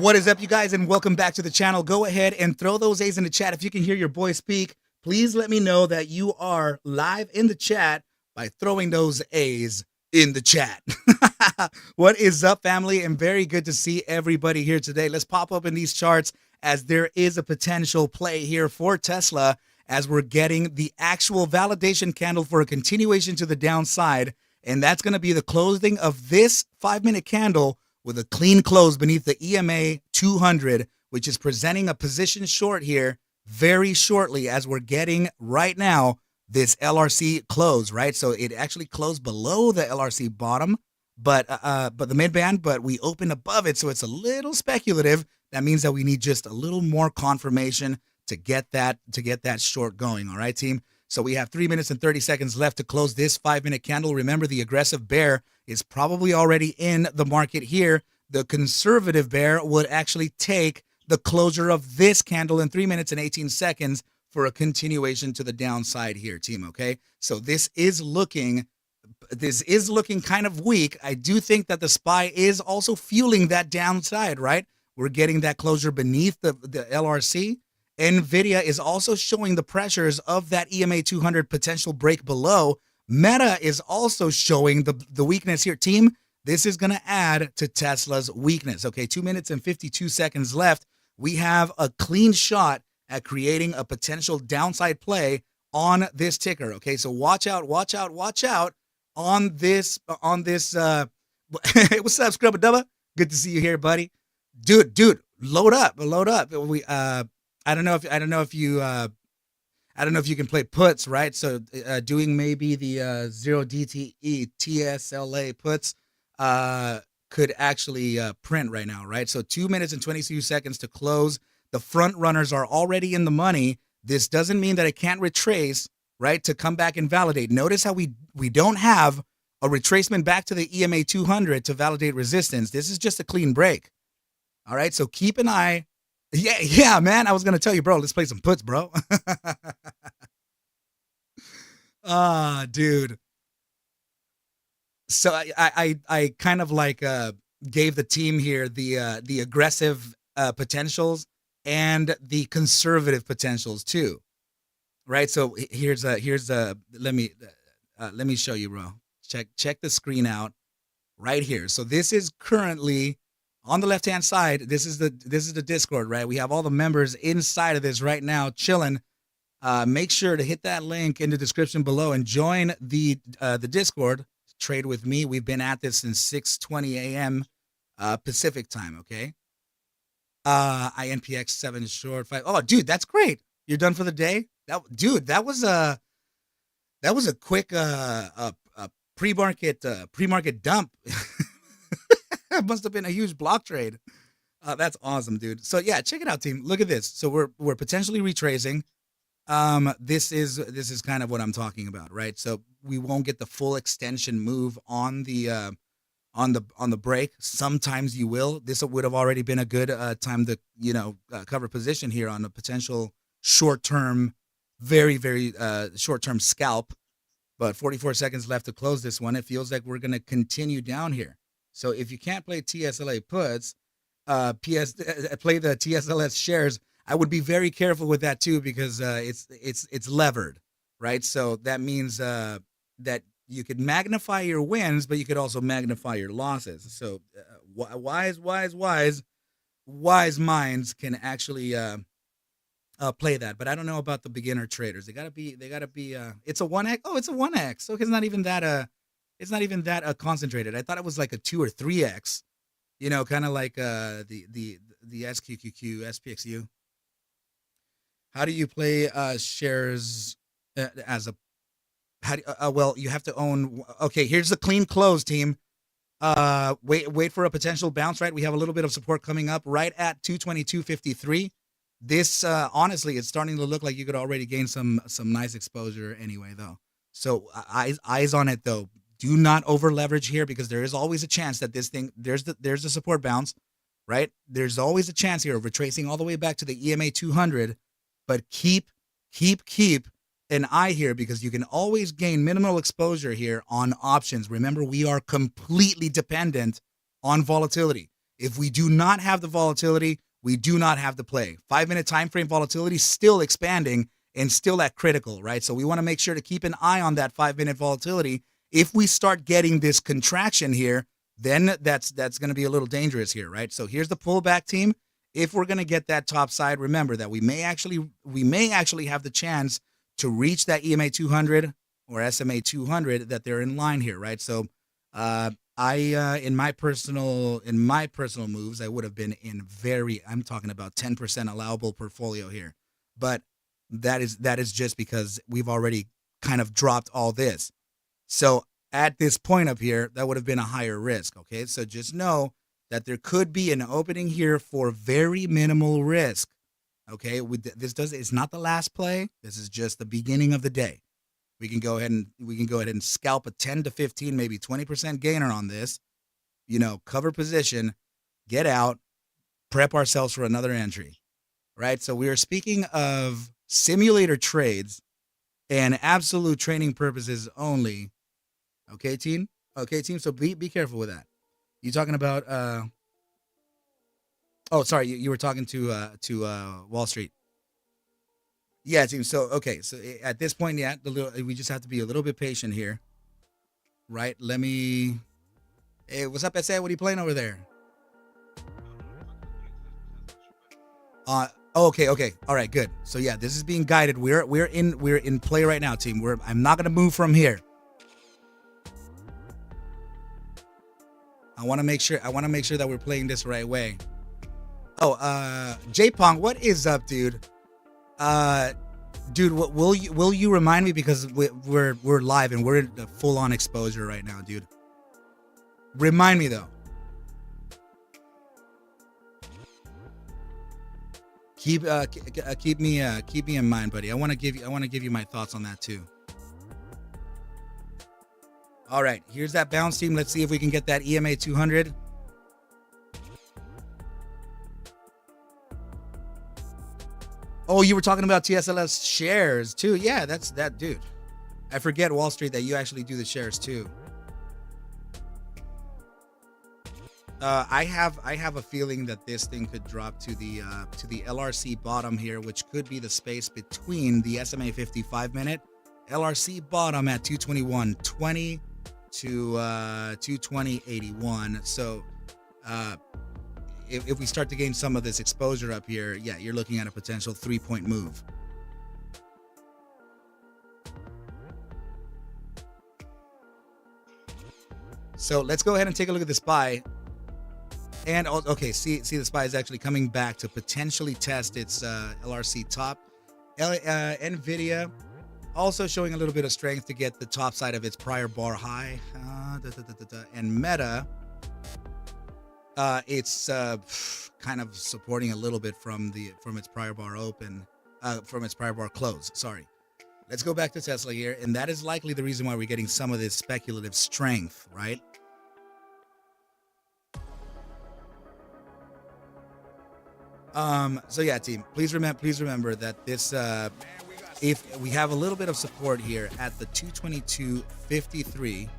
What is up, you guys, and welcome back to the channel. Go ahead and throw those A's in the chat. If you can hear your boy speak, please let me know that you are live in the chat by throwing those A's in the chat. What is up, family? And very good to see everybody here today. Let's pop up in these charts as there is a potential play here for Tesla as we're getting the actual validation candle for a continuation to the downside. And that's going to be the closing of this 5-minute candle with a clean close beneath the EMA 200, which is presenting a position short here very shortly as we're getting right now this LRC close, right? So it actually closed below the LRC bottom, but the mid-band, but we opened above it, so it's a little speculative. That means that we need just a little more confirmation to get that short going, all right, team? So we have 3 minutes and 30 seconds left to close this 5-minute candle. Remember, the aggressive bear is probably already in the market here. The conservative bear would actually take the closure of this candle in 3 minutes and 18 seconds for a continuation to the downside here, team, okay? So this is looking kind of weak. I do think that the SPY is also fueling that downside, right? We're getting that closure beneath the LRC. NVIDIA is also showing the pressures of that EMA 200 potential break below. Meta is also showing the weakness here. Team, this is going to add to Tesla's weakness. Okay, 2 minutes and 52 seconds left. We have a clean shot at creating a potential downside play on this ticker. Okay, so watch out on this. Hey, what's up, Scrubba Dubba? Good to see you here, buddy. Dude, load up. I don't know if you can play puts, right? So doing maybe the 0 DTE TSLA puts could actually print right now, right? So 2 minutes and 22 seconds to close. The front runners are already in the money. This doesn't mean that it can't retrace, right, to come back and validate. Notice how we don't have a retracement back to the EMA 200 to validate resistance. This is just a clean break. All right, so keep an eye. Yeah, man. I was gonna tell you, bro. Let's play some puts, bro. Dude. So I kind of like gave the team here the aggressive potentials and the conservative potentials too, right? So here's let me show you, bro. Check the screen out right here. So this is currently on the left-hand side. This is the Discord, right? We have all the members inside of this right now chilling. Make sure to hit that link in the description below and join the Discord. Trade with me. We've been at this since 6:20 a.m. Pacific time. Okay. INPX 7 short 5. Oh, dude, that's great. You're done for the day. That was a quick pre-market dump. It must have been a huge block trade. That's awesome, dude. So yeah, check it out, team. Look at this. So we're potentially retracing. This is kind of what I'm talking about, right? So we won't get the full extension move on the break. Sometimes you will. This would have already been a good time to cover position here on a potential short-term, very short-term scalp. But 44 seconds left to close this one. It feels like we're gonna continue down here. So if you can't play TSLA puts, play the TSLS shares. I would be very careful with that too, because it's levered, right? So that means that you could magnify your wins, but you could also magnify your losses. So wise minds can actually play that. But I don't know about the beginner traders. They gotta be. It's a 1x. Oh, it's a 1x. So it's not even that. It's not even that concentrated. I thought it was like a 2 or 3x. You know, kind of like the SQQQ, SPXU. How do you play shares as a? Well, you have to own. Okay, here's the clean close, team. Wait for a potential bounce. Right, we have a little bit of support coming up right at 222.53. This honestly, it's starting to look like you could already gain some nice exposure anyway, though. So eyes on it, though. Do not over leverage here, because there is always a chance that this thing there's the support bounce, right? There's always a chance here of retracing all the way back to the EMA 200. But keep an eye here, because you can always gain minimal exposure here on options. Remember, we are completely dependent on volatility. If we do not have the volatility, we do not have the play. 5-minute time frame volatility still expanding and still at critical, right? So we want to make sure to keep an eye on that 5-minute volatility. If we start getting this contraction here, then that's going to be a little dangerous here, right? So here's the pullback, team. If we're going to get that top side, remember that we may actually have the chance to reach that EMA 200 or SMA 200 that they're in line here, right? So in my personal moves, I would have been in I'm talking about 10% allowable portfolio here. But that is just because we've already kind of dropped all this. So at this point up here, that would have been a higher risk, okay? So just know that there could be an opening here for very minimal risk, okay? It's not the last play. This is just the beginning of the day. We can go ahead and scalp a 10 to 15, maybe 20% gainer on this, cover position, get out, prep ourselves for another entry, right? So we are speaking of simulator trades and absolute training purposes only. Okay, team? Okay, team. So be careful with that. You talking about oh, sorry, you were talking to Wall Street. Yeah, team. So okay, so at this point, yeah, we just have to be a little bit patient here. Right? Hey, what's up, SA? What are you playing over there? Okay. All right, good. So yeah, this is being guided. We're in play right now, team. I'm not gonna move from here. I want to make sure that we're playing this the right way. Oh, J-Pong, what is up, dude? Dude, will you remind me, because we're live and we're in a full-on exposure right now, dude. Remind me though. Keep me in mind, buddy. I want to give you my thoughts on that too. All right, here's that bounce, team. Let's see if we can get that EMA 200. Oh, you were talking about TSLS shares too. Yeah, that's that, dude. I forget, Wall Street, that you actually do the shares too. I have a feeling that this thing could drop to the LRC bottom here, which could be the space between the SMA 55-minute LRC bottom at 221.20 to 220.81. So if we start to gain some of this exposure up here, yeah, you're looking at a potential 3-point move. So let's go ahead and take a look at the SPY. And okay, see the SPY is actually coming back to potentially test its LRC top. NVIDIA also showing a little bit of strength to get the top side of its prior bar high. And Meta, it's kind of supporting a little bit from its prior bar open, from its prior bar close. Sorry. Let's go back to Tesla here, and that is likely the reason why we're getting some of this speculative strength, right? So yeah, team, please remember that this, if we have a little bit of support here at the 222.53,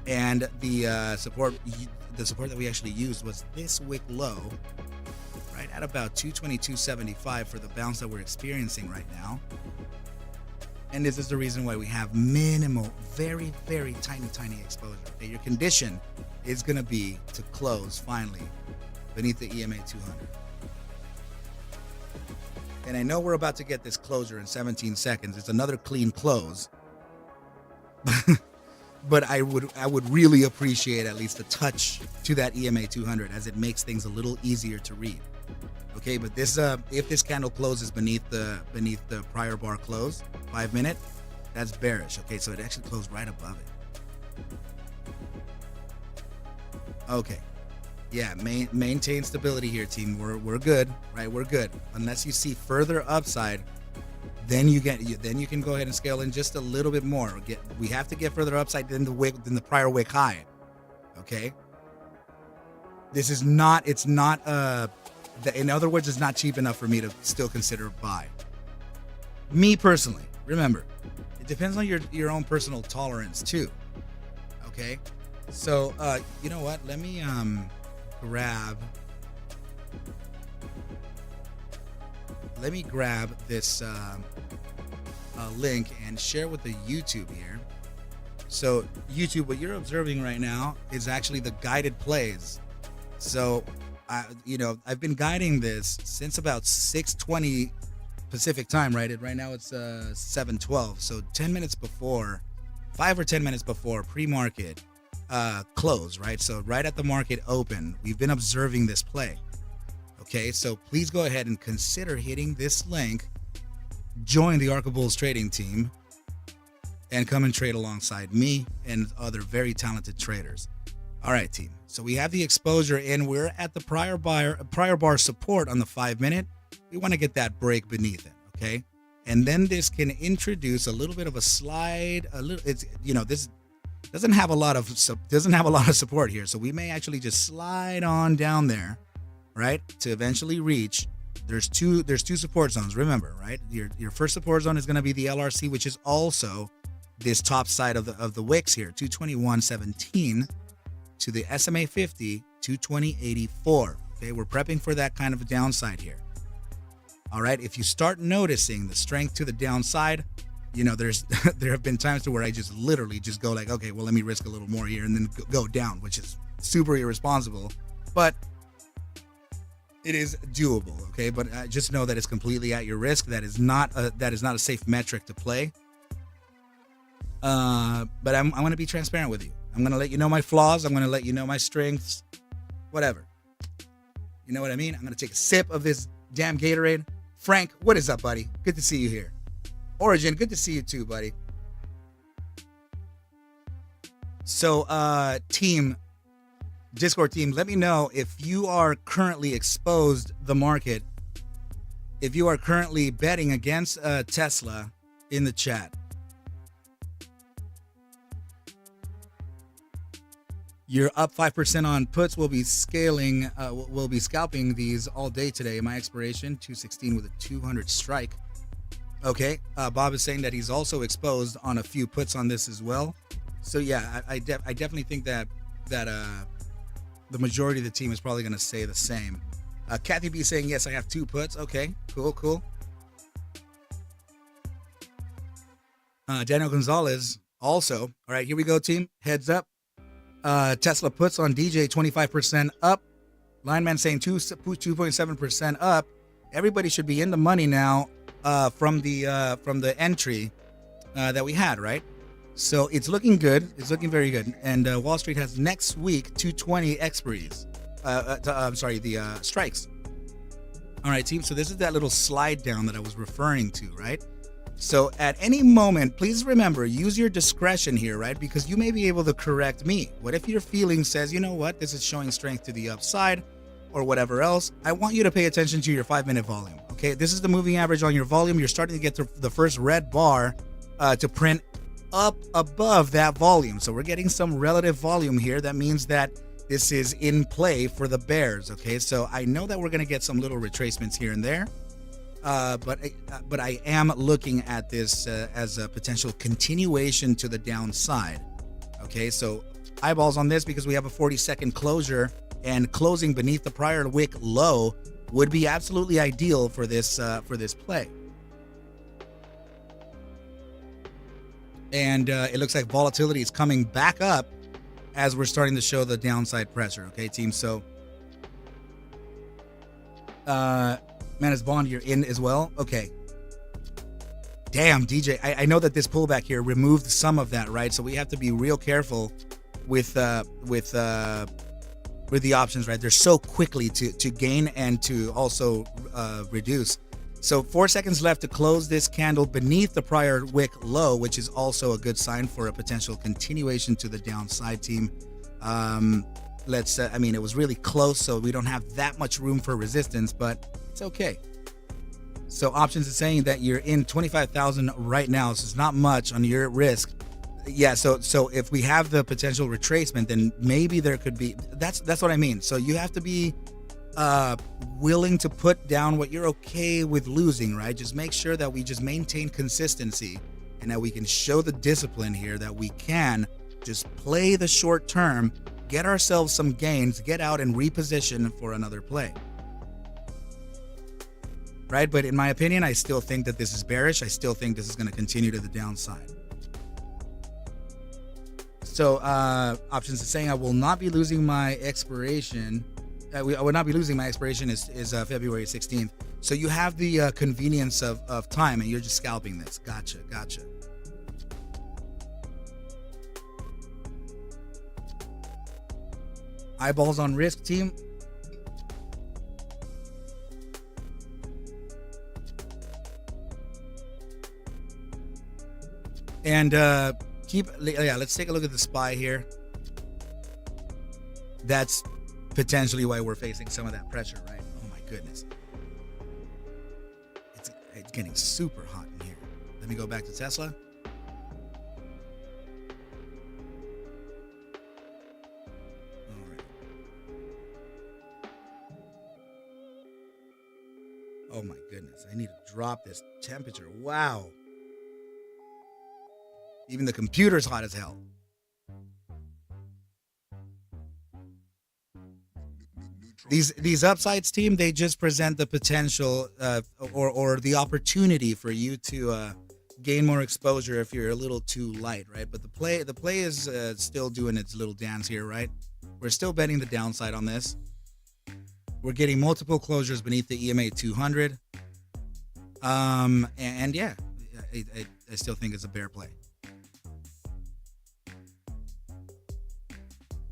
and the support that we actually used was this wick low, right at about 222.75 for the bounce that we're experiencing right now. And this is the reason why we have minimal, very, very tiny exposure. Okay, your condition is going to be to close finally beneath the EMA 200. And I know we're about to get this closure in 17 seconds. It's another clean close. But I would really appreciate at least a touch to that EMA 200, as it makes things a little easier to read. Okay, but this if this candle closes beneath the prior bar close, 5-minute, that's bearish. Okay, so it actually closed right above it. Okay. Yeah, maintain stability here, team. We're good, right? We're good. Unless you see further upside, then you can go ahead and scale in just a little bit more. We have to get further upside than the prior wick high. Okay. This is not. It's not. In other words, it's not cheap enough for me to still consider buy. Me personally, remember, it depends on your own personal tolerance too. Okay. So you know what? Let me grab this link and share with the YouTube here. So YouTube, what you're observing right now is actually the guided plays. So I've been guiding this since about 6:20 Pacific time, right? Right now it's 7:12. So 10 minutes before, 5 or 10 minutes before pre-market close, right? So right at the market open, we've been observing this play. Okay, so please go ahead and consider hitting this link, join the Arca Bulls trading team, and come and trade alongside me and other very talented traders. All right, team. So we have the exposure in. We're at the prior bar support on the 5-minute. We want to get that break beneath it, okay? And then this can introduce a little bit of a slide. This doesn't have a lot of support here, so we may actually just slide on down there, right, to eventually reach. There's two support zones. Remember, right? Your first support zone is going to be the LRC, which is also this top side of the wicks here, 221.17, to the SMA 50, 220.84. Okay, we're prepping for that kind of a downside here. All right, if you start noticing the strength to the downside, there have been times to where I just literally just go like, okay, well, let me risk a little more here and then go down, which is super irresponsible, but it is doable. Okay, but just know that it's completely at your risk. That is not a safe metric to play. But I'm going to be transparent with you. I'm going to let you know my flaws. I'm going to let you know my strengths, whatever. You know what I mean? I'm going to take a sip of this damn Gatorade. Frank, what is up, buddy? Good to see you here. Origin, good to see you too, buddy. So, Discord team, let me know if you are currently exposed the market, if you are currently betting against Tesla in the chat. You're up 5% on puts. We'll be scalping these all day today. My expiration, 216 with a 200 strike. Okay, Bob is saying that he's also exposed on a few puts on this as well. So yeah, I definitely think that the majority of the team is probably going to say the same. Kathy B saying, yes, I have 2 puts. Okay, cool. Daniel Gonzalez also. All right, here we go, team. Heads up. Tesla puts on DJ 25% up. Lineman saying 2.7% up. Everybody should be in the money now from the entry that we had, right? So it's looking good. It's looking very good. And Wall Street has next week 220 expiries. The strikes. All right, team. So this is that little slide down that I was referring to, right? So at any moment, please remember, use your discretion here, right? Because you may be able to correct me. What if your feeling says, you know what, this is showing strength to the upside or whatever else? I want you to pay attention to your 5-minute volume, okay? This is the moving average on your volume. You're starting to get to the first red bar to print up above that volume. So we're getting some relative volume here. That means that this is in play for the bears, okay? So I know that we're going to get some little retracements here and there. But I am looking at this as a potential continuation to the downside. Okay, so eyeballs on this because we have a 40-second closure, and closing beneath the prior wick low would be absolutely ideal for this play. And it looks like volatility is coming back up as we're starting to show the downside pressure. Okay, team. So, Manas Bond, you're in as well. Okay. Damn, DJ. I know that this pullback here removed some of that, right? So we have to be real careful with the options, right? They're so quickly to gain and to also reduce. So 4 seconds left to close this candle beneath the prior wick low, which is also a good sign for a potential continuation to the downside, team. It was really close, so we don't have that much room for resistance, but it's okay. So options is saying that you're in 25,000 right now, so it's not much on your risk. Yeah, so if we have the potential retracement, then maybe there could be, that's what I mean. So you have to be willing to put down what you're okay with losing, right? Just make sure that we just maintain consistency and that we can show the discipline here that we can just play the short term get ourselves some gains, get out and reposition for another play. Right? But in my opinion, I still think that this is bearish. I still think this is going to continue to the downside. So options is saying I will not be losing my expiration. I will not be losing my expiration is February 16th. So you have the convenience of time and you're just scalping this. Gotcha. Eyeballs on risk, team. And let's take a look at the SPY here. That's potentially why we're facing some of that pressure, right? Oh my goodness. It's getting super hot in here. Let me go back to Tesla. All right. Oh my goodness. I need to drop this temperature. Wow. Even the computer's hot as hell. These upsides, team, they just present the potential or the opportunity for you to gain more exposure if you're a little too light, right? But the play is still doing its little dance here, right? We're still betting the downside on this. We're getting multiple closures beneath the EMA 200. And yeah, I still think it's a bear play.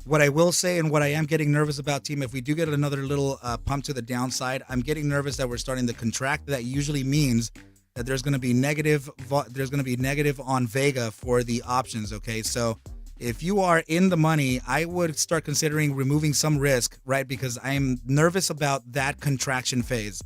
What I will say and what I am getting nervous about, team, if we do get another little pump to the downside, I'm getting nervous that we're starting to contract. That usually means that there's going to be negative. There's going to be negative on Vega for the options. Okay, so if you are in the money, I would start considering removing some risk, right? Because I'm nervous about that contraction phase.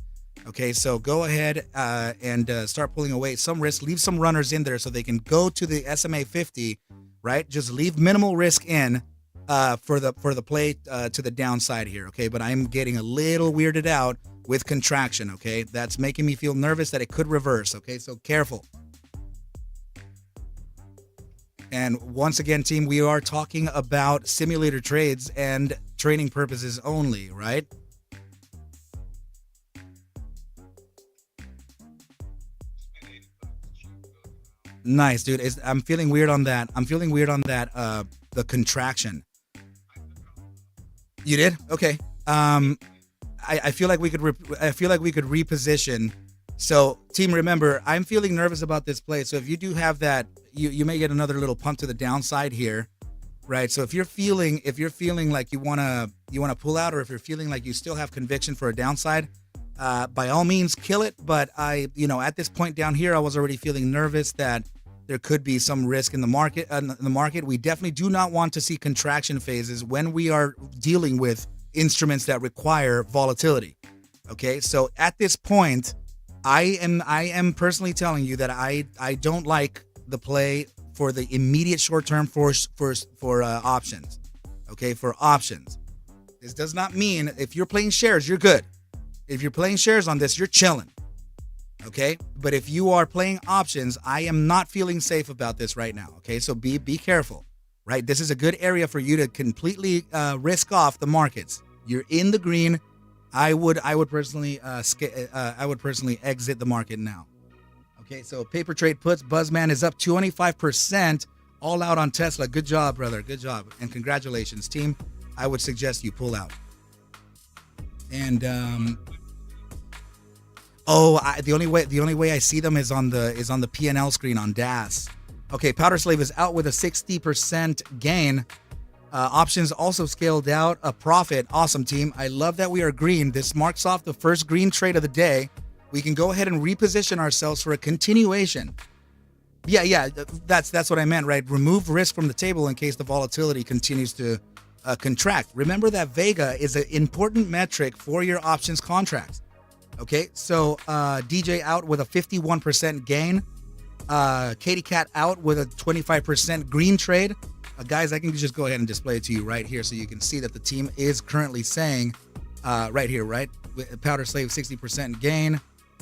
Okay, so go ahead and start pulling away some risk. Leave some runners in there so they can go to the SMA 50, right? Just leave minimal risk in. For the play to the downside here, okay? But I'm getting a little weirded out with contraction, okay? That's making me feel nervous that it could reverse, okay? So careful. And once again, team, we are talking about simulator trades and training purposes only, right? Nice, dude. I'm feeling weird on that. The contraction. You did? Okay. I feel like we could reposition. So, team, remember, I'm feeling nervous about this play. So if you do have that, you may get another little pump to the downside here, right? So if you're feeling like you wanna pull out, or if you're feeling like you still have conviction for a downside, by all means, kill it. But at this point down here, I was already feeling nervous that there could be some risk in the market. We definitely do not want to see contraction phases when we are dealing with instruments that require volatility. Okay, so at this point, I am personally telling you that I don't like the play for the immediate short term for options. Okay, for options. This does not mean if you're playing shares, you're good. If you're playing shares on this, you're chilling. Okay, but if you are playing options, I am not feeling safe about this right now. Okay, so be careful, right? This is a good area for you to completely risk off the markets. You're in the green. I would personally exit the market now. Okay, so paper trade puts, Buzzman is up 25%, all out on Tesla. Good job, brother. Good job, and congratulations, team. I would suggest you pull out. And the only way I see them is on the P&L screen on DAS. Okay, Powder Slave is out with a 60% gain. Options also scaled out a profit. Awesome, team. I love that we are green. This marks off the first green trade of the day. We can go ahead and reposition ourselves for a continuation. Yeah, that's what I meant, right? Remove risk from the table in case the volatility continues to contract. Remember that Vega is an important metric for your options contracts. Okay, so DJ out with a 51% gain. Katie Cat out with a 25% green trade. Guys, I can just go ahead and display it to you right here so you can see that the team is currently saying right here, right? Powder Slave 60% gain.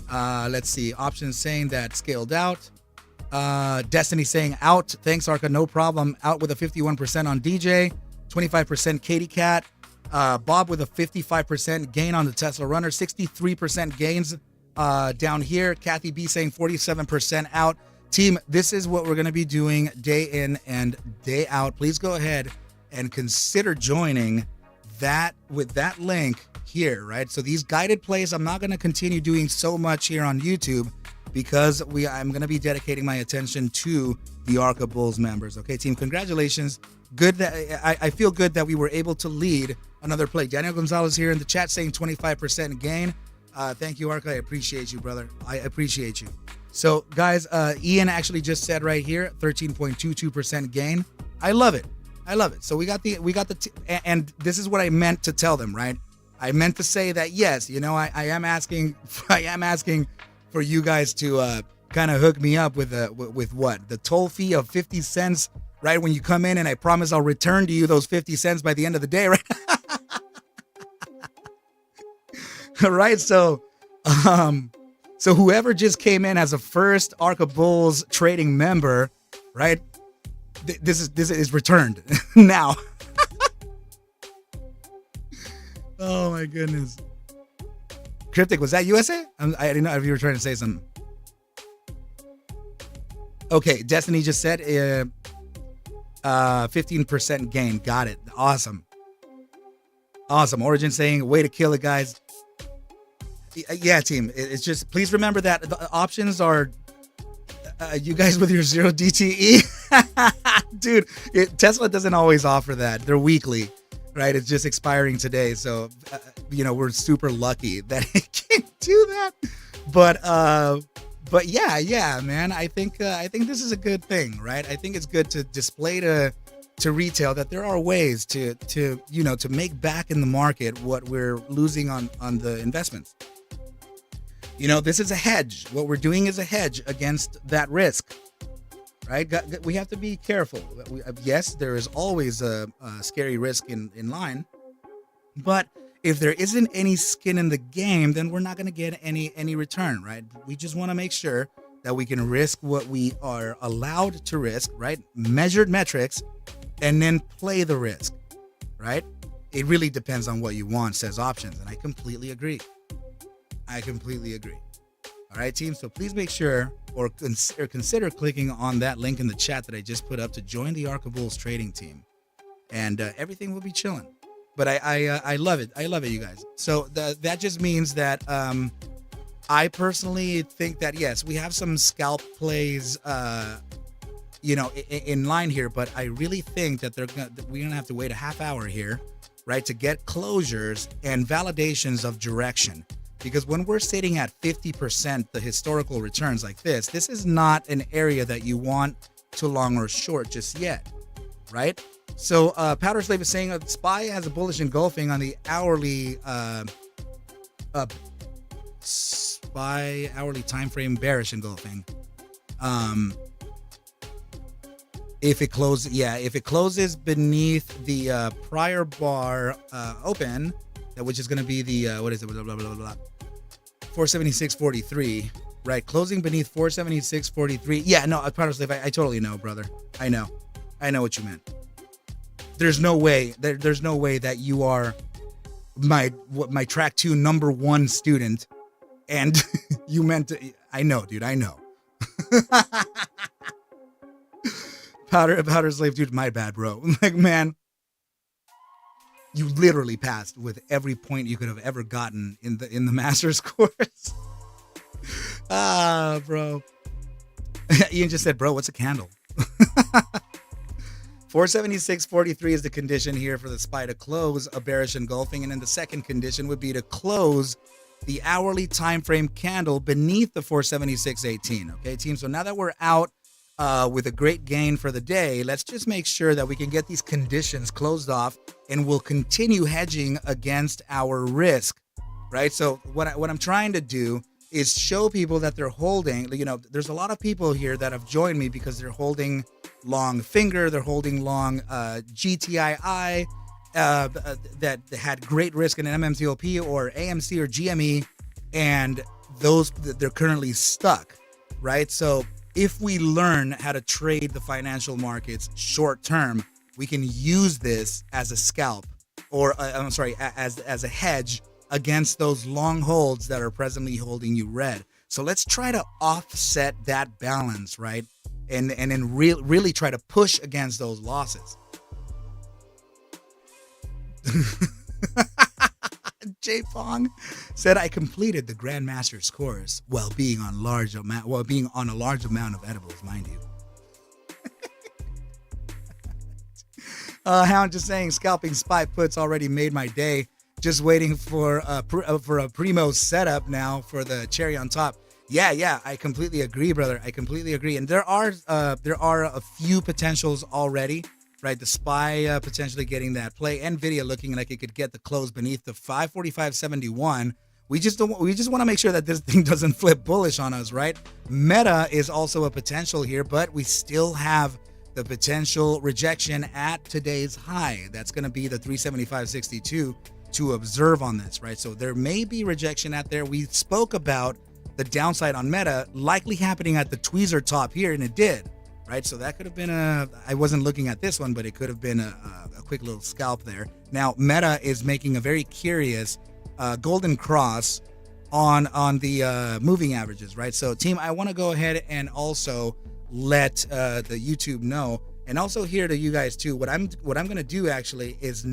Let's see, options saying that scaled out. Destiny saying out. Thanks, Arca, no problem. Out with a 51% on DJ. 25% Katie Cat. Bob with a 55% gain on the Tesla Runner, 63% gains down here. Kathy B saying 47% out. Team, this is what we're going to be doing day in and day out. Please go ahead and consider joining that with that link here, right? So these guided plays, I'm not going to continue doing so much here on YouTube because I'm going to be dedicating my attention to the Arca Bulls members. Okay, team, congratulations. Good that I feel good that we were able to lead another play. Daniel Gonzalez here in the chat saying 25% gain. Thank you, Arca. I appreciate you, brother. I appreciate you. So, guys, Ian actually just said right here, 13.22% gain. I love it. I love it. So we got and this is what I meant to tell them, right? I meant to say that yes, you know, I am asking for you guys to kind of hook me up with what the toll fee of 50 cents, right? When you come in, and I promise I'll return to you those 50 cents by the end of the day, right? Right. So, so whoever just came in as a first Arca Bulls trading member, right? This is returned now. Oh my goodness. Cryptic, was that USA? I didn't know if you were trying to say something. Okay, Destiny just said 15% gain. Got it. Awesome. Awesome. Origin saying, way to kill it, guys. Yeah, team. It's just, please remember that the options are you guys with your 0 DTE. Dude, Tesla doesn't always offer that. They're weekly, right? It's just expiring today. So, you know, we're super lucky that it can do that. But yeah, man, I think this is a good thing, right? I think it's good to display to retail that there are ways to you know, to make back in the market what we're losing on the investments. You know, this is a hedge. What we're doing is a hedge against that risk, right? We have to be careful. Yes, there is always a scary risk in line, but if there isn't any skin in the game, then we're not going to get any return, right? We just want to make sure that we can risk what we are allowed to risk, right? Measured metrics, and then play the risk, right? It really depends on what you want, says options, and I completely agree. All right, team. So please make sure or consider clicking on that link in the chat that I just put up to join the Arca Bulls trading team, and everything will be chilling. But I love it. I love it, you guys. So that just means that I personally think that yes, we have some scalp plays, you know, in line here. But I really think that we're gonna have to wait a half hour here, right, to get closures and validations of direction. Because when we're sitting at 50%, the historical returns like this is not an area that you want to long or short just yet, right? So Powder Slave is saying SPY has a bullish engulfing on the hourly SPY hourly time frame bearish engulfing. If it closes beneath the prior bar open, which is going to be the what is it? Blah, blah, blah, blah, 476.43, right? Closing beneath 476.43. Yeah, no, Powder Slave, I totally know, brother. I know what you meant. There's no way that you are my track 2 number 1 student, and you meant to. I know, dude. I know. Powder Slave, dude. My bad, bro. Like, man, you literally passed with every point you could have ever gotten in the master's course. Bro. Ian just said, bro, what's a candle? 476.43 is the condition here for the SPY to close a bearish engulfing, and then the second condition would be to close the hourly time frame candle beneath the 476.18. Okay, team. So now that we're out with a great gain for the day, let's just make sure that we can get these conditions closed off, and we'll continue hedging against our risk, right? So what I'm trying to do is show people that they're holding, you know, there's a lot of people here that have joined me because they're holding long finger, they're holding long GTII that had great risk in an MMTLP or AMC or GME, and they're currently stuck, right? So if we learn how to trade the financial markets short term, we can use this as a scalp, or I'm sorry, as a hedge against those long holds that are presently holding you red. So let's try to offset that balance, right? And then really try to push against those losses. J Pong said, I completed the Grandmaster's course while being on a large amount of edibles, mind you. Hound just saying, scalping spy puts already made my day. Just waiting for a primo setup now for the cherry on top. Yeah, I completely agree, brother. I completely agree. And there are a few potentials already, right? The spy potentially getting that play, Nvidia looking like it could get the close beneath the 545.71. We just want to make sure that this thing doesn't flip bullish on us, right? Meta is also a potential here, but we still have the potential rejection at today's high. That's going to be the 375.62 to observe on this, right? So there may be rejection at there. We spoke about the downside on Meta likely happening at the tweezer top here, and it did, right? So that could have been I wasn't looking at this one, but it could have been a quick little scalp there. Now, Meta is making a very curious golden cross on the moving averages, right? So team, I want to go ahead and also let the YouTube know, and also here to you guys too. What I'm going to do actually is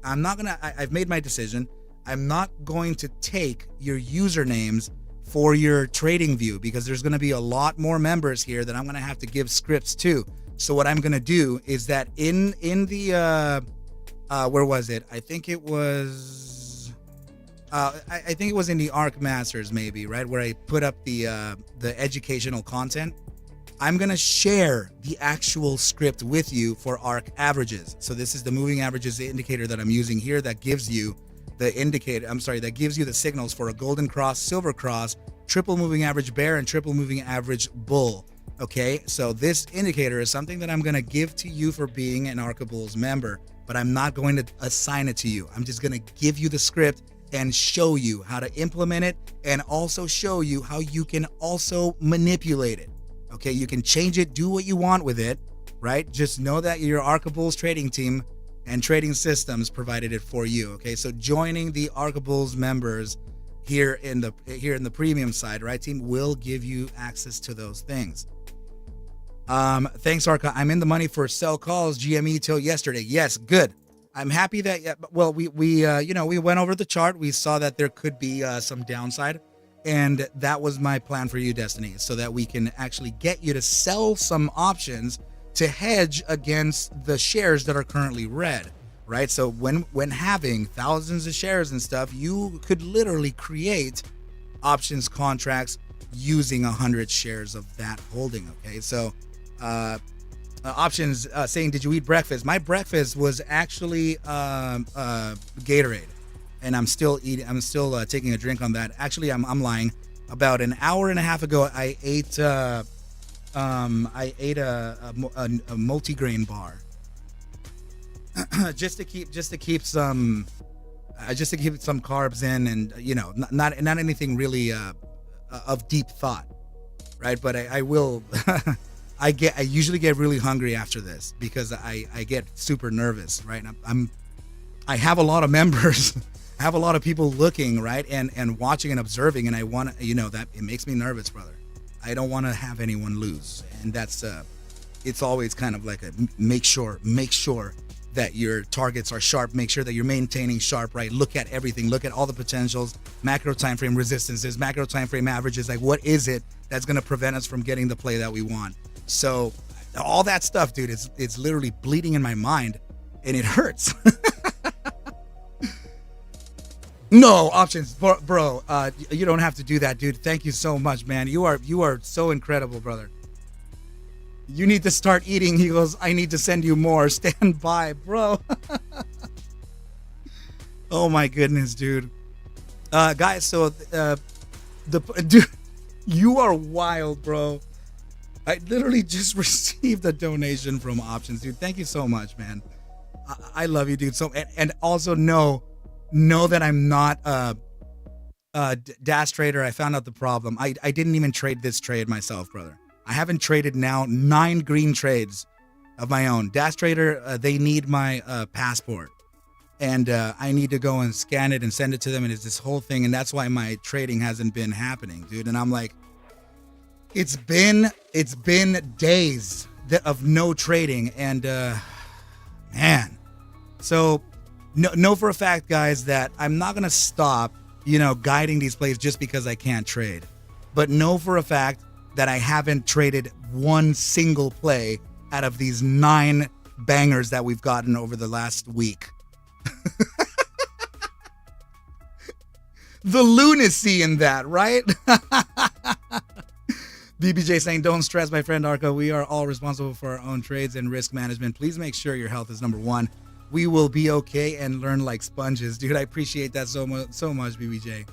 I've made my decision. I'm not going to take your usernames for your trading view, because there's going to be a lot more members here that I'm going to have to give scripts to. So what I'm going to do is that in the where was it? I think it was in the Arc Masters, maybe, right, where I put up the educational content. I'm going to share the actual script with you for ARC averages. So this is the moving averages, the indicator that I'm using here that gives you that gives you the signals for a golden cross, silver cross, triple moving average bear, and triple moving average bull. Okay, so this indicator is something that I'm going to give to you for being an Arca Bulls member, but I'm not going to assign it to you. I'm just going to give you the script and show you how to implement it, and also show you how you can also manipulate it. Okay, you can change it, do what you want with it, right? Just know that your Arca Bulls trading team and trading systems provided it for you. Okay, so joining the Arca Bulls members here in the premium side, right, team, will give you access to those things. Thanks, Arca. I'm in the money for sell calls GME till yesterday. Yes, good. I'm happy that we went over the chart. We saw that there could be some downside, and that was my plan for you, Destiny, so that we can actually get you to sell some options to hedge against the shares that are currently red, right? So when having thousands of shares and stuff, you could literally create options contracts using 100 shares of that holding. Okay, so options saying, did you eat breakfast? My breakfast was actually Gatorade, and I'm still taking a drink on that. Actually, I'm lying. About an hour and a half ago, I ate a multigrain bar just to keep some carbs in, and not anything really of deep thought, right? But I will I usually get really hungry after this because I get super nervous, right? I have a lot of members. I have a lot of people looking, right, and watching and observing, and I want to, that it makes me nervous, brother. I don't want to have anyone lose, and that's it's always kind of like a make sure that your targets are sharp, make sure that you're maintaining sharp, right? Look at everything, look at all the potentials, macro time frame resistances, macro time frame averages, like what is it that's going to prevent us from getting the play that we want? So all that stuff, dude, it's literally bleeding in my mind, and it hurts. No options, bro. You don't have to do that, dude. Thank you so much, man. You are so incredible, brother. You need to start eating. He goes, I need to send you more. Stand by, bro. Oh my goodness, dude. Guys, so dude, you are wild, bro. I literally just received a donation from Options, dude. Thank you so much, man. I love you, dude. So and also know that I'm not a dash trader. I found out the problem. I didn't even trade this trade myself, brother. I haven't traded now 9 green trades of my own. Dash Trader, they need my passport. And I need to go and scan it and send it to them. And it's this whole thing. And that's why my trading hasn't been happening, dude. And I'm like, it's been days of no trading. And man, so know for a fact, guys, that I'm not going to stop, guiding these plays just because I can't trade. But know for a fact that I haven't traded one single play out of these 9 bangers that we've gotten over the last week. The lunacy in that, right? BBJ saying, don't stress, my friend Arca. We are all responsible for our own trades and risk management. Please make sure your health is number one. We will be okay and learn like sponges. Dude, I appreciate that so much, BBJ.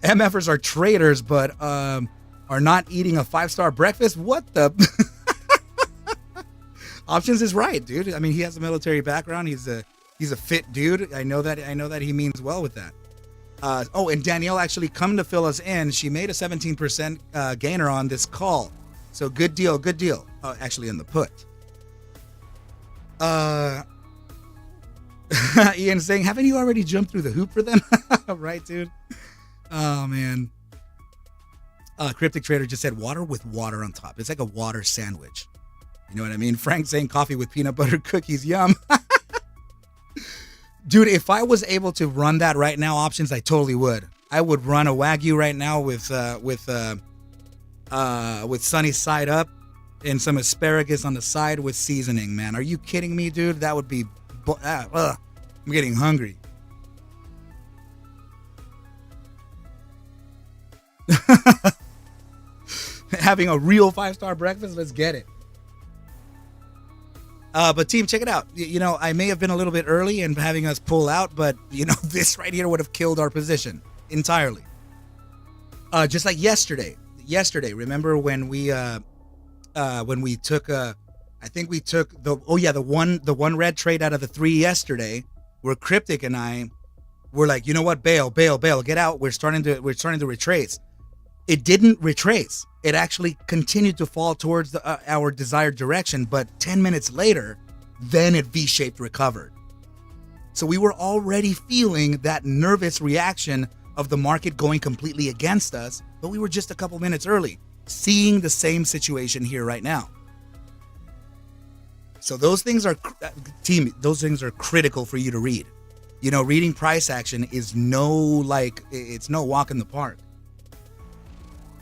MFers are traders, but are not eating a 5-star breakfast? What the? Options is right, dude. I mean, he has a military background. He's a fit dude. I know that he means well with that. And Danielle actually come to fill us in. She made a 17% gainer on this call. So good deal. Actually in the put. Ian saying, haven't you already jumped through the hoop for them? Right, dude? Oh, man. Cryptic Trader just said water with water on top. It's like a water sandwich. You know what I mean? Frank saying coffee with peanut butter cookies. Yum. Dude, if I was able to run that right now, options, I totally would. I would run a Wagyu right now with sunny side up and some asparagus on the side with seasoning, man. Are you kidding me, dude? That would be... I'm getting hungry. Having a real 5-star breakfast? Let's get it. But team, check it out. I may have been a little bit early in having us pull out, but this right here would have killed our position entirely. Just like yesterday. Remember when we took I think we took the one red trade out of the 3 yesterday, where Cryptic and I were like, you know what, bail, get out. We're starting to retrace. It didn't retrace. It actually continued to fall towards our desired direction, but 10 minutes later, then it V-shaped recovered. So we were already feeling that nervous reaction of the market going completely against us, but we were just a couple minutes early, seeing the same situation here right now. So those things are critical for you to read. Reading price action is it's no walk in the park.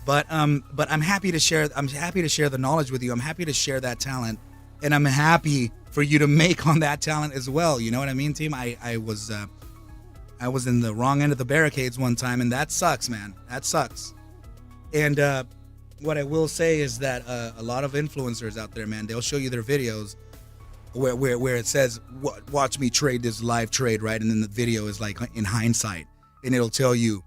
But I'm happy to share the knowledge with you. I'm happy to share that talent, and I'm happy for you to make on that talent as well. You know what I mean, team? I was in the wrong end of the barricades one time, and that sucks, man. That sucks. And what I will say is that a lot of influencers out there, man, they'll show you their videos where it says, watch me trade this live trade, right? And then the video is like in hindsight, and it'll tell you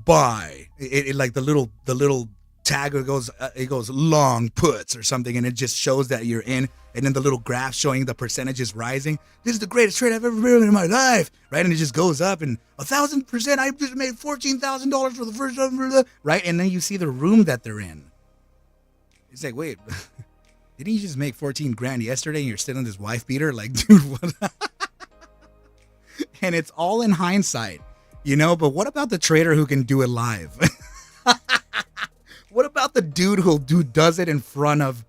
buy it like the little tag goes long puts or something, and it just shows that you're in, and then the little graph showing the percentages rising. This is the greatest trade I've ever made in my life, right? And it just goes up, and 1,000%. I just made $14,000 for the first time, right? And then you see the room that they're in. It's like, wait, didn't you just make 14 grand yesterday, and you're still in this wife beater? Like, dude, what? And it's all in hindsight. But what about the trader who can do it live? What about the dude who does it in front of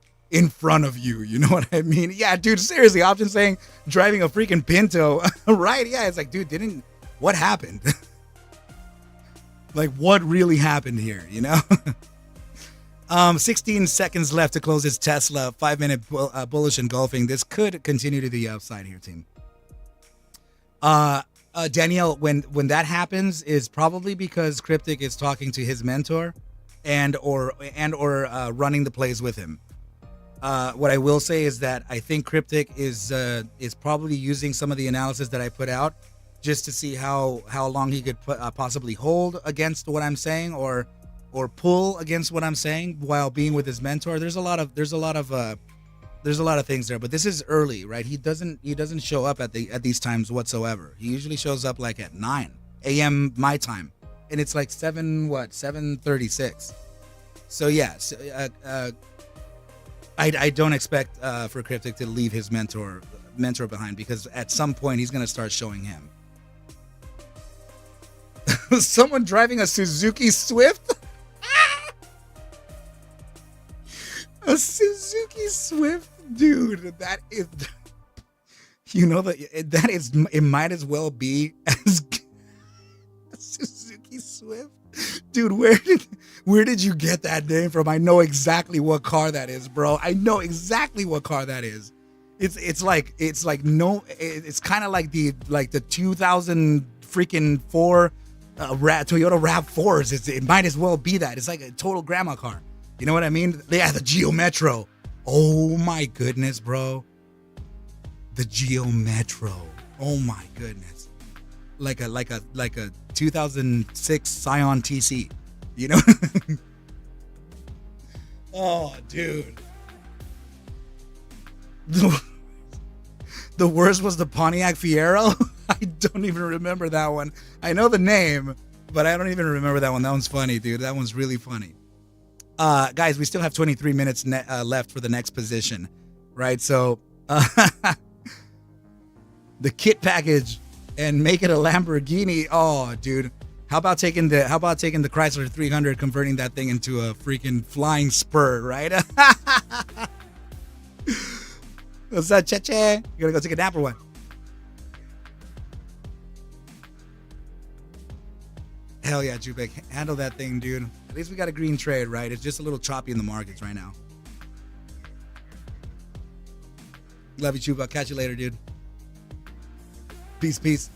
you? You know what I mean? Yeah, dude, seriously, option saying driving a freaking Pinto, right? Yeah, it's like, dude, what happened? Like, what really happened here, 16 seconds left to close this Tesla 5-minute bullish engulfing. This could continue to the upside here, team. Danielle, when that happens is probably because Cryptic is talking to his mentor and or running the plays with him. What I will say is that I think Cryptic is probably using some of the analysis that I put out just to see how long he could possibly hold against what I'm saying or pull against what I'm saying while being with his mentor. There's a lot of things there, but this is early, right? He doesn't show up at these times whatsoever. He usually shows up like at 9 a.m. my time, and it's like 7:36. So yeah, I don't expect for Cryptic to leave his mentor behind, because at some point he's gonna start showing him. Someone driving a Suzuki Swift. A Suzuki Swift, dude. That is, you know, that is, it might as well be as a Suzuki Swift. Dude, where did you get that name from? I know exactly what car that is, bro. I know exactly what car that is. It's kind of like the 2000 freaking 4 Toyota RAV4s. It might as well be that. It's like a total grandma car. You know what I mean? Yeah, the Geo Metro. Oh my goodness, bro. The Geo Metro. Oh my goodness. Like a 2006 Scion TC. You know? Oh, dude. The worst was the Pontiac Fiero. I don't even remember that one. I know the name, but I don't even remember that one. That one's funny, dude. That one's really funny. Guys, we still have 23 minutes left for the next position, right? So the kit package and make it a Lamborghini. Oh, dude. How about taking the Chrysler 300, converting that thing into a freaking flying spur, right? What's up, Cheche? You gonna go take a nap or what? Hell yeah, Jubek. Handle that thing, dude. At least we got a green trade, right? It's just a little choppy in the markets right now. Love you, Chuba. I'll catch you later, dude. Peace, peace.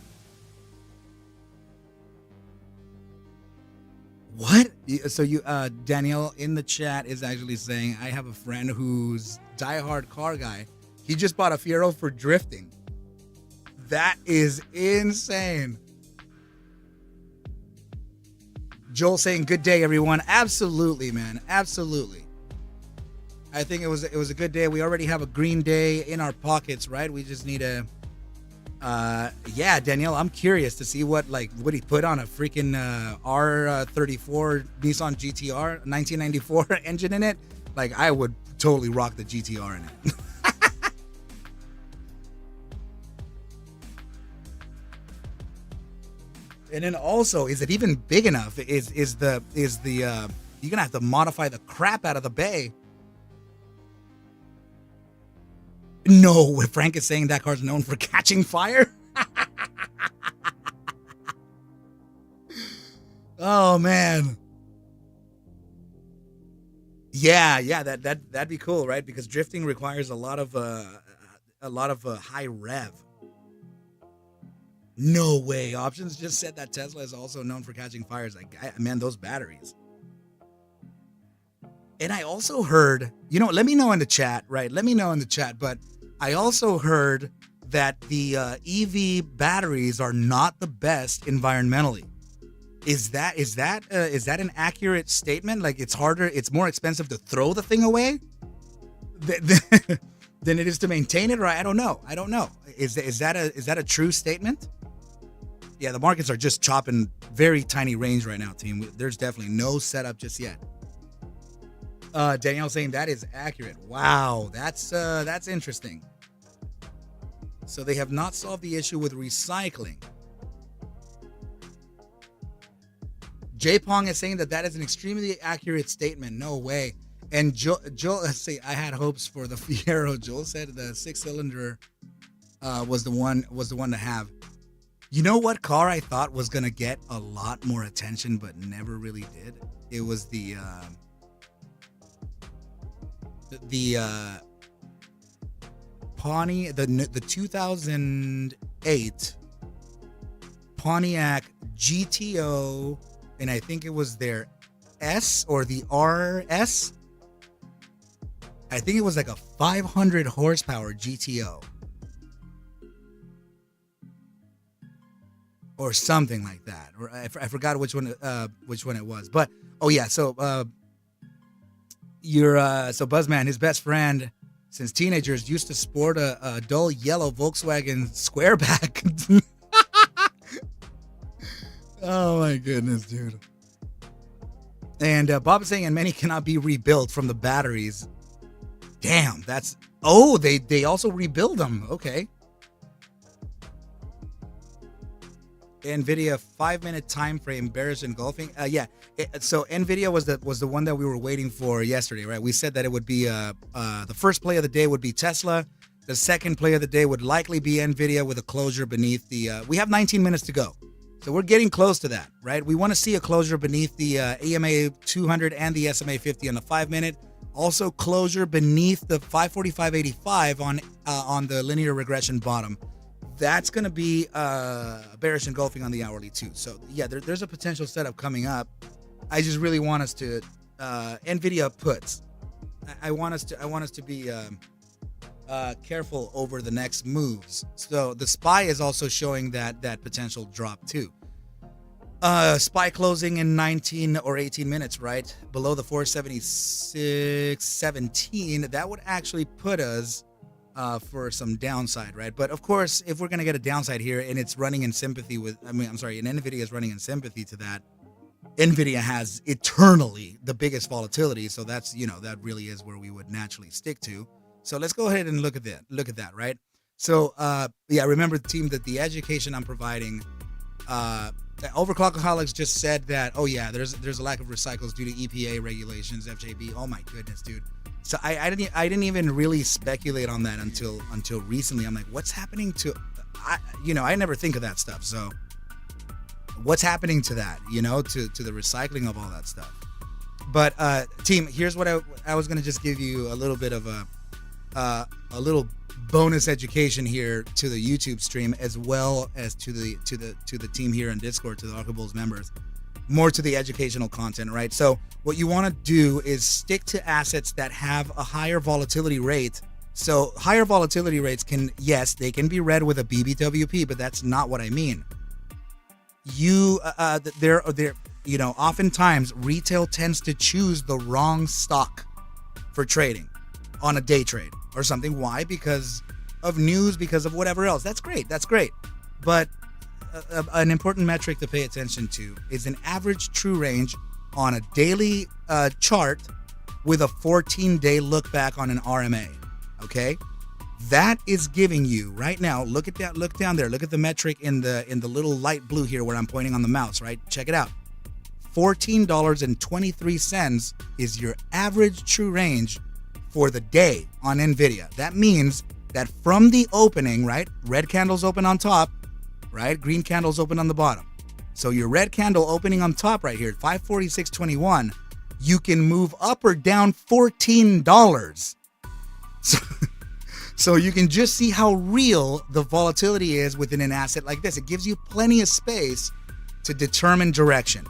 What? So Danielle in the chat is actually saying, I have a friend who's diehard car guy. He just bought a Fiero for drifting. That is insane. Joel saying, good day, everyone. Absolutely, man. Absolutely. I think it was a good day. We already have a green day in our pockets, right? We just need a... yeah, Danielle, I'm curious to see what he put on a freaking R34 Nissan GTR 1994 engine in it. Like, I would totally rock the GTR in it. And then also, is it even big enough? Is the you're gonna have to modify the crap out of the bay. No, Frank is saying that car's known for catching fire. Oh man. Yeah, that'd be cool, right? Because drifting requires a lot of high rev. No way. Options just said that Tesla is also known for catching fires. Like, man, those batteries. And I also heard, let me know in the chat, right? Let me know in the chat. But I also heard that the EV batteries are not the best environmentally. Is that an accurate statement? Like, it's more expensive to throw the thing away than it is to maintain it, or I don't know. Is that a true statement? Yeah, the markets are just chopping very tiny range right now, team. There's definitely no setup just yet. Danielle saying that is accurate. Wow, that's interesting. So they have not solved the issue with recycling. J Pong is saying that is an extremely accurate statement. No way. And Joel, let's see, I had hopes for the Fiero. Joel said the 6-cylinder was the one to have. You know what car I thought was gonna get a lot more attention, but never really did? It was the 2008 Pontiac GTO, and I think it was their S or the RS. I think it was like a 500 horsepower GTO. Or something like that, or I forgot which one it was. But oh yeah, so so Buzzman, his best friend since teenagers, used to sport a dull yellow Volkswagen Squareback. Oh my goodness, dude. And Bob is saying, and many cannot be rebuilt from the batteries. Damn, that's, oh, they also rebuild them. Okay. NVIDIA 5-minute time frame bearish engulfing. Yeah. So NVIDIA was the one that we were waiting for yesterday, right? We said that it would be the first play of the day would be Tesla. The second play of the day would likely be NVIDIA with a closure beneath the. We have 19 minutes to go, so we're getting close to that, right? We want to see a closure beneath the AMA 200 and the SMA 50 on the 5-minute. Also closure beneath the 545.85 on the linear regression bottom. That's going to be bearish engulfing on the hourly too. So yeah, there's a potential setup coming up. I just really want us to NVIDIA puts. I want us to be careful over the next moves. So the SPY is also showing that potential drop too. SPY closing in 19 or 18 minutes, right? Below the 476.17. That would actually put us for some downside, right? But of course, if we're going to get a downside here and it's running in sympathy with, and NVIDIA is running in sympathy to that, NVIDIA has eternally the biggest volatility. So that's, that really is where we would naturally stick to. So let's go ahead and look at that, right? So, yeah, remember the team that the education I'm providing, Overclockaholics just said that, oh yeah, there's a lack of recycles due to EPA regulations, FJB. Oh my goodness, dude. So I didn't even really speculate on that until recently. I'm like, what's happening to, I never think of that stuff. So what's happening to that, to the recycling of all that stuff. But team, here's what I was gonna just give you a little bit of a little bonus education here to the YouTube stream, as well as to the team here in Discord, to the Arca Bulls members. More to the educational content, right? So what you want to do is stick to assets that have a higher volatility rate. So higher volatility rates they can be read with a BBWP, but that's not what I mean. Oftentimes retail tends to choose the wrong stock for trading on a day trade or something. Why? Because of news, because of whatever else. That's great. But an important metric to pay attention to is an average true range on a daily chart with a 14-day look back on an RMA. Okay, that is giving you right now. Look at that. Look down there. Look at the metric in the little light blue here where I'm pointing on the mouse. Right. Check it out. $14.23 is your average true range for the day on NVIDIA. That means that from the opening, right, red candles open on top, right, green candles open on the bottom. So your red candle opening on top right here, 546.21, you can move up or down $14. So you can just see how real the volatility is within an asset like this. It gives you plenty of space to determine direction.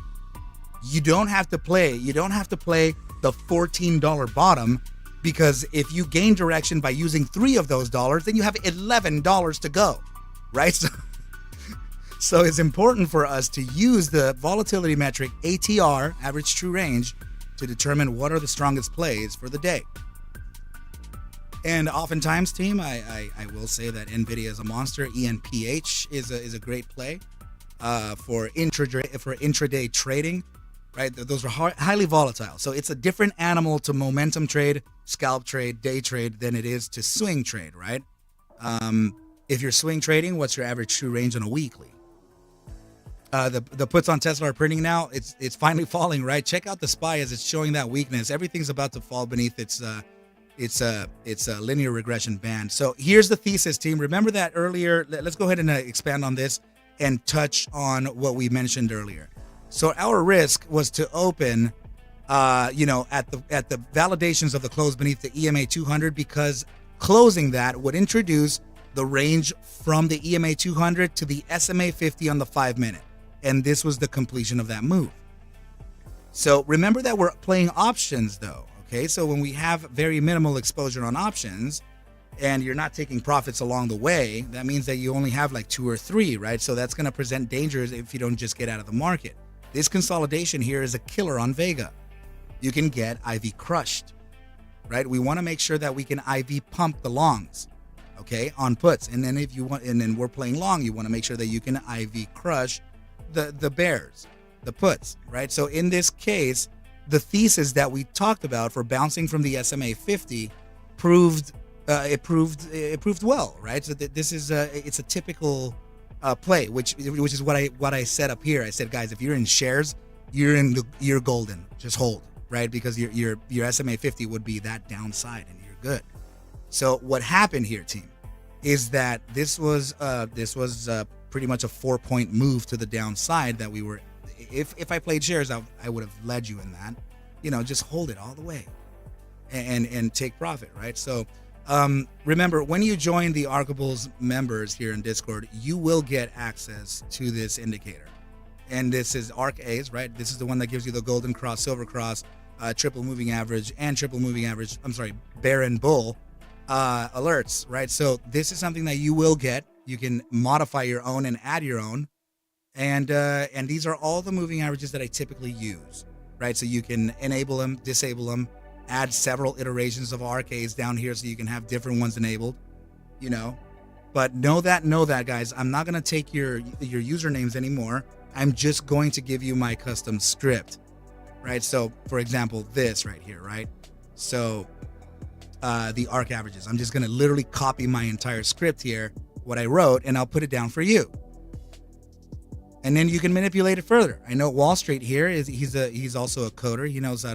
You don't have to play the $14 bottom, because if you gain direction by using 3 of those dollars, then you have $11 to go, right? So it's important for us to use the volatility metric ATR, average true range, to determine what are the strongest plays for the day. And oftentimes, team, I will say that NVIDIA is a monster. ENPH is a great play for intraday trading, right? Those are highly volatile. So it's a different animal to momentum trade, scalp trade, day trade than it is to swing trade, right? If you're swing trading, what's your average true range on a weekly? The puts on Tesla are printing now. It's finally falling, right? Check out the SPY as it's showing that weakness. Everything's about to fall beneath its linear regression band. So here's the thesis, team. Remember that earlier. Let's go ahead and expand on this and touch on what we mentioned earlier. So our risk was to open, at the validations of the close beneath the EMA 200, because closing that would introduce the range from the EMA 200 to the SMA 50 on the 5-minute. And this was the completion of that move. So remember that we're playing options though. Okay, so when we have very minimal exposure on options and you're not taking profits along the way, that means that you only have like 2 or 3, right? So that's going to present dangers if you don't just get out of the market. This consolidation here is a killer on Vega. You can get IV crushed, right? We want to make sure that we can IV pump the longs, okay, on puts. And then we're playing long, you want to make sure that you can IV crush the bears, the puts, right? So in this case, the thesis that we talked about for bouncing from the SMA 50 it proved well, right? So this is it's a typical play, which is what I set up here. I said, guys, if you're in shares, you're golden. Just hold, right? Because your SMA 50 would be that downside, and you're good. So what happened here, team, is that this was pretty much a 4-point move to the downside that we were. If I played shares, I would have led you in that. Just hold it all the way, and take profit, right? So remember, when you join the Arcables members here in Discord, you will get access to this indicator, and this is Arc A's, right? This is the one that gives you the golden cross, silver cross, triple moving average, and triple moving average. I'm sorry, bear and bull alerts, right? So this is something that you will get. You can modify your own and add your own, and these are all the moving averages that I typically use, right? So you can enable them, disable them, add several iterations of arcades down here so you can have different ones enabled, but know that guys, I'm not going to take your usernames anymore. I'm just going to give you my custom script, right? So for example, this right here, right? So the arc averages, I'm just going to literally copy my entire script here, what I wrote, and I'll put it down for you. And then you can manipulate it further. I know Wall Street here he's also a coder. He knows how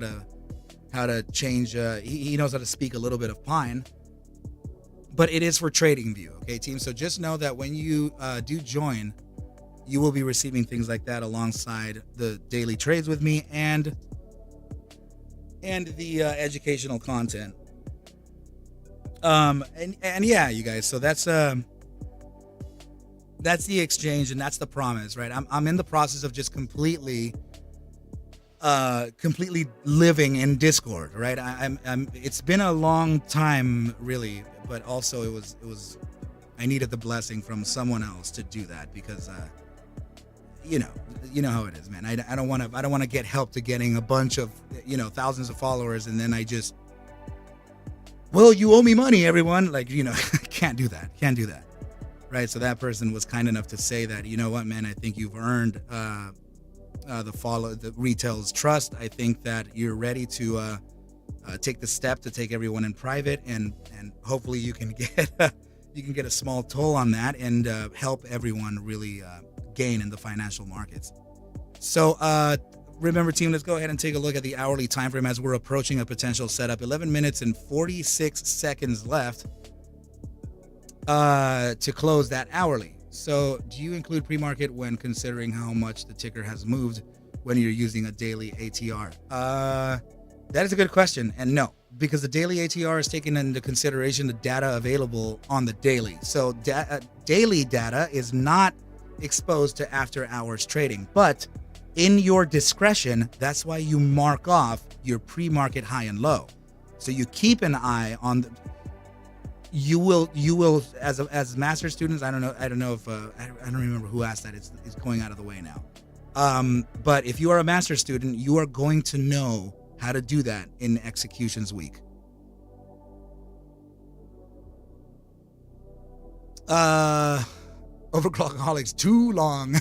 to change. He knows how to speak a little bit of Pine, but it is for trading view. Okay, team. So just know that when you do join, you will be receiving things like that alongside the daily trades with me and the educational content. And yeah, you guys. So that's the exchange, and that's the promise, right? I'm in the process of just completely living in Discord, right? I'm it's been a long time, really, but also it was I needed the blessing from someone else to do that, because you know how it is, man. I don't want to get help to getting a bunch of thousands of followers, and then I just, well, you owe me money, everyone, can't do that, right? So that person was kind enough to say that, you know what, man, I think you've earned the retail's trust. I think that you're ready to take the step to take everyone in private, and hopefully you can get a small toll on that, and help everyone really gain in the financial markets. So remember, team, let's go ahead and take a look at the hourly time frame as we're approaching a potential setup. 11 minutes and 46 seconds left to close that hourly. So do you include pre-market when considering how much the ticker has moved when you're using a daily ATR? That is a good question, and no, because the daily ATR is taking into consideration the data available on the daily. So daily data is not exposed to after hours trading, but in your discretion, that's why you mark off your pre-market high and low. So you keep an eye on you will as master students. I don't know if I don't remember who asked that. It's going out of the way now. But if you are a master student, you are going to know how to do that in executions week. Overclockaholics, too long.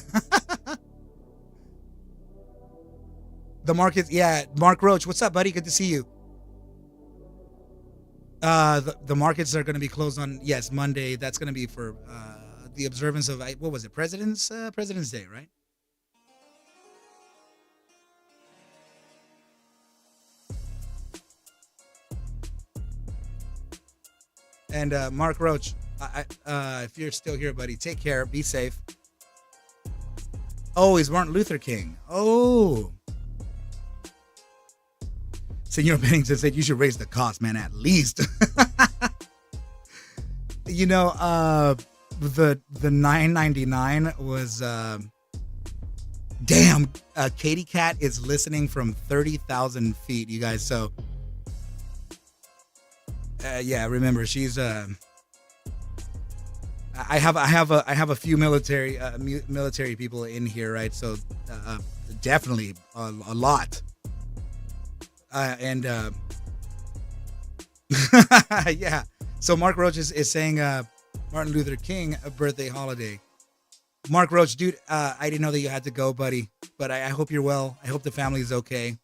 The markets, yeah. Mark Roach, what's up, buddy? Good to see you. The markets are going to be closed on, yes, Monday. That's going to be for the observance of, what was it, President's Day, right? And Mark Roach, if you're still here, buddy, take care. Be safe. Oh, he's Martin Luther King. Oh. Senor Bennington said you should raise the cost, man, at least. The $9.99 was damn. Katie Cat is listening from 30,000 feet, you guys. So yeah, remember, she's I have a few military people in here, right? So definitely a lot. Yeah. So Mark Roach is saying Martin Luther King birthday holiday. Mark Roach, dude, I didn't know that you had to go, buddy, but I hope you're well. I hope the family is okay.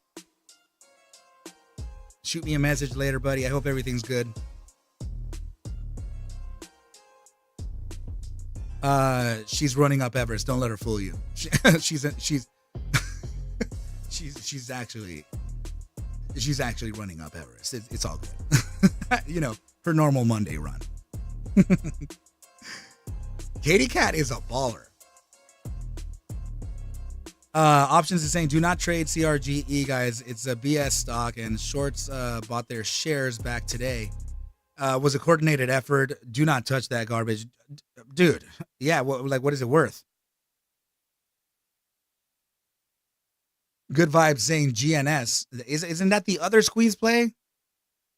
Shoot me a message later, buddy. I hope everything's good. She's running up Everest. Don't let her fool you. She's actually running up Everest. It's all good. You know, her normal Monday run. Katie Cat is a baller. Options is saying do not trade CRGE, guys. It's a BS stock, and shorts bought their shares back today. Was a coordinated effort. Do not touch that garbage, dude. Yeah, what is it worth? Good vibes saying GNS. Isn't that the other squeeze play?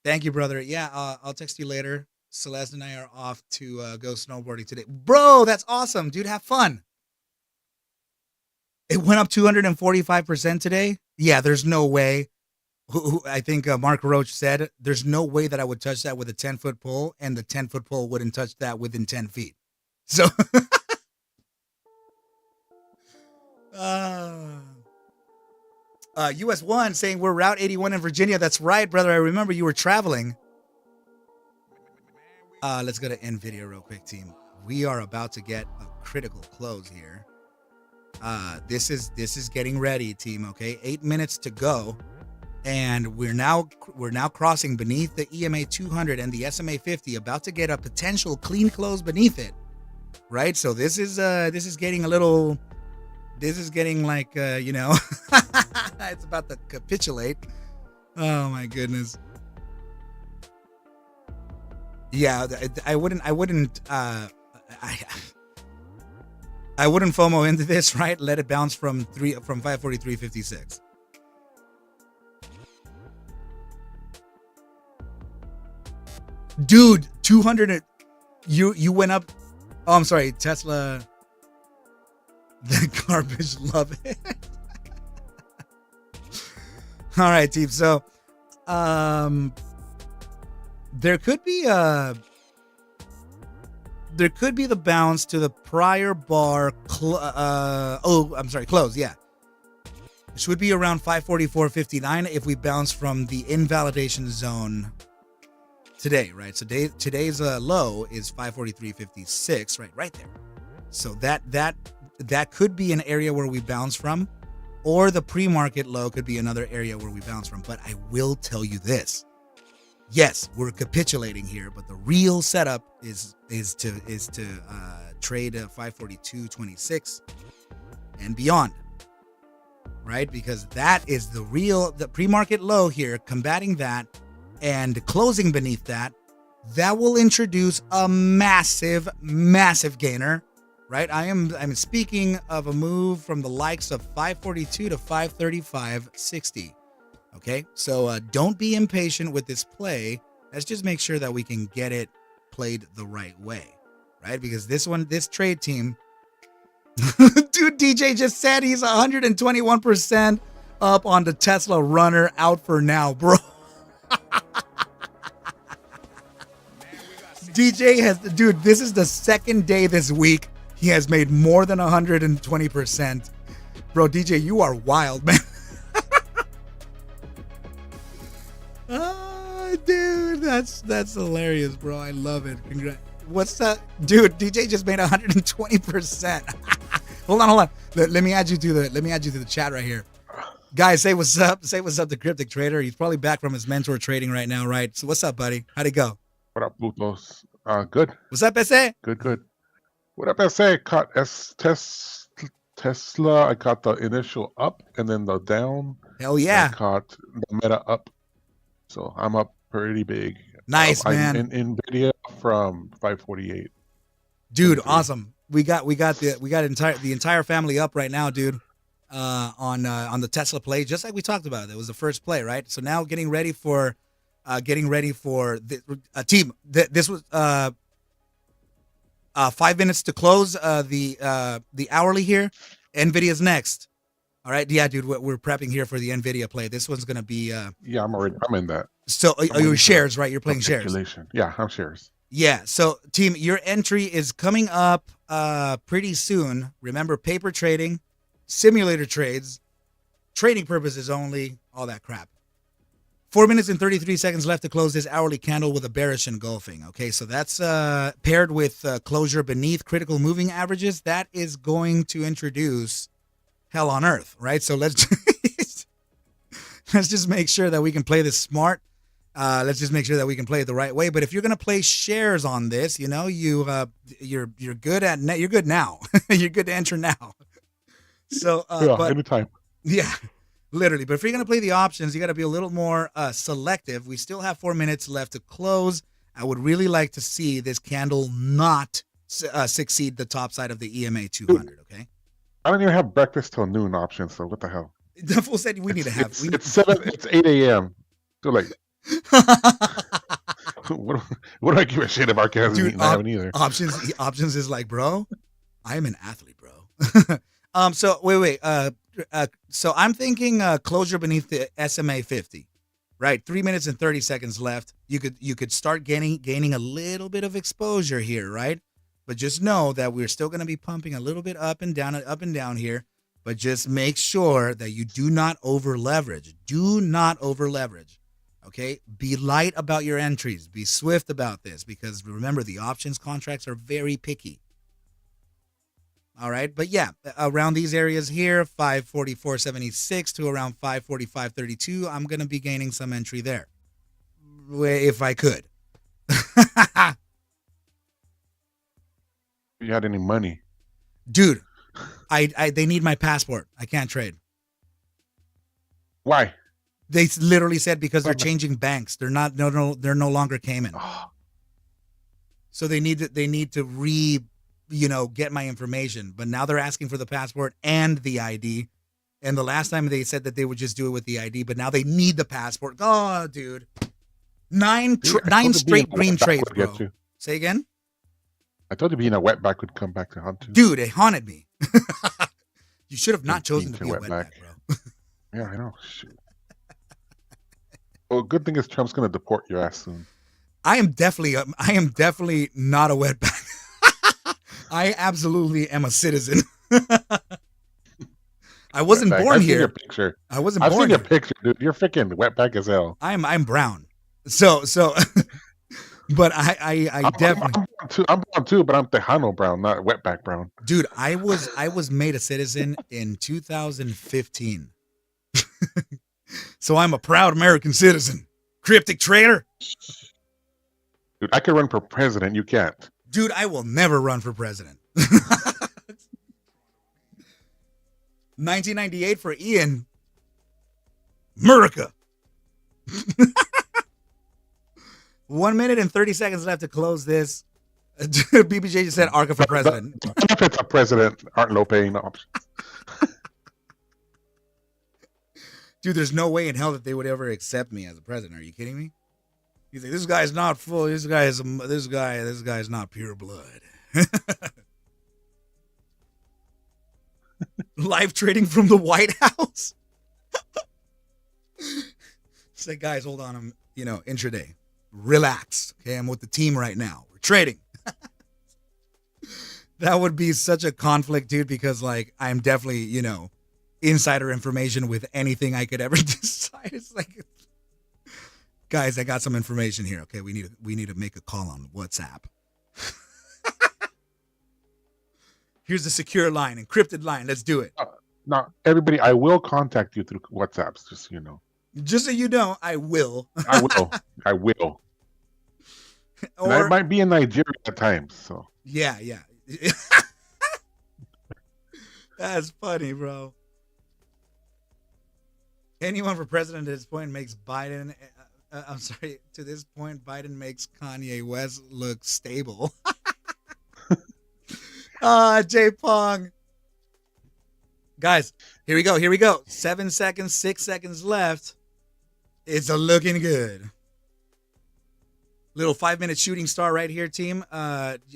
Thank you, brother. Yeah, I'll text you later. Celeste and I are off to go snowboarding today. Bro, that's awesome, dude. Have fun. It went up 245% today. Yeah, there's no way. I think Mark Roach said there's no way that I would touch that with a 10-foot pole, and the 10-foot pole wouldn't touch that within 10 feet. So, US 1 saying we're Route 81 in Virginia. That's right, brother. I remember you were traveling. Let's go to NVIDIA real quick, team. We are about to get a critical close here. This is getting ready, team. Okay, 8 minutes to go, and we're now crossing beneath the EMA 200 and the SMA 50, about to get a potential clean close beneath it. Right, so this is getting a little. This is getting like you know, it's about to capitulate. Oh my goodness. Yeah, I wouldn't FOMO into this, right? Let it bounce from 543.56. Dude, 200. You went up. Oh, I'm sorry, Tesla. The garbage, love it. All right, team. So, there could be the bounce to the prior bar. Close. Yeah, it should be around 544.59 if we bounce from the invalidation zone today, right? So today's low is 543.56, right there. So that could be an area where we bounce from, or the pre-market low could be another area where we bounce from. But I will tell you this. Yes, we're capitulating here, but the real setup is to trade 542.26 and beyond, right? Because that is the pre-market low here, combating that and closing beneath that. That will introduce a massive gainer, right? I'm speaking of a move from the likes of 542 to 535.60. Okay, so don't be impatient with this play. Let's just make sure that we can get it played the right way, right? Because this trade team, dude, DJ just said he's 121% up on the Tesla runner, out for now, bro. Dude, this is the second day this week he has made more than 120%. Bro, DJ, you are wild, man. Oh, dude, that's hilarious, bro. I love it. Congrats. What's that? Dude, DJ just made 120%. Hold on. Let me add you to the chat right here. Guys, say what's up. Say what's up to Cryptic Trader. He's probably back from his mentor trading right now, right? So what's up, buddy? How'd it go? What up, Plutos? Good. What's up, SA? Good. What up, SA? Caught Tesla. I caught the initial up and then the down. Hell yeah. I caught the meta up. So I'm up pretty big. Nice, man. I'm in NVIDIA from 548. Dude, awesome. We got the entire family up right now, dude. On the Tesla play, just like we talked about. It was the first play, right? So now getting ready for the team. This was 5 minutes to close the hourly here. NVIDIA's next. All right, yeah, dude, we're prepping here for the NVIDIA play. This one's gonna be. Yeah, I'm in that. So are you shares, right? You're playing shares. Yeah, I'm shares. Yeah. So team, your entry is coming up pretty soon. Remember, paper trading, simulator trades, trading purposes only, all that crap. 4 minutes and 33 seconds left to close this hourly candle with a bearish engulfing. Okay, so that's paired with closure beneath critical moving averages. That is going to introduce hell on earth, right? So let's let's just make sure that we can play this smart. Let's just make sure that we can play it the right way. But if you're gonna play shares on this, you know, you're good at you're good now. You're good to enter now. So but anytime. yeah, literally. But if you're going to play the options, you got to be a little more selective. We still have 4 minutes left to close. I would really like to see this candle not succeed the top side of the EMA 200, okay? I don't even have breakfast till noon options, so what the hell? The fool said we need to have... It's 8 a.m. Too late. What do I give a shit if Arca hasn't eaten? I haven't either. Options is like, bro, I'm an athlete, bro. So wait. So I'm thinking closure beneath the SMA 50, right? 3 minutes and 30 seconds left. You could start gaining a little bit of exposure here, right? But just know that we're still going to be pumping a little bit up and down here. But just make sure that you do not over leverage. Do not over leverage. Okay? Be light about your entries. Be swift about this because remember the options contracts are very picky. All right, but yeah, around these areas here, 544.76 to around 545.32, I'm going to be gaining some entry there if I could. You had any money? Dude, they need my passport. I can't trade. Why? They literally said because they're changing banks. They're they're no longer Cayman. Oh. So they need to get my information, but now they're asking for the passport and the ID. And the last time they said that they would just do it with the ID, but now they need the passport. Oh, dude. Nine straight green trades, bro. Say again? I told you being a wetback would come back to haunt you. Dude, it haunted me. You should have not chosen to be a wetback, bro. Yeah, I know. Shoot. Well, good thing is Trump's going to deport your ass soon. I am definitely not a wetback. I absolutely am a citizen. I wasn't born here. Your picture. I've seen your picture, dude. You're freaking wetback as hell. I'm brown. So but I definitely I'm brown too, but I'm Tejano brown, not wetback brown. Dude, I was made a citizen in 2015. So I'm a proud American citizen. Cryptic traitor. Dude, I could run for president. You can't. Dude, I will never run for president. 1998 for Ian. America. 1 minute and 30 seconds left to close this. BBJ just said Arca for president. The benefits of president aren't low paying options. Dude, there's no way in hell that they would ever accept me as a president. Are you kidding me? He's like, this guy's not full. This guy is not pure blood. Live trading from the White House. It's like, guys, hold on. I'm, intraday. Relax. Okay, I'm with the team right now. We're trading. That would be such a conflict, dude, because I'm definitely, insider information with anything I could ever decide. It's like, guys, I got some information here. Okay, we need to make a call on WhatsApp. Here's the secure line, encrypted line. Let's do it. Now, everybody, I will contact you through WhatsApps, just so you know. Just so you know, I will. I will. And I might be in Nigeria at times, so. Yeah. That's funny, bro. Anyone for president at this point makes Biden. To this point, Biden makes Kanye West look stable. J Pong. Guys, here we go. 7 seconds, 6 seconds left. It's a looking good. Little 5-minute shooting star right here, team.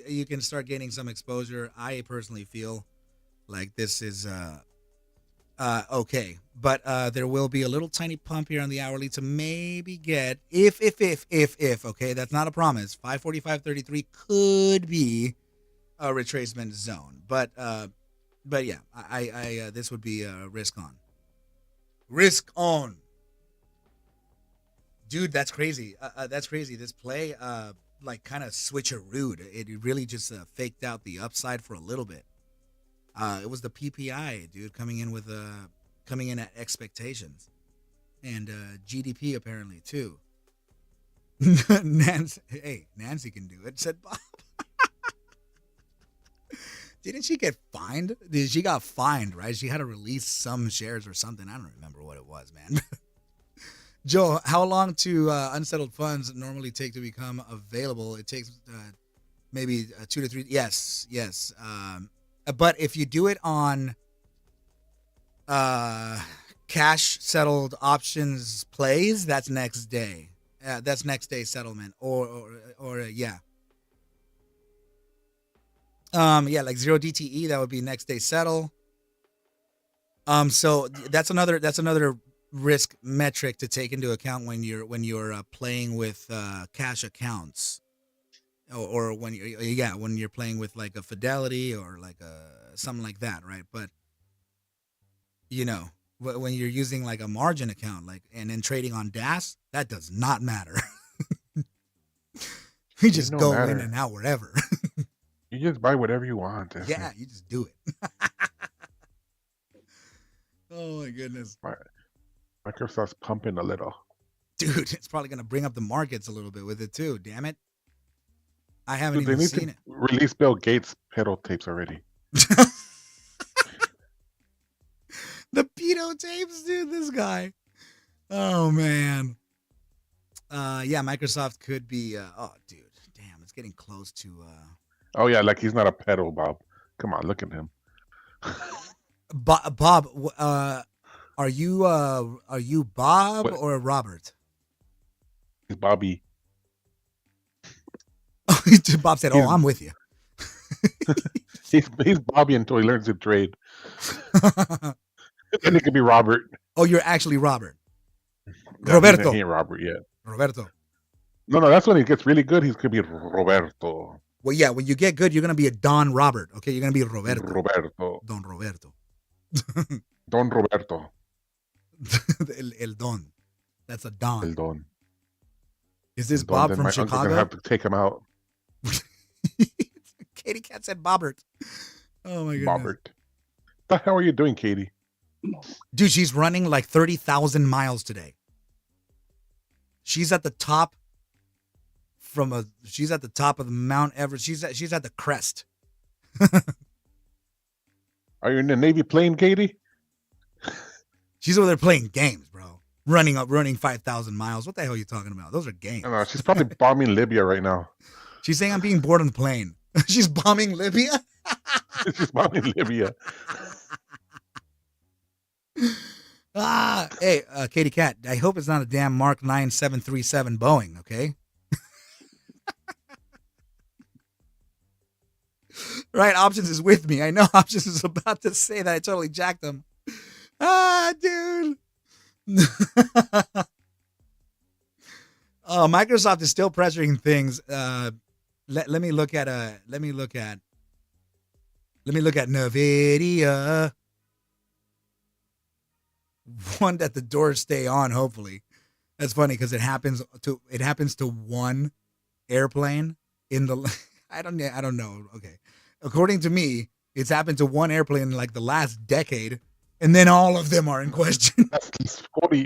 You can start gaining some exposure. I personally feel like this is okay, but there will be a little tiny pump here on the hourly to maybe get if okay, that's not a promise. 545.33 could be a retracement zone, but yeah, I this would be risk on. Dude, that's crazy. That's crazy. This play, like, kind of switcherooed. It really just faked out the upside for a little bit. It was the PPI, dude, coming in at expectations, and GDP apparently too. Nancy can do it," said Bob. Didn't she get fined? She got fined, right? She had to release some shares or something. I don't remember what it was, man. Joe, how long to unsettled funds normally take to become available? It takes maybe 2 to 3. Yes, yes. But if you do it on cash settled options plays, that's next day. That's next day settlement, or yeah. Yeah, like 0 DTE, that would be next day settle. So that's another risk metric to take into account when you're playing with cash accounts, or when you're playing with like a Fidelity or like a something like that, right? But when you're using like a margin account, like, and then trading on DAS, that does not matter. You just go in and out wherever. You just buy whatever you want. Yeah, you just do it. Oh my goodness. Microsoft's pumping a little. Dude, it's probably going to bring up the markets a little bit with it too. Damn it. I haven't even seen it. Release Bill Gates pedal tapes already. The pedo tapes, dude, this guy. Oh man. Yeah, Microsoft could be oh dude, damn, it's getting close to Oh yeah, like he's not a pedal, Bob. Come on, look at him. Bob, are you Bob or Robert? He's Bobby. Bob said, "Oh, I'm with you." he's Bobby until he learns to trade. Then he could be Robert. Oh, you're actually Robert. No, Roberto. He ain't Robert yet. Roberto. No, that's when he gets really good. He's gonna be Roberto. Well, yeah, when you get good, you're gonna be a Don Robert. Okay, you're gonna be Roberto. Roberto. Don Roberto. Don Roberto. El Don. That's a Don. El Don. Is this Bob from Chicago? Uncle's gonna have to take him out. Katie Cat said Bobbert. Oh my goodness. Bobbert. What the hell are you doing, Katie? Dude, she's running like 30,000 miles today. She's at the top she's at the top of the Mount Everest. She's at the crest. Are you in the Navy plane, Katie? She's over there playing games, bro. Running 5,000 miles. What the hell are you talking about? Those are games. I don't know. She's probably bombing Libya right now. She's saying I'm being bored on the plane. She's bombing Libya? She's bombing Libya. Hey, Katie Cat, I hope it's not a damn Mark 9737 Boeing, okay? Right, Options is with me. I know Options is about to say that I totally jacked them. Dude. Microsoft is still pressuring things. Let me look at NVIDIA. One that the doors stay on, hopefully. That's funny because it happens to one airplane in the I don't know. Okay. According to me, it's happened to one airplane in like the last decade, and then all of them are in question. That's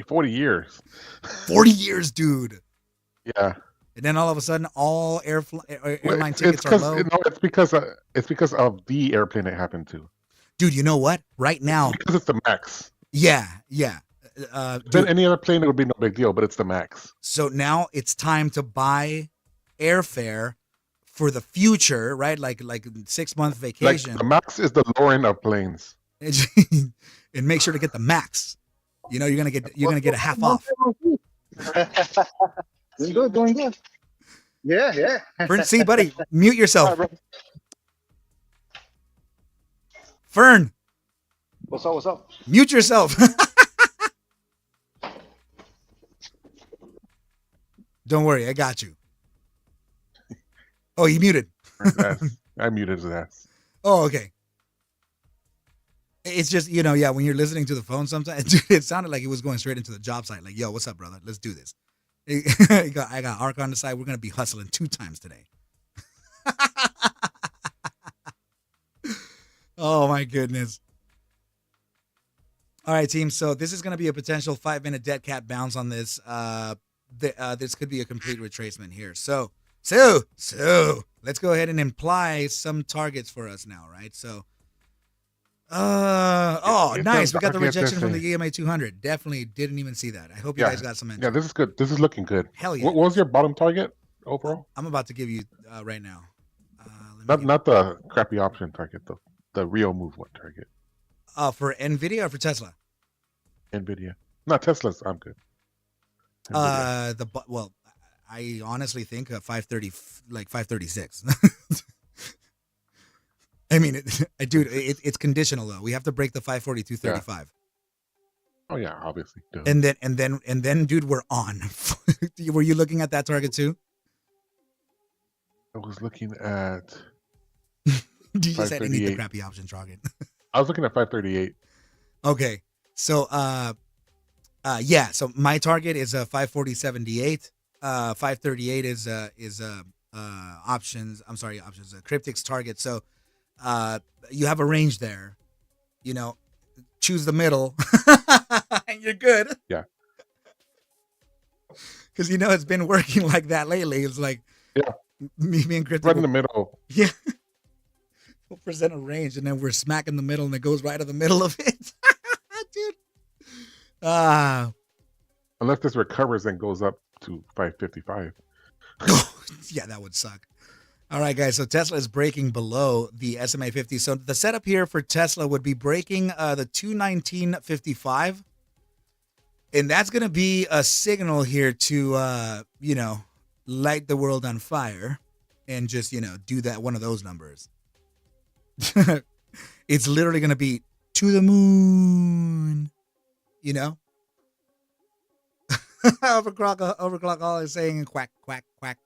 40 years. 40 years, dude. Yeah. And then all of a sudden, all airline tickets are low. No, it's because of the airplane it happened to. Dude, you know what? Right now, because it's the Max. Yeah. Then any other plane, it would be no big deal, but it's the Max. So now it's time to buy airfare for the future, right? Like 6-month vacation. Like the Max is the lower end of planes. And make sure to get the Max. You know, you're gonna get a half off. Doing good. Yeah. Fern, see, buddy, mute yourself. Fern. What's up? Mute yourself. Don't worry, I got you. Oh, he muted. I muted his ass. Oh, okay. It's just, when you're listening to the phone sometimes, dude, it sounded like he was going straight into the job site. Like, yo, what's up, brother? Let's do this. I got Arca on the side. We're gonna be hustling 2 times today. Oh my goodness. All right, team. So this is going to be a potential 5-minute dead cat bounce on this. This could be a complete retracement here. So let's go ahead and imply some targets for us now, right? So, nice. We got the rejection from the EMA 200. Definitely didn't even see that. I hope you guys got some entry. Yeah, this is good. This is looking good. Hell yeah. What was your bottom target overall? I'm about to give you right now. Not the crappy option target, though. The real move one target. For NVIDIA or for Tesla? NVIDIA. No, Tesla's. I'm good. Well, I honestly think 530, like 536. I mean, dude, it's conditional though. We have to break the 542.35. Yeah. Oh yeah, obviously. Duh. And then, dude, we're on. Were you looking at that target too? I was looking at. You just said any the crappy option target. I was looking at 538. Okay, so yeah. So my target is 540.78. 538 is options. I'm sorry, options. Cryptic's target. So you have a range there. You know, choose the middle, and you're good. Yeah. Because you know it's been working like that lately. It's like me and Cryptic right in the middle. Yeah. We'll present a range and then we're smacking the middle and it goes right in the middle of it. Dude. Unless this recovers and goes up to 555. Yeah, that would suck. All right, guys. So Tesla is breaking below the SMA 50. So the setup here for Tesla would be breaking the 219.55. And that's going to be a signal here to, light the world on fire and just, do that one of those numbers. It's literally going to be to the moon, Overclock all is saying quack, quack, quack.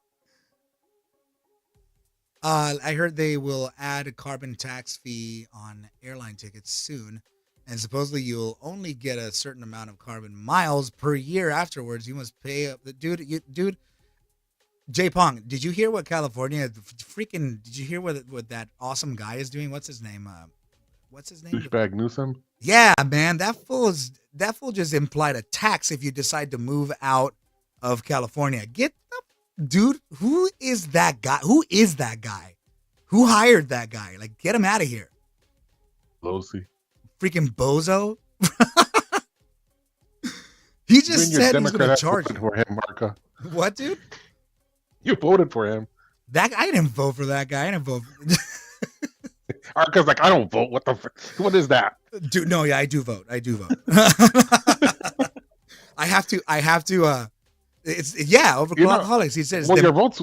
I heard they will add a carbon tax fee on airline tickets soon. And supposedly you'll only get a certain amount of carbon miles per year afterwards. You must pay up. Dude, J Pong, did you hear what California did you hear what that awesome guy is doing? What's his name? Douchebag Newsom? Yeah, man. That fool just implied a tax if you decide to move out of California. Dude, who is that guy? Who is that guy? Who hired that guy? Like, get him out of here. Pelosi. Freaking bozo. He just said he's going to charge you. For him, Arca. What, dude? You voted for him. I didn't vote for that guy. I didn't vote. Arca's like, I don't vote. What is that? Dude, no, yeah, I do vote. I have to. It's overclockaholics. He says, well, your vote's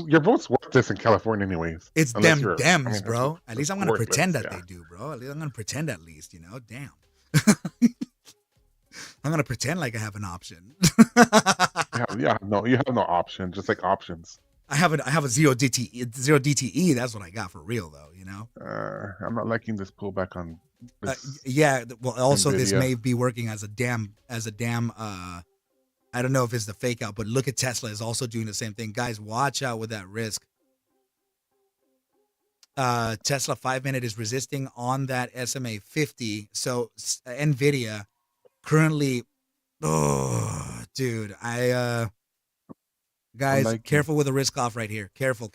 worth this in California, anyways. It's them Dems, bro. At least I'm gonna pretend that they do, bro. At least I'm gonna pretend. Damn. I'm gonna pretend like I have an option. No, you have no option. Just like options. I have a zero DTE. That's what I got for real, though. I'm not liking this pullback on. Well, also NVIDIA. This may be working as a damn. I don't know if it's the fake out, but look at Tesla is also doing the same thing. Guys, watch out with that risk. Tesla 5-minute is resisting on that SMA 50. So NVIDIA currently, dude, guys, careful with the risk off right here. Careful.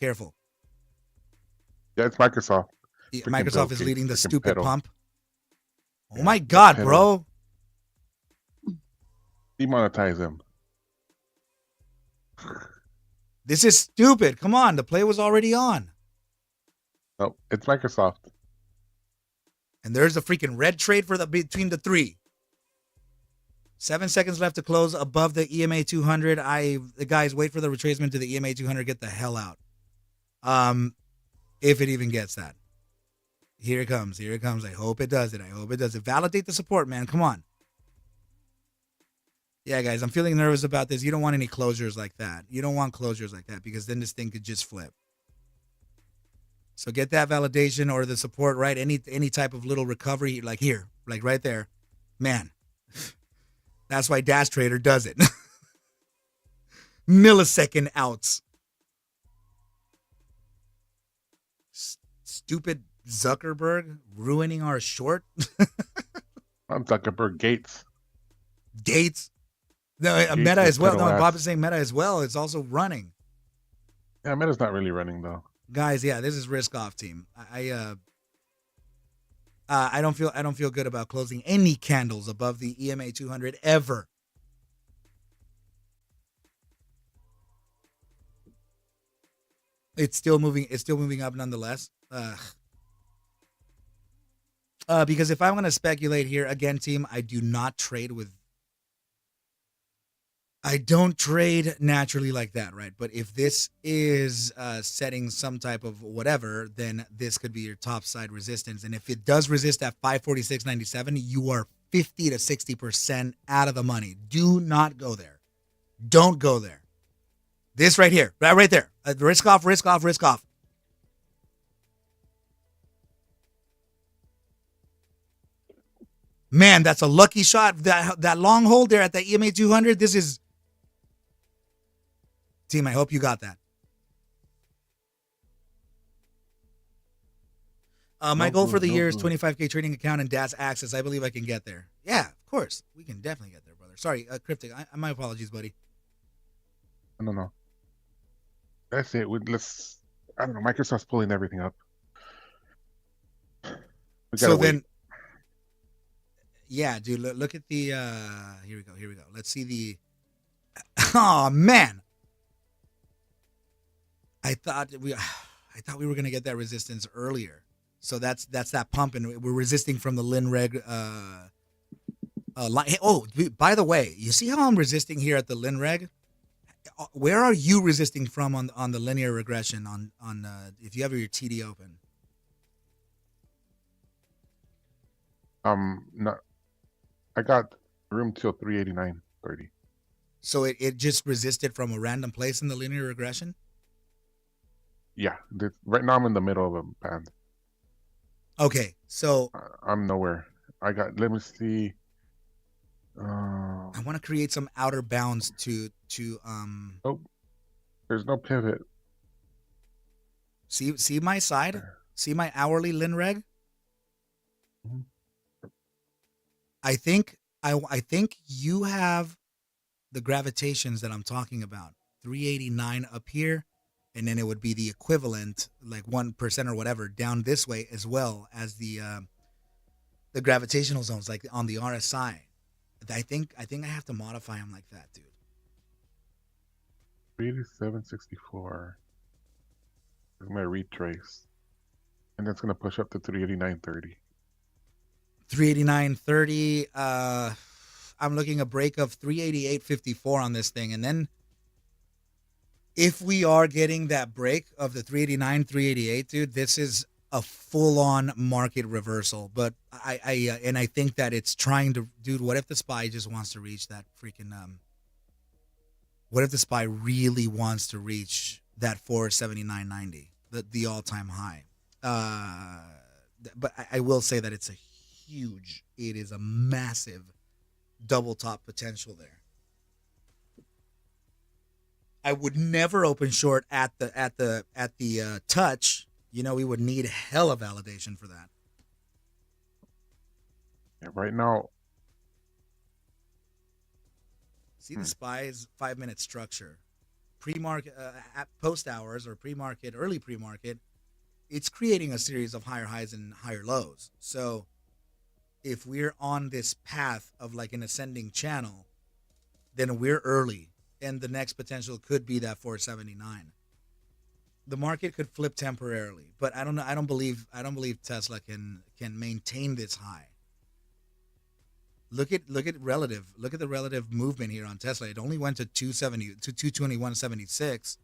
Yeah, it's Microsoft. Yeah, Microsoft is leading the stupid pedal. pump. Oh my God, bro. Demonetize him. This is stupid. Come on. The play was already on. No, it's Microsoft. And there's a freaking red trade between the three. 7 seconds left to close above the EMA 200. The guys, wait for the retracement to the EMA 200. Get the hell out. If it even gets that. Here it comes. I hope it does it. Validate the support, man. Come on. Yeah, guys, I'm feeling nervous about this. You don't want any closures like that. You don't want closures like that because then this thing could just flip. So get that validation or the support, right? Any type of little recovery, like here, like right there. Man, that's why Dash Trader does it. millisecond outs. Stupid Zuckerberg ruining our short. I'm Zuckerberg Gates. Gates. No, Gates Meta is as well. No, pedo Bob ass. is saying Meta as well. It's also running. Yeah, Meta's not really running though. Guys, yeah, this is risk off team. I don't feel good about closing any candles above the EMA 200 ever. It's still moving up nonetheless. Because if I'm going to speculate here again, team, I don't trade naturally like that, right? But if this is setting some type of whatever, then this could be your top side resistance. And if it does resist at 546.97, you are 50 to 60% out of the money. Do not go there. Don't go there. This right here, right there. Risk off, risk off, risk off. Man, that's a lucky shot. That long hold there at the EMA 200. This is... Team, I hope you got that. My goal for the year is 25K trading account and DAS access. I believe I can get there. Yeah, of course. We can definitely get there, brother. Sorry, Cryptic. My apologies, buddy. No. That's it. I don't know. Microsoft's pulling everything up. So then, yeah, dude, look at the, here we go. Let's see the, oh man. I thought we were going to get that resistance earlier. So that's that pump, and we're resisting from the Linreg, line. Oh, by the way, you see how I'm resisting here at the Linreg? Where are you resisting from on the linear regression on if you have your TD open? No, I got room till 389.30. So it just resisted from a random place in the linear regression? Yeah, right now I'm in the middle of a band. Okay, so I'm nowhere. Let me see. I want to create some outer bounds to Nope. There's no pivot. See my side? See my hourly Linreg? Mm-hmm. I think you have the gravitations that I'm talking about. 389 up here, and then it would be the equivalent, like 1% or whatever, down this way, as well as the gravitational zones, like on the RSI. I think I have to modify them like that, dude. 387.64 is my retrace, and that's gonna push up to 389.30. 389.30. I'm looking a break of 388.54 on this thing, and then if we are getting that break of the 389, 388, dude, this is a full-on market reversal. But I think that it's trying to, dude. What if the SPY just wants to reach that freaking What if the SPY really wants to reach that 479.90, the all-time high? But I will say that it is a massive double top potential there. I would never open short at the touch. You know, we would need hella validation for that. Yeah, right now. See the SPY's 5-minute structure, pre-market, at post hours or pre-market, early pre-market. It's creating a series of higher highs and higher lows. So if we're on this path of like an ascending channel, then we're early, and the next potential could be that 479. The market could flip temporarily, but I don't know. I don't believe Tesla can maintain this high. Look at relative. Look at the relative movement here on Tesla. It only went to 221.76,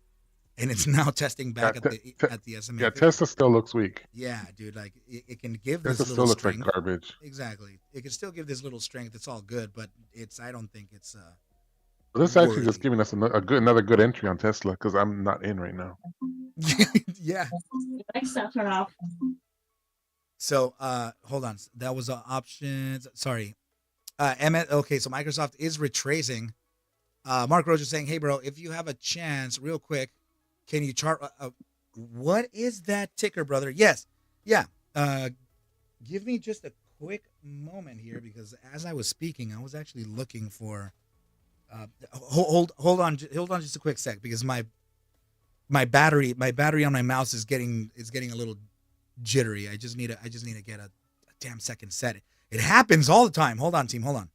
and it's now testing back at the SMA. Yeah, Tesla still looks weak. Yeah, dude. Like it can give Tesla this still little looks strength. like garbage. Exactly. It can still give this little strength. It's all good, but I don't think it's Well, this is actually just giving us another good entry on Tesla because I'm not in right now. Yeah. So hold on. That was options. Sorry. Okay, so Microsoft is retracing. Mark Roach is saying, "Hey, bro, if you have a chance, real quick, can you chart? What is that ticker, brother? Yes, yeah. Give me just a quick moment here because as I was speaking, I was actually looking for. Hold on, just a quick sec because my battery on my mouse is getting a little jittery. I just need to get a damn second set. It happens all the time. Hold on, team. Hold on.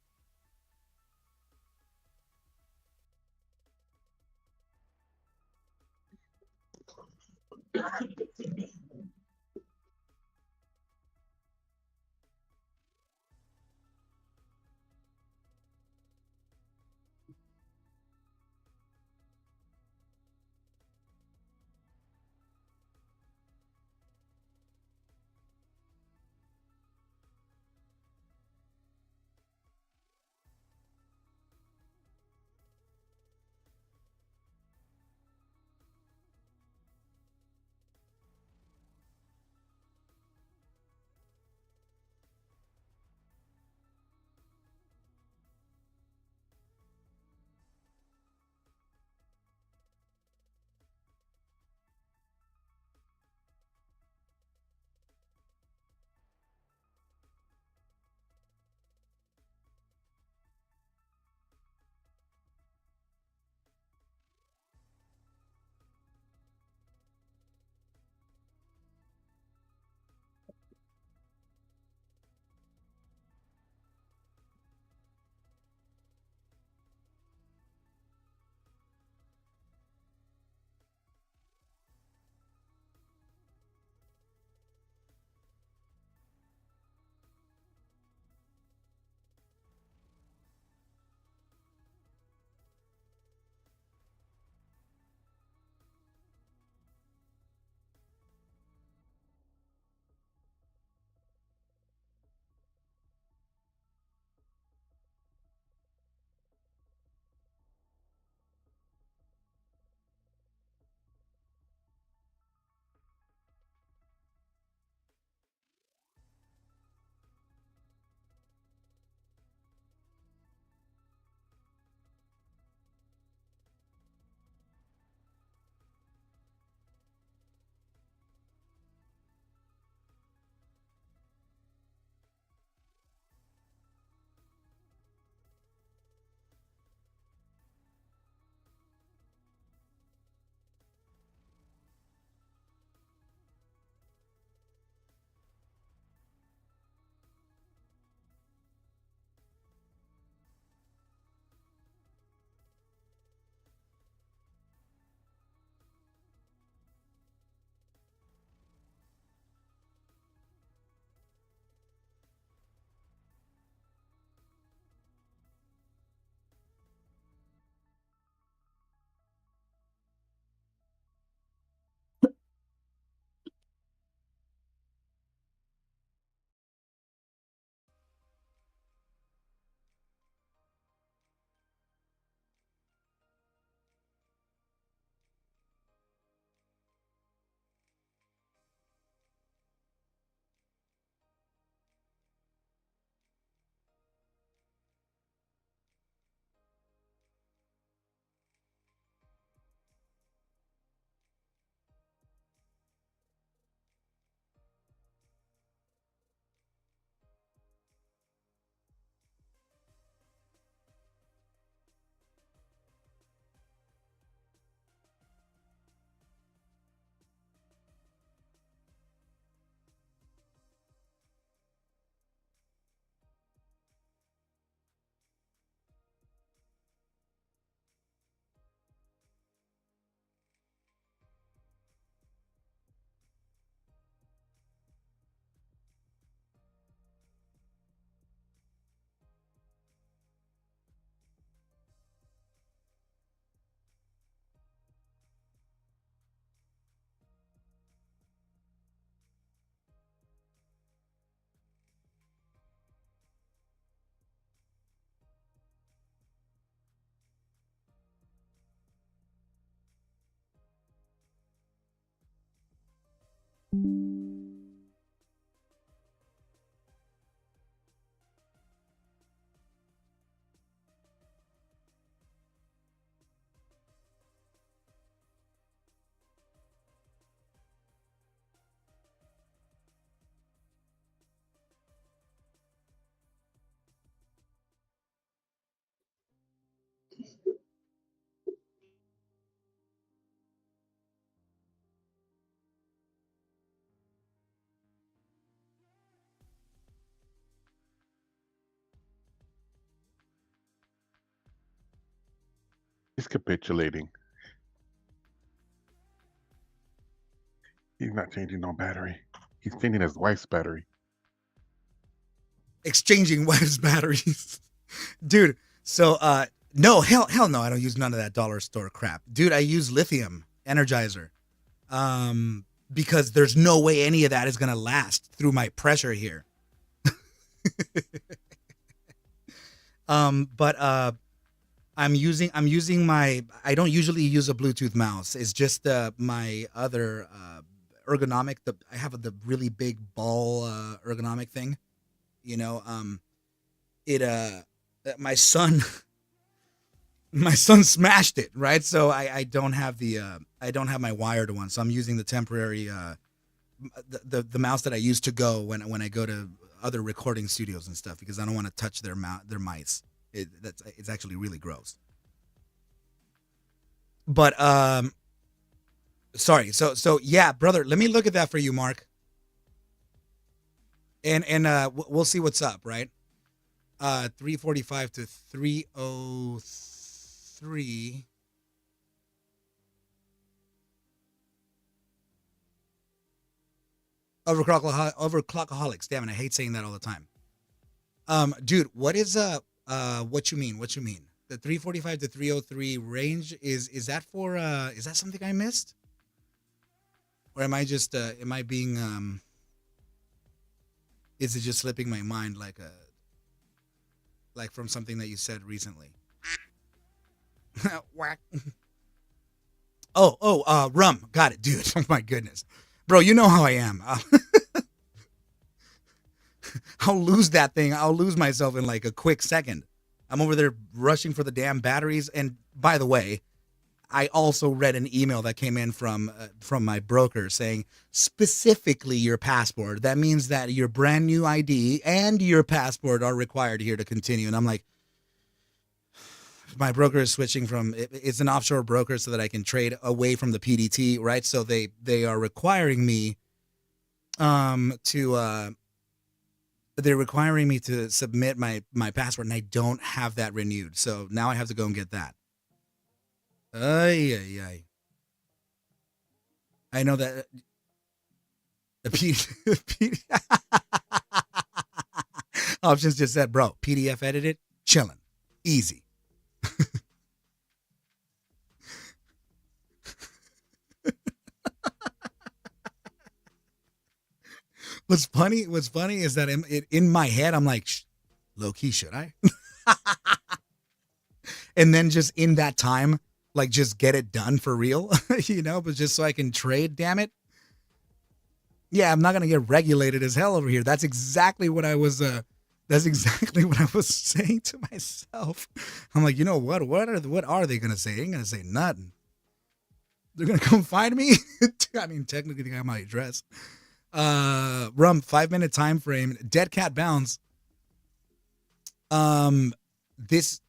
He's capitulating. He's not changing no battery. He's changing his wife's battery. Exchanging wife's batteries. Dude, so no, hell no, I don't use none of that dollar store crap. Dude, I use lithium energizer. Because there's no way any of that is gonna last through my pressure here. But I'm using my, I don't usually use a Bluetooth mouse. It's just my other ergonomic, I have the really big ball ergonomic thing. You know, my son smashed it, right? So I don't have I don't have my wired one. So I'm using the temporary the mouse that I use to go when I go to other recording studios and stuff, because I don't want to touch their mice. It's actually really gross. But sorry. So yeah, brother, let me look at that for you, Mark. And we'll see what's up, right? 345 to 303. Overclockaholics. Damn it, I hate saying that all the time. Dude, what is what you mean? What you mean? The 345 to 303 range is that for is that something I missed? Or am I just am I being is it just slipping my mind like from something that you said recently? Whack. Rum. Got it, dude. Oh my goodness. Bro, you know how I am. I'll lose that thing. I'll lose myself in like a quick second. I'm over there rushing for the damn batteries. And by the way, I also read an email that came in from my broker saying specifically your passport. That means that your brand new ID and your passport are required here to continue. And I'm like, my broker is switching from, it's an offshore broker so that I can trade away from the PDT, right? So they are requiring me they're requiring me to submit my passport, and I don't have that renewed. So now I have to go and get that. Ay. I know that options just said, bro, PDF edited, chilling, easy. What's funny is that in my head, I'm like, low key, should I? And then just in that time, like just get it done for real, but just so I can trade, damn it. Yeah, I'm not going to get regulated as hell over here. That's exactly what I was saying to myself. I'm like, you know what? What are they going to say? They ain't going to say nothing. They're going to come find me. I mean, technically they got my address. Rum, 5-minute time frame, dead cat bounce. This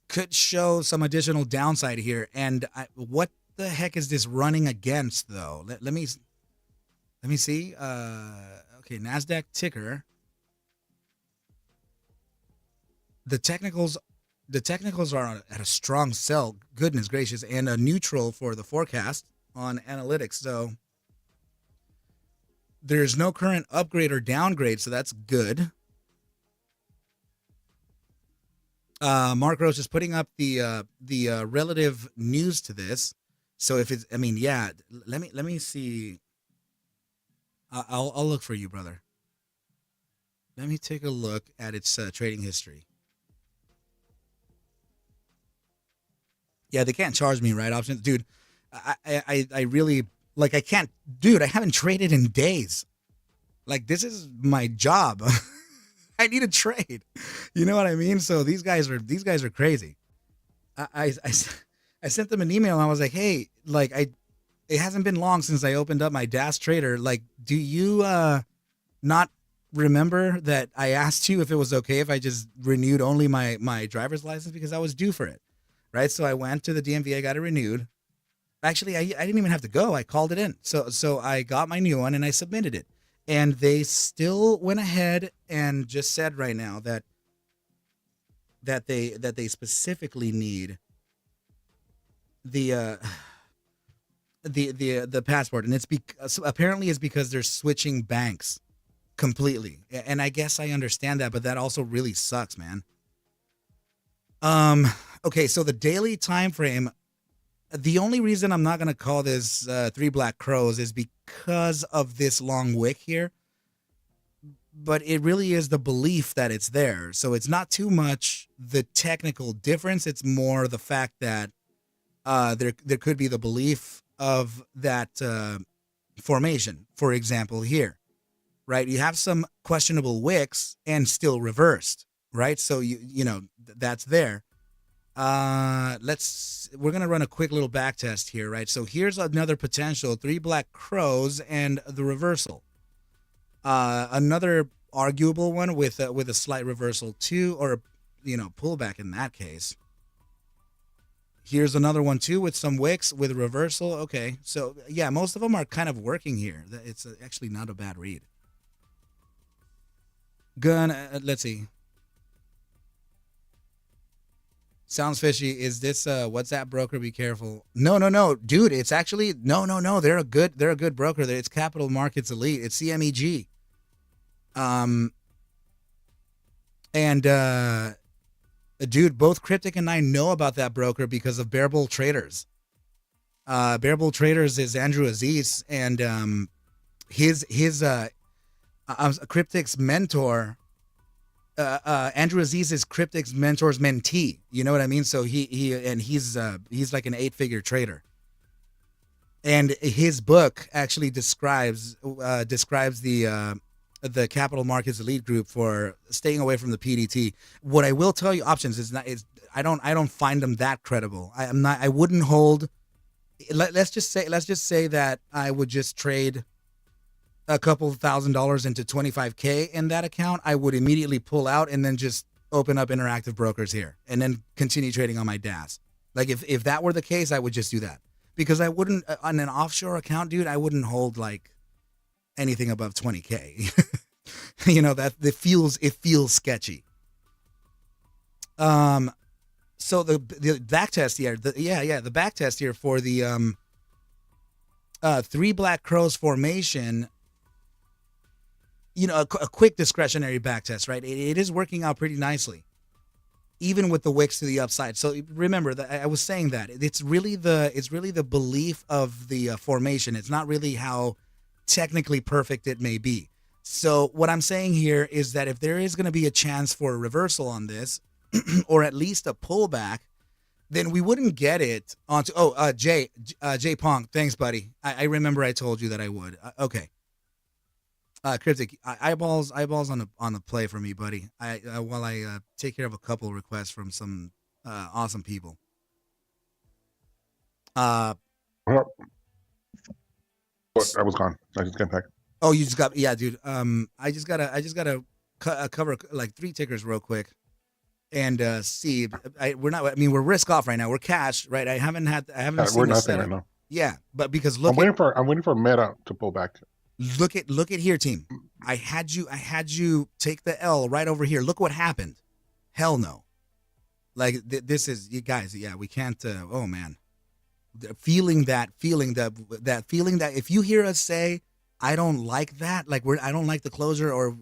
could show some additional downside here. And what the heck is this running against though? Let me see. Okay, NASDAQ ticker. The technicals are at a strong sell. Goodness gracious, and a neutral for the forecast on analytics. So there's no current upgrade or downgrade, so that's good. Mark Roach is putting up the relative news to this. So if it's, I mean, yeah, let me see. I'll look for you, brother. Let me take a look at its trading history. Yeah, they can't charge me, right? Options, dude. I really. Like I can't, dude, I haven't traded in days. Like this is my job. I need a trade. You know what I mean? So these guys are crazy. I sent them an email and I was like, hey, like it hasn't been long since I opened up my DAS trader. Like, do you not remember that I asked you if it was okay if I just renewed only my driver's license because I was due for it? right? So I went to the DMV, I got it renewed. Actually, I didn't even have to go. I called it in. So I got my new one and I submitted it. And they still went ahead and just said right now that they specifically need the the passport, and it's because apparently it's because they're switching banks completely. And I guess I understand that, but that also really sucks, man. Okay, so the daily time frame, the only reason I'm not going to call this Three Black Crows is because of this long wick here. But it really is the belief that it's there. So it's not too much the technical difference. It's more the fact that there could be the belief of that formation. For example, here, right? You have some questionable wicks and still reversed, right? So you know that's there. We're gonna run a quick little back test here, right? So here's another potential: Three Black Crows and the reversal. Another arguable one with a slight reversal too, or pullback in that case. Here's another one too with some wicks with reversal. Okay, so yeah, most of them are kind of working here. It's actually not a bad read. Let's see. Sounds fishy. Is this WhatsApp broker? Be careful. No, dude. It's actually no. They're a good broker. It's Capital Markets Elite. It's CMEG. Dude, both Cryptic and I know about that broker because of Bear Bull Traders. Bear Bull Traders is Andrew Aziz, and his Cryptic's mentor. Andrew Aziz is Cryptic's mentor's mentee. You know what I mean? So he's like an 8-figure trader. And his book actually describes the Capital Markets Elite Group for staying away from the PDT. What I will tell you, options is I don't find them that credible. I wouldn't hold. Let's just say that I would just trade a couple $1,000s into 25K in that account. I would immediately pull out and then just open up interactive brokers here and then continue trading on my DAS. Like if that were the case, I would just do that, because I wouldn't on an offshore account, dude. I wouldn't hold like anything above 20K. That it feels sketchy. So the back test here, the back test here for the Three Black Crows formation. A quick discretionary back test, right? It is working out pretty nicely, even with the wicks to the upside. So remember that I was saying that it's really the belief of the formation. It's not really how technically perfect it may be. So what I'm saying here is that if there is going to be a chance for a reversal on this, or at least a pullback, then we wouldn't get it onto. Jay Pong, thanks, buddy. I remember I told you that I would. Okay. Cryptic, eyeballs on the play for me, buddy. While I take care of a couple requests from some awesome people. Well, I was gone. I just came back. Oh, you just got, yeah, dude. I just gotta cover like 3 tickers real quick, and see. We're risk off right now. We're cash, right? I haven't seen We're the nothing setup. right now. Yeah, but because I'm waiting for Meta to pull back. Look at here, team. I had you take the L right over here. Look what happened. Hell no. Like this is, you guys. Yeah, we can't. Oh man, feeling that if you hear us say, I don't like that, like I don't like the closure, or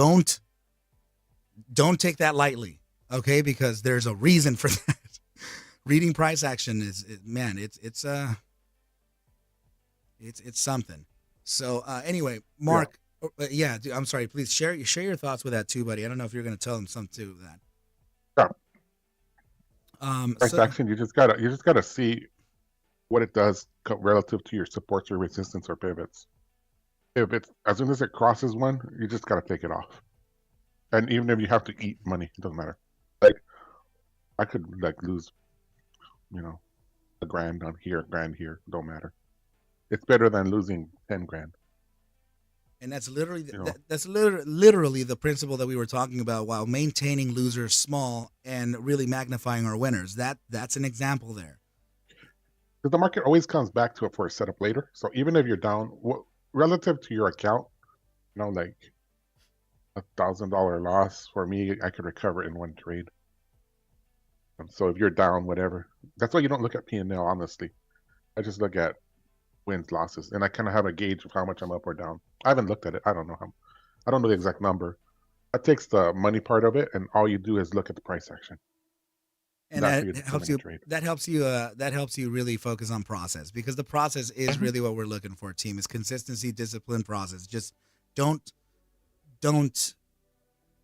don't take that lightly, okay? Because there's a reason for that. Reading price action is man, it's something. So anyway, Mark, dude, I'm sorry. Please share your thoughts with that too, buddy. I don't know if you're going to tell them something too with that. Yeah. Price action. You just gotta see what it does relative to your supports or resistance or pivots. If it's as soon as it crosses one, you just gotta take it off. And even if you have to eat money, it doesn't matter. Like I could lose, $1,000 on here, $1,000 here. Don't matter. It's better than losing $10,000. And that's literally You know, literally the principle that we were talking about while maintaining losers small and really magnifying our winners. That's an example there. because the market always comes back to it for a setup later. So even if you're down, relative to your account, like $1,000 loss for me, I could recover in one trade. So if you're down, whatever, that's why you don't look at P&L. Honestly, I just look at wins, losses, and I kind of have a gauge of how much I'm up or down. I haven't looked at it. I don't know the exact number. That takes the money part of it, and all you do is look at the price action. And that helps you. That helps you really focus on process, because the process is really what we're looking for. Team is consistency, discipline, process. Just don't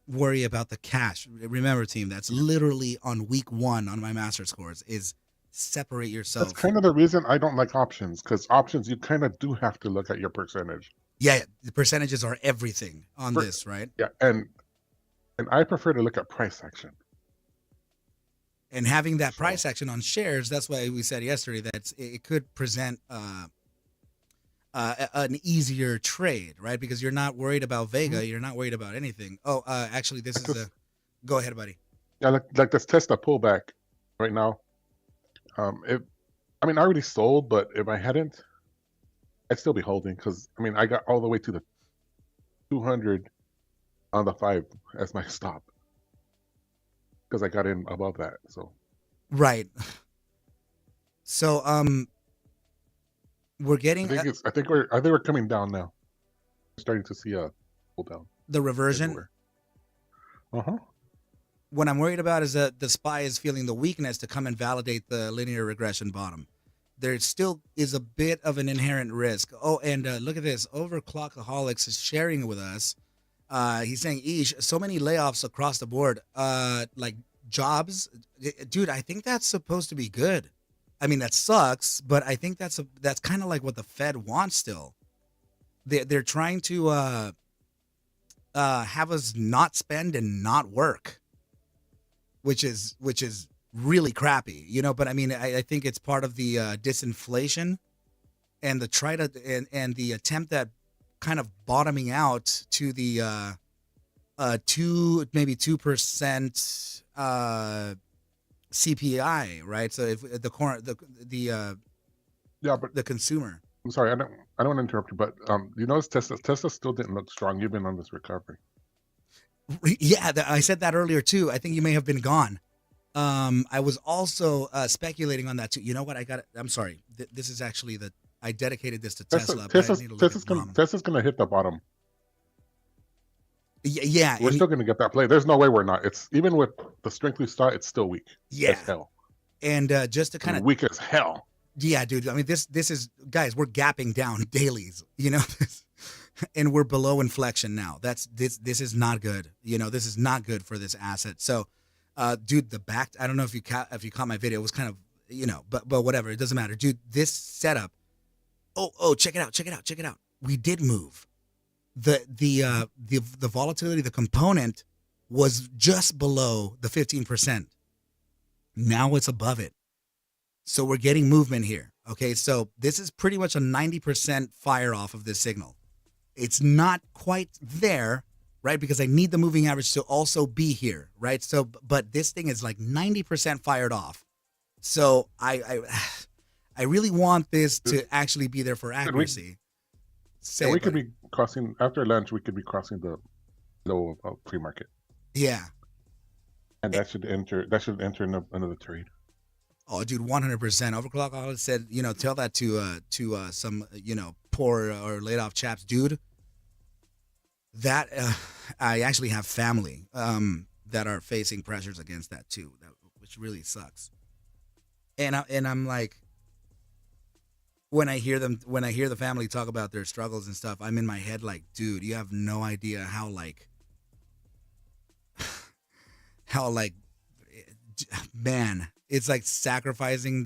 worry about the cash. Remember, team, that's literally on week 1 on my master's course is separate yourself. That's kind of the reason I don't like options, because options you kind of do have to look at your percentage. Yeah, the percentages are everything on this, right? Yeah, and I prefer to look at price action. And having that price action on shares, that's why we said yesterday that it could present an easier trade, right? Because you're not worried about Vega, you're not worried about anything. Oh, actually, this is a. Go ahead, buddy. Yeah, like this Tesla pullback right now. I already sold, but if I hadn't, I'd still be holding, because I got all the way to the 200 on the 5 as my stop, because I got in above that. So right. So we're getting. I think we're coming down now. We're starting to see a pull down. The reversion. What I'm worried about is that the SPY is feeling the weakness to come and validate the linear regression bottom. There still is a bit of an inherent risk. Oh, and look at this. Overclockaholics is sharing with us. He's saying, Ish, so many layoffs across the board. Like jobs. Dude, I think that's supposed to be good. That sucks, but I think that's kind of like what the Fed wants still. They're trying to have us not spend and not work, which is really crappy, but I think it's part of the disinflation and the and the attempt at kind of bottoming out to the 2% CPI, right? So if the consumer. I'm sorry, I don't want to interrupt you, but you notice Tesla still didn't look strong even on this recovery. Yeah, I said that earlier too. I think you may have been gone. I was also speculating on that too. You know what? I'm sorry. This is actually I dedicated this to Tesla. Tesla's going to hit the bottom. Yeah. We're still going to get that play. There's no way we're not. It's even with the strength we saw, it's still weak. Yeah. As hell. And just to kind of weak as hell. Yeah, dude. This is, guys, we're gapping down dailies, and we're below inflection now. This is not good. This is not good for this asset. So, dude, I don't know if you caught my video. It was kind of, but whatever. It doesn't matter, dude. This setup. Oh, check it out. We did move. The volatility, the component was just below the 15%. Now it's above it. So we're getting movement here. Okay, so this is pretty much a 90% fire off of this signal. It's not quite there, right? Because I need the moving average to also be here, right? So, but this thing is like 90% fired off. So I really want this to actually be there for accuracy. We could be crossing after lunch. We could be crossing the low of pre-market. Yeah, and that should enter another trade. Oh, dude, 100%. Overclock said, tell that to some, poor or laid off chaps, dude. That I actually have family that are facing pressures against that too, which really sucks. And I'm like, when I hear the family talk about their struggles and stuff, I'm in my head like, dude, you have no idea how man. It's like sacrificing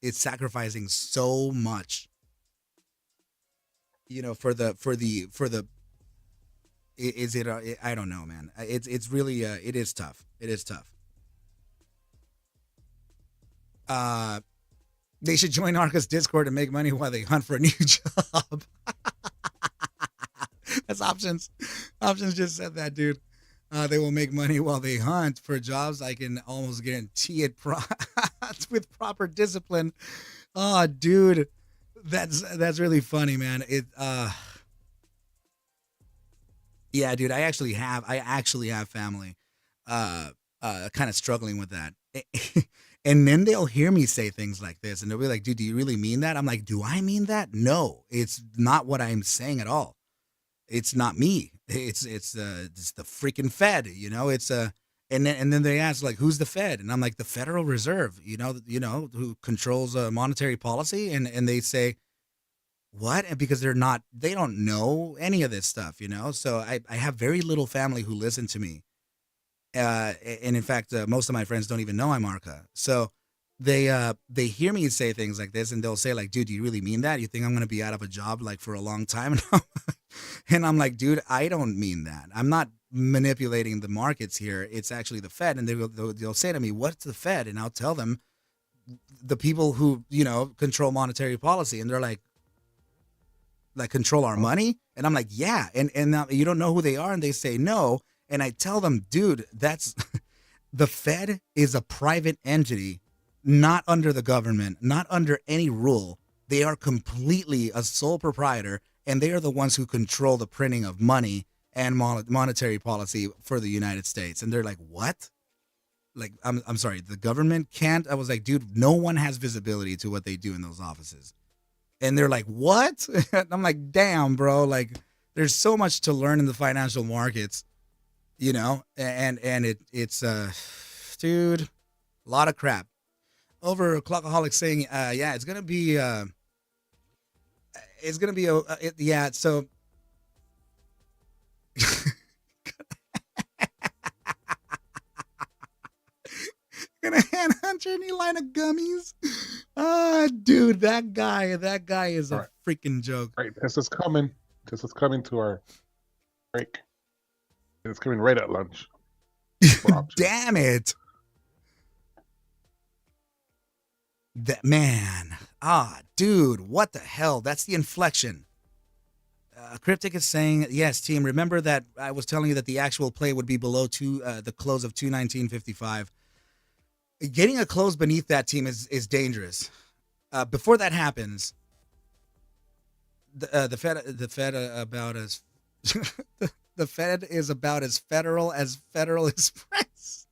it's sacrificing so much, for the, is it, I don't know, man. It's really, it is tough. It is tough. They should join Arca's Discord and make money while they hunt for a new job. That's options. Options just said that, dude. They will make money while they hunt for jobs. I can almost guarantee it with proper discipline. Oh, dude, that's really funny, man. Yeah, dude, I actually have family, kind of struggling with that. And then they'll hear me say things like this, and they'll be like, "Dude, do you really mean that?" I'm like, "Do I mean that? No, it's not what I'm saying at all. It's not me. It's the freaking Fed, you know. And then they ask like, who's the Fed? And I'm like, the Federal Reserve, who controls monetary policy, and they say what? And because they don't know any of this stuff, you know. So I have very little family who listen to me, and in fact, most of my friends don't even know I'm Arca. So they hear me say things like this, and they'll say like, "Dude, do you really mean that? You think I'm gonna be out of a job like for a long time?" And I'm like, "Dude, I don't mean that. I'm not manipulating the markets here. It's actually the Fed." And they'll say to me, "What's the Fed?" And I'll tell them the people who control monetary policy, and they're like control our money, and I'm like, "Yeah." And you don't know who they are, and they say no. And I tell them, dude, that's the Fed is a private entity, not under the government, not under any rule. They are completely a sole proprietor, and they are the ones who control the printing of money and monetary policy for the United States. And they're like, what? Like, I'm sorry, the government can't? I was like, dude, no one has visibility to what they do in those offices. And they're like, what? I'm like, damn, bro. Like, there's so much to learn in the financial markets. And it's dude, a lot of crap. Over Clockaholic saying, yeah, it's gonna be yeah. So gonna hand Hunter any line of gummies. Dude, that guy is a freaking joke. All right, this is coming to our break. It's coming right at lunch. Damn it. That man. Dude, what the hell? That's the inflection. Cryptic is saying, yes, team, remember that I was telling you that the actual play would be below the close of 219.55. Getting a close beneath that, team, is dangerous. Before that happens, the Fed about as the Fed is about as federal as Federal Express.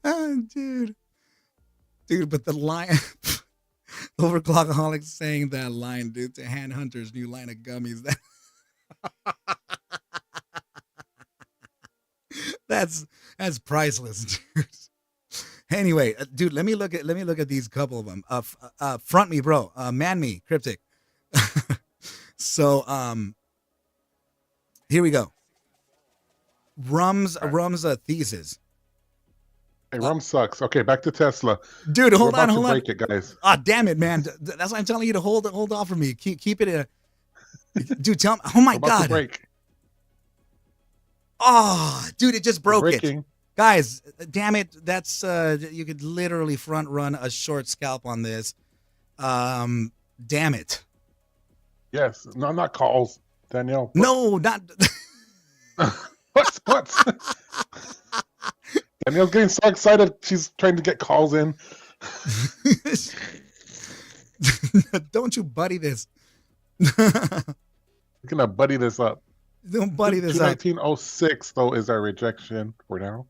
Dude, but the line over Clockaholic saying that line, dude, to hand Hunter's new line of gummies. That's priceless, dude. Anyway, dude, let me look at these couple of them. Front me, bro. Man me, Cryptic. So, here we go. Rum's thesis. Hey, rum sucks. Okay, back to Tesla. Dude, hold on. Break it, guys. Damn it, man. That's why I'm telling you to hold off from me. Keep it. Dude, tell me. Oh my God. Break. Oh, dude, it just broke it. Guys, damn it. That's you could literally front run a short scalp on this. Damn it. Yes. No, not calls, Danielle. No, not what? Danielle's getting so excited. She's trying to get calls in. Don't you buddy this. We're gonna buddy this up. Don't buddy this up. 1906 though is our rejection for now.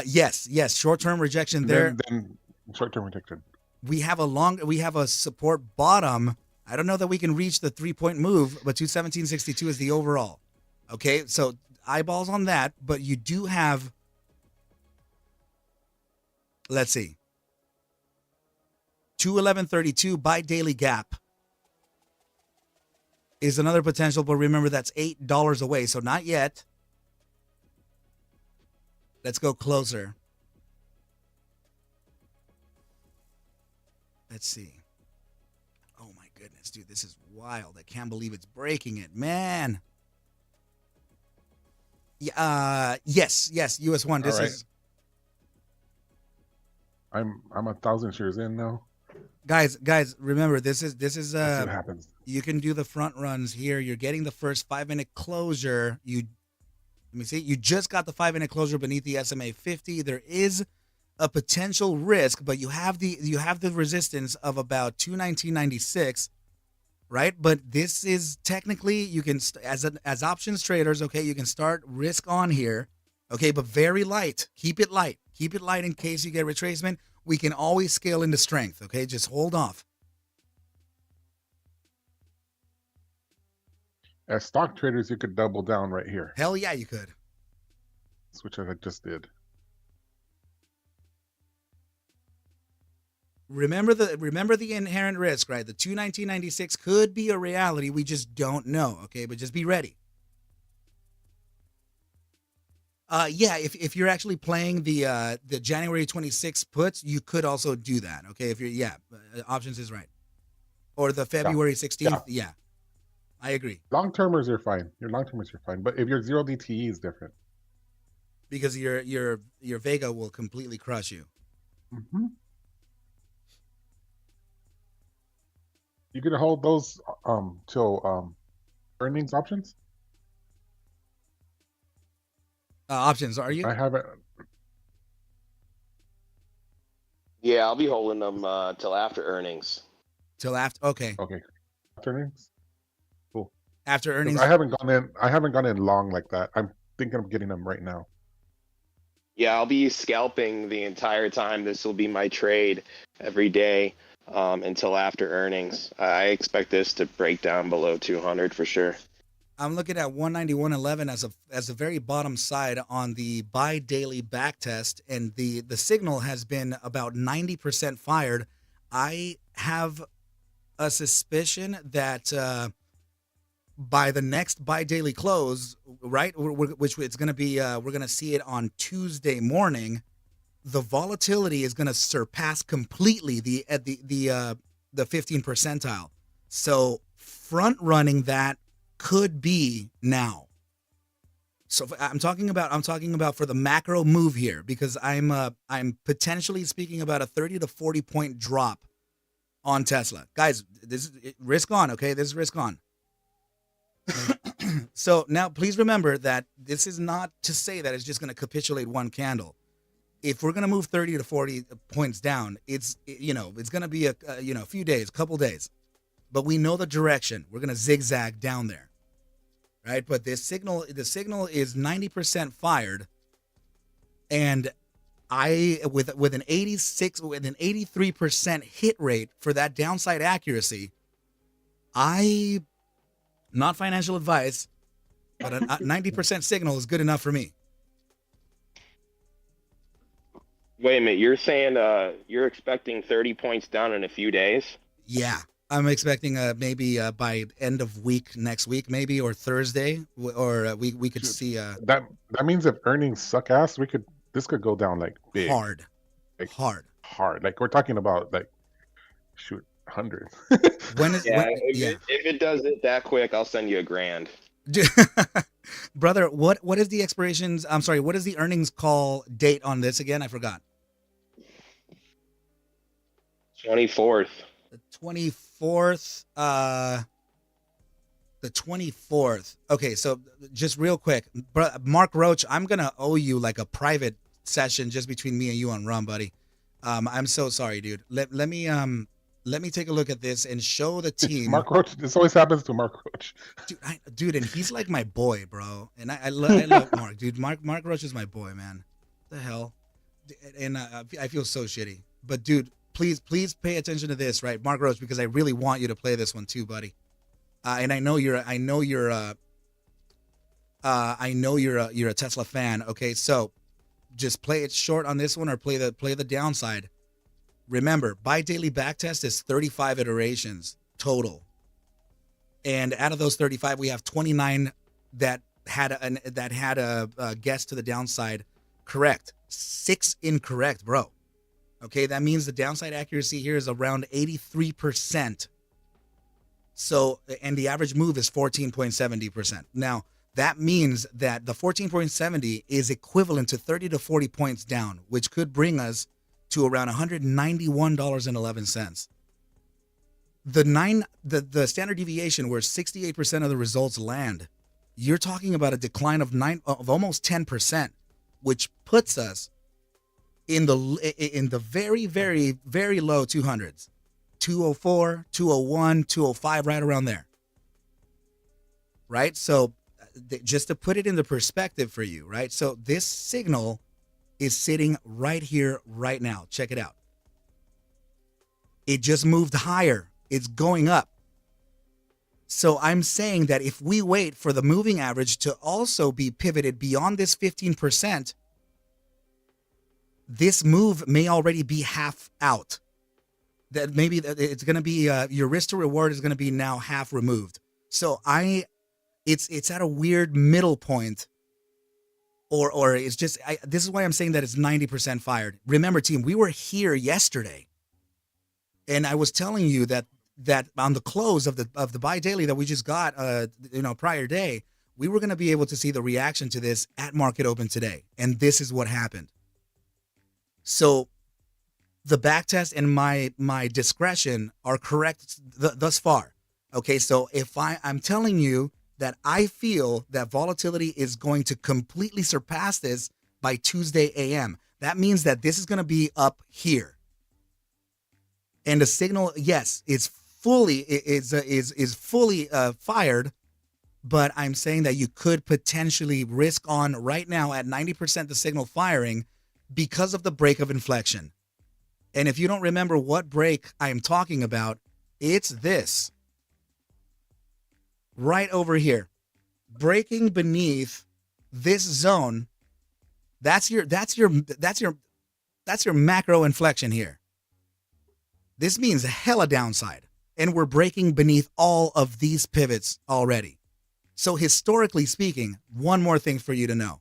Yes. Short-term rejection there. Then short-term rejection. We have a support bottom. I don't know that we can reach the 3-point move, but 217.62 is the overall. Okay, so eyeballs on that, but you do have. Let's see. 211.32 by daily gap is another potential, but remember that's $8 away, so not yet. Let's go closer. Let's see. Oh my goodness, dude, this is wild. I can't believe it's breaking it, man. Yes, US 1. This is. I'm 1,000 shares in now. Guys, remember this is Let's see what happens. you can do the front runs here. You're getting the first 5-minute closure. Let me see. You just got the 5-minute closure beneath the SMA 50. There is a potential risk, but you have the resistance of about 219.96, right? But this is technically you can as options traders, okay, you can start risk on here, okay, but very light. Keep it light. Keep it light in case you get retracement. We can always scale into strength, okay? Just hold off. As stock traders, you could double down right here. Hell yeah, you could. Which I just did. Remember the inherent risk, right? The 219.96 could be a reality. We just don't know, okay? But just be ready. Yeah, if you're actually playing the January 26th puts, you could also do that, okay? If you're options is right. Or the February 16th, yeah. I agree. Long termers are fine. Your long termers are fine, but if you're 0 DTE is different. Because your Vega will completely crush you. Mm-hmm. You gonna hold those till earnings options? Options, are you? I haven't. Yeah, I'll be holding them till after earnings. Till after, okay. Okay. After earnings? Cool. After earnings. I haven't gone in long like that. I'm thinking of getting them right now. Yeah, I'll be scalping the entire time. This will be my trade every day until after earnings. I expect this to break down below 200 for sure. I'm looking at 191.11 as a very bottom side on the buy daily back test, and the signal has been about 90% fired. I have a suspicion that by the next buy daily close, right, which it's going to be, we're going to see it on Tuesday morning. The volatility is going to surpass completely the 15 percentile. So front running that could be now. So I'm talking about for the macro move here, because I'm potentially speaking about a 30 to 40 point drop on Tesla. Guys, this is risk on, okay? This is risk on. So now please remember that this is not to say that it's just going to capitulate one candle. If we're going to move 30 to 40 points down, it's going to be a few days, couple days. But we know the direction. We're going to zigzag down there. Right? But the signal is 90% fired, and with an 83% hit rate for that downside accuracy, not financial advice, but a 90% signal is good enough for me. Wait a minute, you're saying you're expecting 30 points down in a few days? Yeah. I'm expecting maybe by end of week next week, maybe, or Thursday, or we could see that means if earnings suck ass, this could go down like big, hard. Like we're talking about like hundreds. If it does it that quick, I'll send you $1,000. Brother, what is the expirations? I'm sorry, what is the earnings call date on this again? I forgot. 24th. The 24th. The 24th. Okay, so just real quick, Mark Roach, I'm gonna owe you like a private session just between me and you on Rum, buddy. I'm so sorry, dude. Let me take a look at this and show the team. Mark Roach. This always happens to Mark Roach. Dude, and he's like my boy, bro. And I love Mark, dude. Mark Roach is my boy, man. The hell, and I feel so shitty. But dude, please pay attention to this, right, Mark Roach, because I really want you to play this one too, buddy. And I know you're a Tesla fan. Okay, so just play it short on this one, or play the downside. Remember, buy daily backtest is 35 iterations total, and out of those 35, we have 29 that had a guess to the downside correct, 6 incorrect, bro. Okay, that means the downside accuracy here is around 83%. So, and the average move is 14.70%. Now, that means that the 14.70 is equivalent to 30 to 40 points down, which could bring us to around $191.11. the standard deviation where 68% of the results land, you're talking about a decline of almost 10%, which puts us in the very, very, very low 200s, 204, 201, 205, right around there. Right? So just to put it into perspective for you, right? So this signal is sitting right here, right now. Check it out. It just moved higher. It's going up. So I'm saying that if we wait for the moving average to also be pivoted beyond this 15%, this move may already be half out. That maybe it's going to be your risk to reward is going to be now half removed. So it's at a weird middle point, or it's just this is why I'm saying that it's 90% fired. Remember, team, we were here yesterday, and I was telling you that on the close of the buy daily that we just got, prior day, we were going to be able to see the reaction to this at market open today, and this is what happened. So the backtest and my discretion are correct thus far. Okay, so if I'm telling you that I feel that volatility is going to completely surpass this by Tuesday AM, that means that this is going to be up here. And the signal, yes, is fully fired, but I'm saying that you could potentially risk on right now at 90% the signal firing because of the break of inflection. And if you don't remember what break I'm talking about, it's this right over here, breaking beneath this zone. That's your macro inflection here. This means hella downside, and we're breaking beneath all of these pivots already. So historically speaking, one more thing for you to know.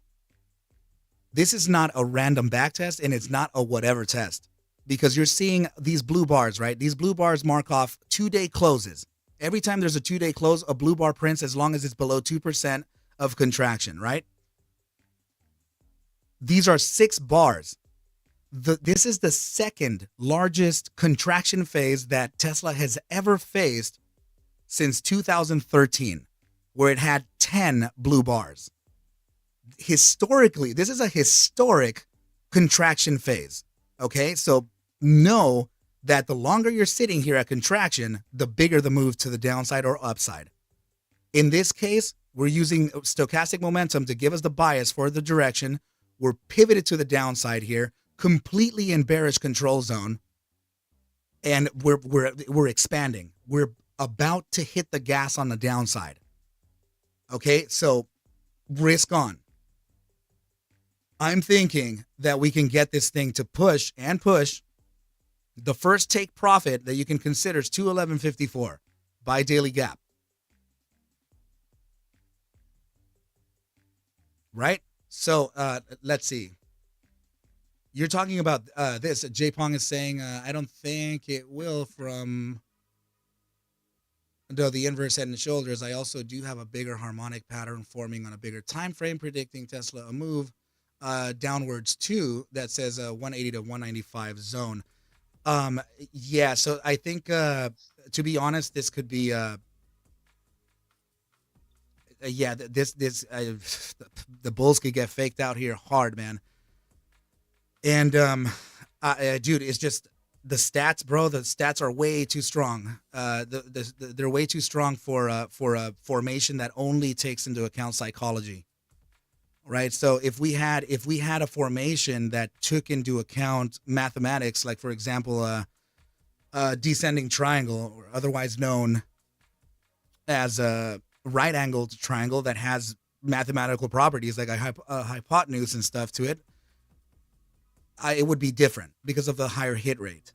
This is not a random back test, and it's not a whatever test, because you're seeing these blue bars, right? These blue bars mark off 2-day closes. Every time there's a 2-day close, a blue bar prints as long as it's below 2% of contraction, right? These are 6 bars. This is the second largest contraction phase that Tesla has ever faced since 2013, where it had 10 blue bars. Historically, this is a historic contraction phase. Okay, so know that the longer you're sitting here at contraction, the bigger the move to the downside or upside. In this case, we're using stochastic momentum to give us the bias for the direction. We're pivoted to the downside here, completely in bearish control zone, and we're expanding. We're about to hit the gas on the downside. Okay, so risk on. I'm thinking that we can get this thing to push. The first take profit that you can consider is 211.54 by daily gap. Right? So let's see. You're talking about this. J Pong is saying, I don't think it will from the inverse head and shoulders. I also do have a bigger harmonic pattern forming on a bigger time frame, predicting Tesla a move downwards too. That says 180 to 195 zone. Yeah, so I think to be honest, this could be the bulls could get faked out here hard, man. And dude, it's just the stats, bro. The stats are way too strong. They're way too strong for a formation that only takes into account psychology. Right. So if we had a formation that took into account mathematics, like for example, a descending triangle, or otherwise known as a right-angled triangle that has mathematical properties like a hypotenuse and stuff to it, it would be different because of the higher hit rate.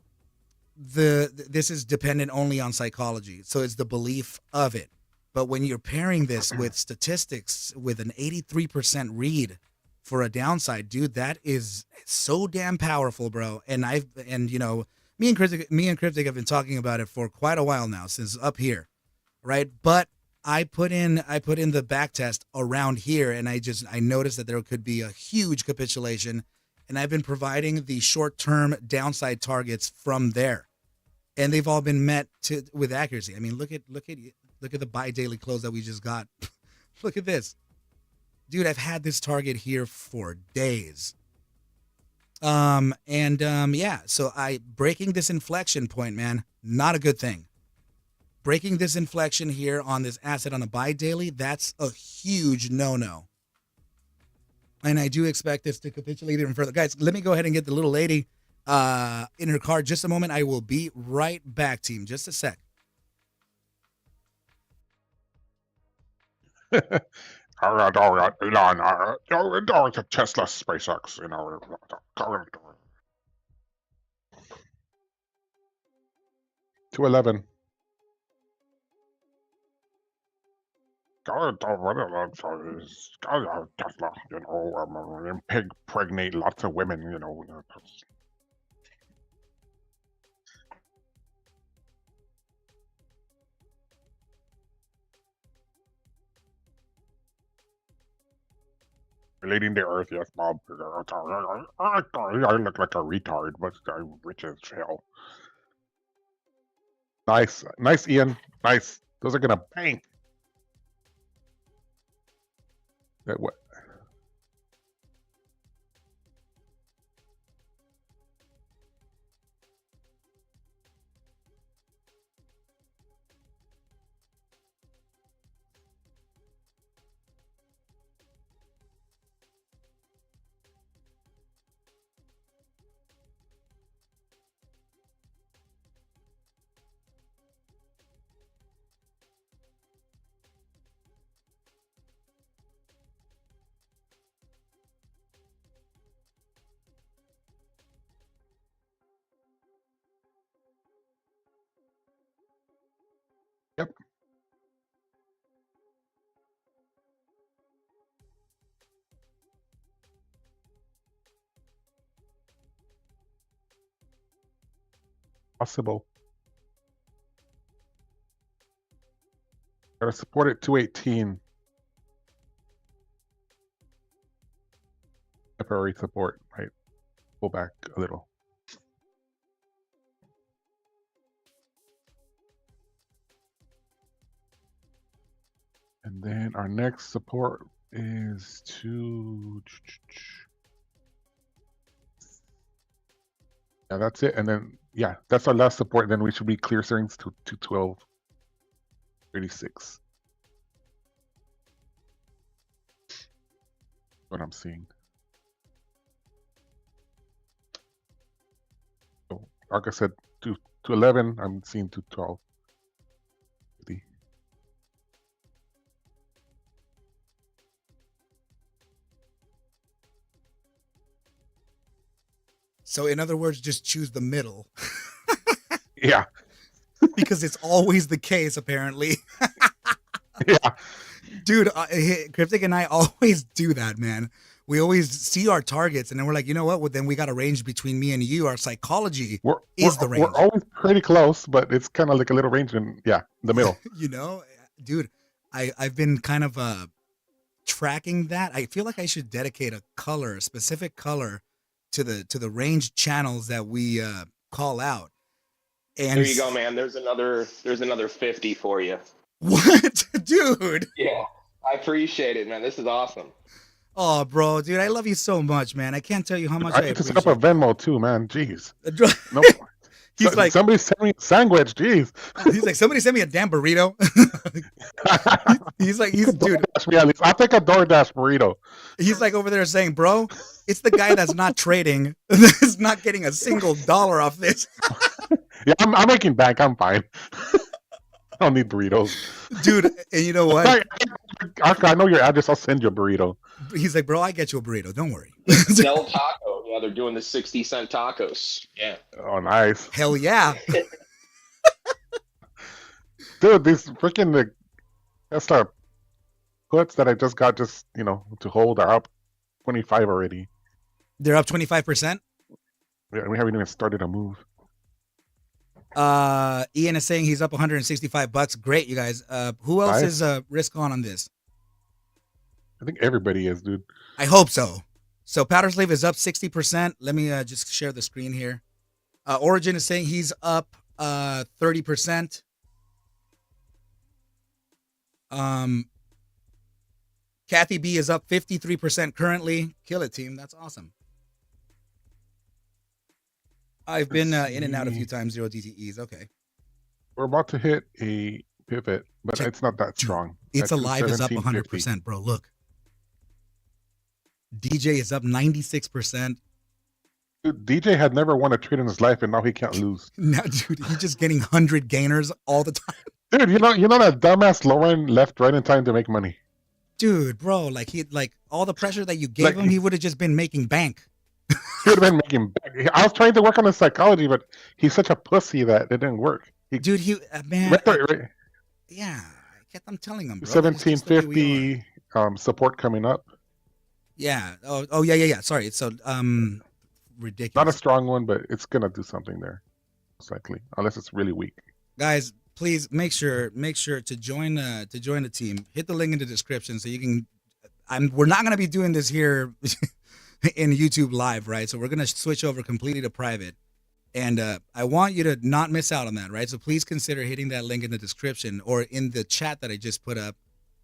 This is dependent only on psychology, so it's the belief of it. But when you're pairing this with statistics with an 83% read for a downside, dude, that is so damn powerful, bro. And you know, me and Cryptic have been talking about it for quite a while now, since up here, right? But I put in the back test around here, and I noticed that there could be a huge capitulation, and I've been providing the short-term downside targets from there. and they've all been met with accuracy. I mean, look at the bi-daily close that we just got. Look at this, dude. I've had this target here for days. Yeah. So breaking this inflection point, man, not a good thing. Breaking this inflection here on this asset on a bi-daily, that's a huge no-no. And I do expect this to capitulate even further. Guys, let me go ahead and get the little lady in her car. Just a moment. I will be right back, team. Just a sec. All right, Elon. It's a Tesla, SpaceX, you know. 211. Tesla, you know, impregnate lots of women, you know. Relating the Earth, yes, Bob. I look like a retard, but I'm rich as hell. Nice, Ian. Nice. Those are gonna bang. What? Yep. Possible. Gotta support at 218. Temporary support, right? Pull back a little. And then our next support is yeah, that's it. And then, yeah, that's our last support. Then we should be clear settings to 1236. What I'm seeing. So Arca said 211. I'm seeing 212. So in other words, just choose the middle. Yeah. Because it's always the case, apparently. Yeah. Dude, Cryptic and I always do that, man. We always see our targets, and then we're like, you know what? Well, then we got a range between me and you. Our psychology is the range. We're always pretty close, but it's kind of like a little range in, the middle. You know, dude, I've been kind of tracking that. I feel like I should dedicate a specific color to the range channels that we call out. And there you go, man. There's another 50 for you. What? Dude? Yeah. I appreciate it, man. This is awesome. Oh, bro, dude, I love you so much, man. I can't tell you how much I need to appreciate set up a Venmo too, man. Jeez. No. He's like, somebody send me a sandwich. Jeez. He's like, somebody send me a damn burrito. He's dude. Me at least. I'll take a DoorDash burrito. He's like over there saying, bro, it's the guy that's not trading, that's not getting a single dollar off this. Yeah, I'm making bank. I'm fine. I don't need burritos, dude. And you know what? I know your address. I'll send you a burrito. He's like, bro, I get you a burrito. Don't worry. Del Taco. Yeah, they're doing the 60-cent tacos. Yeah. Oh, nice. Hell yeah. Dude, these freaking Tesla puts that I just got to hold are up 25 already. They're up 25%? Yeah, we haven't even started a move. Ian is saying he's up $165. Great, you guys. Who else is risk on this? I think everybody is, dude. I hope so. So Powder Slave is up 60%. Let me just share the screen here. Origin is saying he's up 30%. Kathy B is up 53% currently. Kill it, team. That's awesome. I've been in and out a few times. 0 DTEs. Okay. We're about to hit a pivot, but Check- it's not that strong. It's At alive is up 217.50. 100%, bro. Look. DJ is up 96%. Dude, DJ had never won a trade in his life, and now he can't lose. Now, dude, he's just getting 100 gainers all the time. Dude, you know that dumbass Lauren left right in time to make money. Dude, bro, like all the pressure that you gave him, he would have just been making bank. He would have been making. I was trying to work on his psychology, but he's such a pussy that it didn't work. Dude, man. Yeah, I'm telling him, bro. 1750 support coming up. Yeah. Oh, yeah. Sorry. So, ridiculous. Not a strong one, but it's gonna do something there, most likely, unless it's really weak. Guys, please make sure to join the team. Hit the link in the description so you can. We're not gonna be doing this here in YouTube live, right? So we're gonna switch over completely to private, and I want you to not miss out on that, right? So please consider hitting that link in the description or in the chat that I just put up,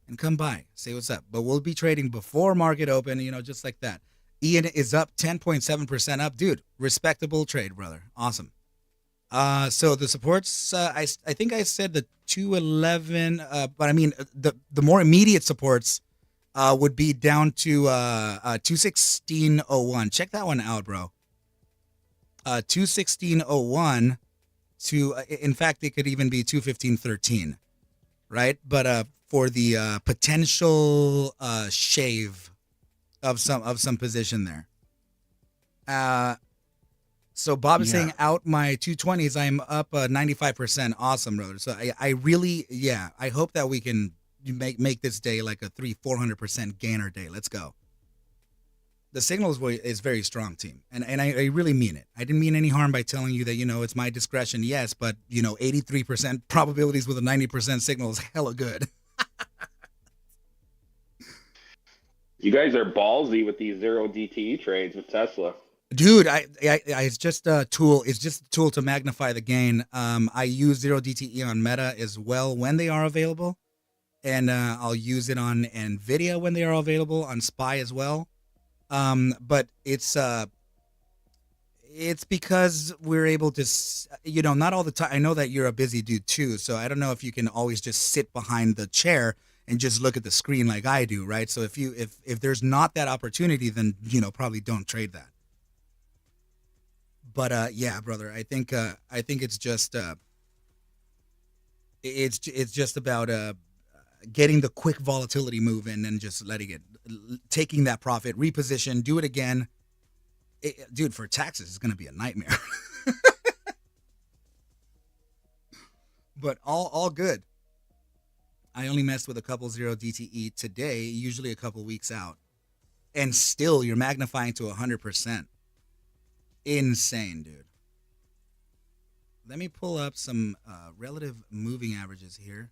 and come by, say what's up. But we'll be trading before market open, just like that. Ian is up 10.7% up, dude. Respectable trade, brother. Awesome. So the supports, I think I said the 211, but I mean the more immediate supports would be down to 216.01. Check that one out, bro. 216.01 to, in fact, it could even be 215.13, right? But for the potential shave of some position there. So Bob is saying out my 220s, I'm up 95%. Awesome, brother. So I really, I hope that we can make this day like a 300-400% gainer day. Let's go. The signal is very strong, team. And I really mean it. I didn't mean any harm by telling you that, it's my discretion. Yes, but 83% probabilities with a 90% signal is hella good. You guys are ballsy with these 0 DTE trades with Tesla. Dude, it's just a tool. It's just a tool to magnify the gain. I use 0 DTE on Meta as well when they are available, and I'll use it on Nvidia when they are available, on SPY as well. But it's because we're able to, not all the time. I know that you're a busy dude too, so I don't know if you can always just sit behind the chair and just look at the screen like I do, right? So if there's not that opportunity, then probably don't trade that. But yeah, brother, I think it's just it's just about getting the quick volatility move in and just letting it, taking that profit, reposition, do it again. Dude, for taxes, it's gonna be a nightmare. But all good. I only messed with a couple 0 DTE today, usually a couple weeks out, and still you're magnifying to 100%. Insane, dude. Let me pull up some relative moving averages here.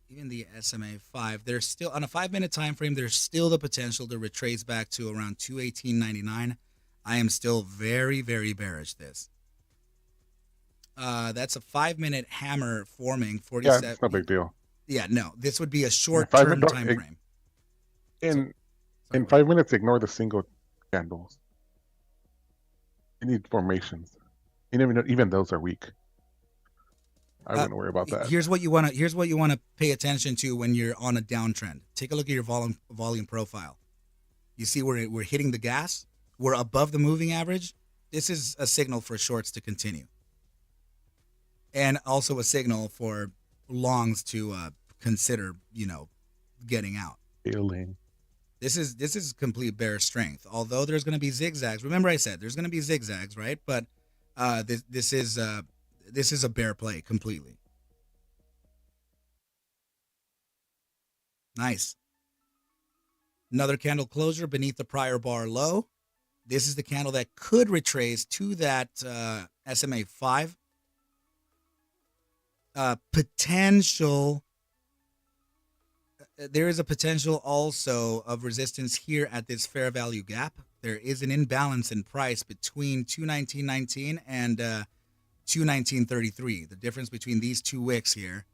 Even the SMA 5, there's still on a 5-minute time frame. There's still the potential to retrace back to around 218.99. I am still very, very bearish. That's a 5-minute hammer forming 47. Yeah, it's no big deal. Yeah, no, this would be a short-term time frame. In 5 minutes, ignore the single candles. You need formations. Even those are weak. I wouldn't worry about that. Here's what you want to pay attention to when you're on a downtrend. Take a look at your volume profile. You see where we're hitting the gas? We're above the moving average. This is a signal for shorts to continue. And also a signal for longs to consider, getting out. Feeling. This is complete bear strength. Although there's going to be zigzags. Remember I said there's going to be zigzags, right? But this is a bear play completely. Nice. Another candle closure beneath the prior bar low. This is the candle that could retrace to that SMA 5. Potential. There is a potential also of resistance here at this fair value gap. There is an imbalance in price between 219.19 and 219.33. The difference between these two wicks here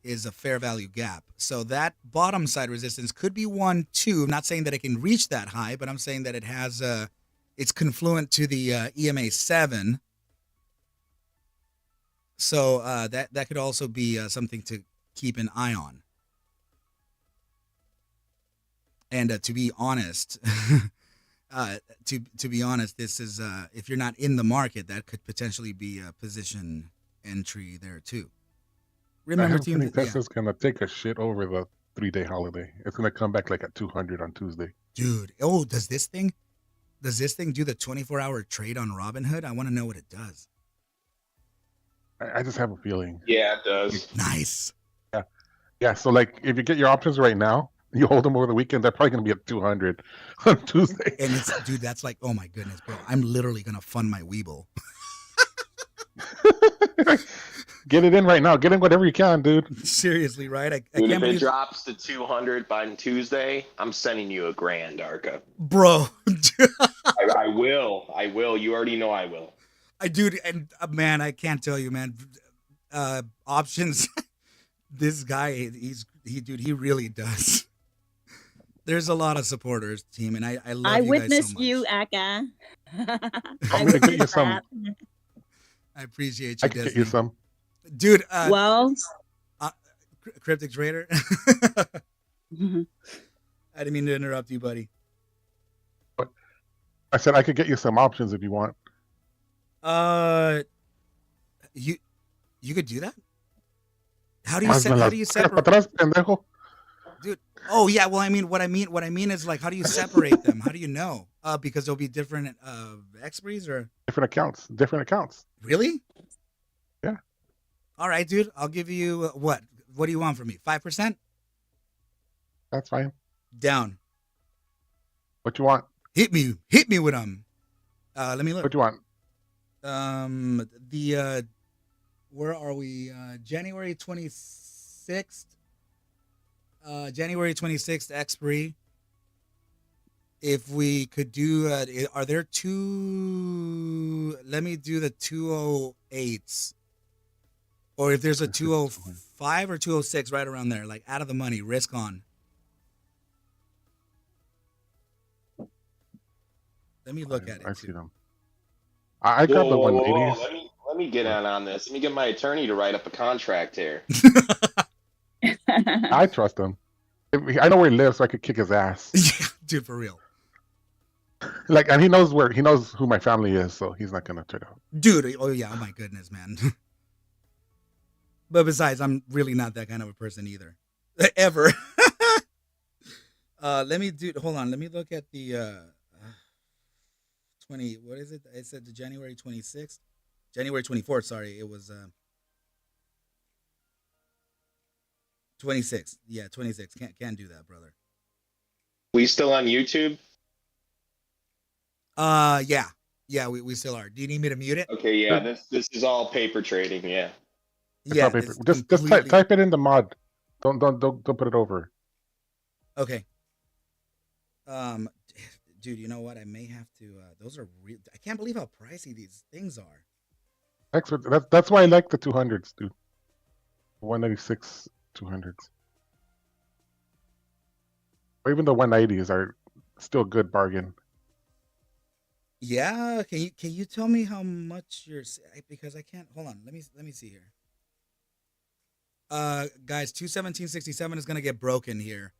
is a fair value gap. So that bottom side resistance could be 1.2. I'm not saying that it can reach that high, but I'm saying that it has it's confluent to the EMA 7. So that could also be something to keep an eye on. And to be honest, to be honest, this is if you're not in the market, that could potentially be a position entry there too. Remember, I have a feeling team, Tesla's gonna take a shit over the 3-day holiday. It's gonna come back like at 200 on Tuesday. dude. Oh, does this thing do the 24-hour trade on Robinhood? I want to know what it does. I just have a feeling. Yeah, it does. Nice. Yeah. So like, if you get your options right now, you hold them over the weekend. They're probably gonna be at 200 on Tuesday. And it's, dude, that's like, oh my goodness, bro. I'm literally gonna fund my Weeble. Get it in right now. Get in whatever you can, dude. Seriously, right? I Dude, can't if it believe, drops to 200 by Tuesday, I'm sending you $1,000, Arca. bro. I will. I will. You already know I will. Dude, and man, I can't tell you, man. Options. This guy, he really does. There's a lot of supporters, team, and I love I you guys witnessed so much. you, Aka. I'm gonna get you some. I appreciate I you, can get Disney. you some. Dude. Well, Cryptic Trader. I didn't mean to interrupt you, buddy. I said I could get you some options if you want. You could do that. How do you separate? Atrás, pendejo. Dude. Oh yeah. Well, what I mean is like, how do you separate them? How do you know? Because there'll be different expiries or Different accounts. really? Yeah. All right, dude. I'll give you what? What do you want from me? 5%? That's fine. Down. What you want? Hit me with them. Let me look. What you want? The where are we? January 26th. January 26th expiry. If we could do, are there two? Let me do the 208s. Or if there's a 205 or 206 right around there, like out of the money, risk on. Let me look at it. I see them. I grabbed the 180s. Let me get on this. Let me get my attorney to write up a contract here. I trust him. I know where he lives, so I could kick his ass. Yeah, dude, for real. Like, and he knows who my family is, so he's not gonna turn out. Dude, oh yeah, oh my goodness, man. But besides, I'm really not that kind of a person either. Ever. Hold on, let me look at the 20, what is it? It said the January 26th. January 24th, sorry. It was 26. Yeah, 26. Can't do that, brother. We still on YouTube? Yeah. Yeah, we still are. Do you need me to mute it? Okay, yeah. This is all paper trading, yeah. Yeah. Just type it in the mod. Don't put it over. Okay. Dude, you know what? I may have to. Those are real. I can't believe how pricey these things are. That's why I like the 200s, dude. 196 200s. Or even the 190s are still a good bargain. Yeah. Can you tell me how much because I can't. Hold on. Let me see here. Guys, 217.67 is gonna get broken here.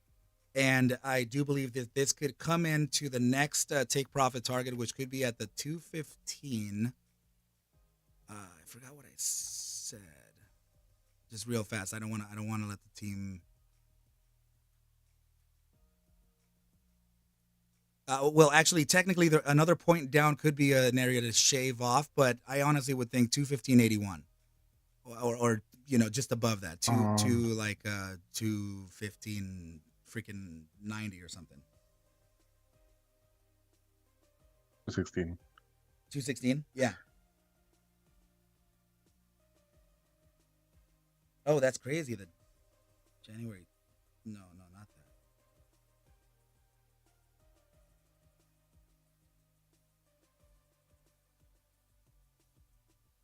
And I do believe that this could come into the next take profit target, which could be at the 215. I forgot what I said. Just real fast. I don't want to let the team. Well, actually, technically, another point down could be an area to shave off, but I honestly would think 215.81, or just above that, to like 215. Freaking 90 or something. 216. 216? Yeah. Oh, that's crazy. The January. No, not that.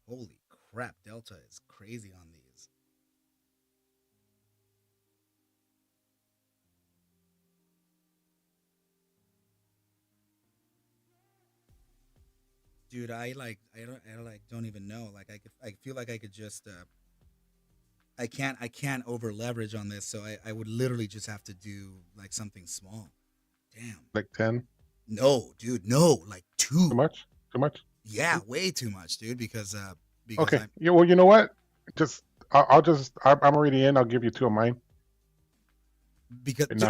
Holy crap, Delta is crazy on these. Dude, I don't even know. Like I feel like I could just I can't over leverage on this, so I would literally just have to do like something small. Damn. Like 10? No, dude, no, like 2. Too much? Too much? Yeah, way too much, dude. Because Okay. Yeah. Well, you know what? Just I'm already in. I'll give you 2 of mine. Because No.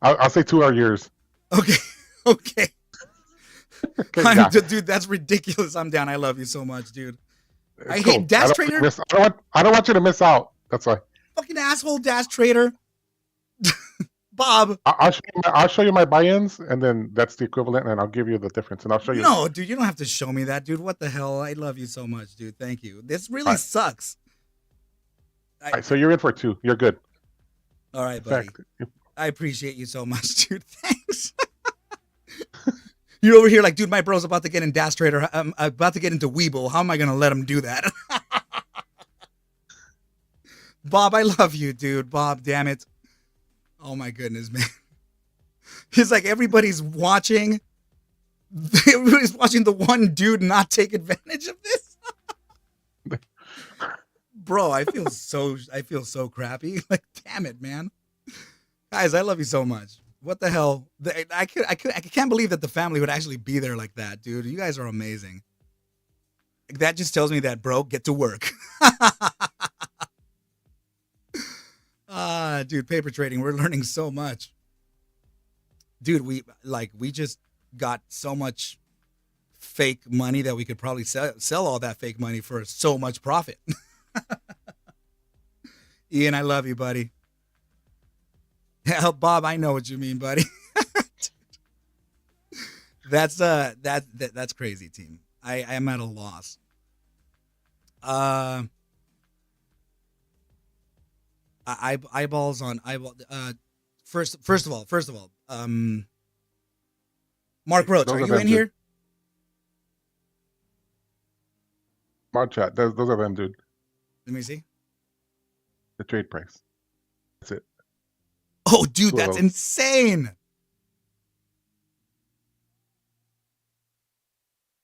I'll say 2 are yours. okay, okay. Okay, yeah. Dude, that's ridiculous. I'm down. I love you so much, dude. I Cool. hate Dash Trader. I don't want you to miss out. That's why. Fucking asshole Dash Trader. Bob. I'll show you my buy-ins, and then that's the equivalent, and I'll give you the difference, and I'll show you. No, dude, you don't have to show me that, dude. What the hell? I love you so much, dude. Thank you. This really sucks. All right, so you're in for 2. You're good. All right, buddy. I appreciate you so much, dude. Thanks. You're over here like, dude, my bro's about to get in Dash Trader. I'm about to get into Weeble. How am I going to let him do that? Bob, I love you, dude. Bob, damn it. Oh, my goodness, man. It's like everybody's watching. Everybody's watching the one dude not take advantage of this. Bro, I feel so crappy. Like, damn it, man. Guys, I love you so much. What the hell? I can't believe that the family would actually be there like that, dude. You guys are amazing. That just tells me that, bro, get to work. Dude, paper trading, we're learning so much. Dude, we just got so much fake money that we could probably sell all that fake money for so much profit. Ian, I love you, buddy. Help, Bob, I know what you mean, buddy. That's crazy, team. I am at a loss. Eyeballs on eyeball. First of all, Mark Roach, are you in here? Mod chat. Those are them, dude. Let me see. The trade price. That's it. Oh, dude, that's insane.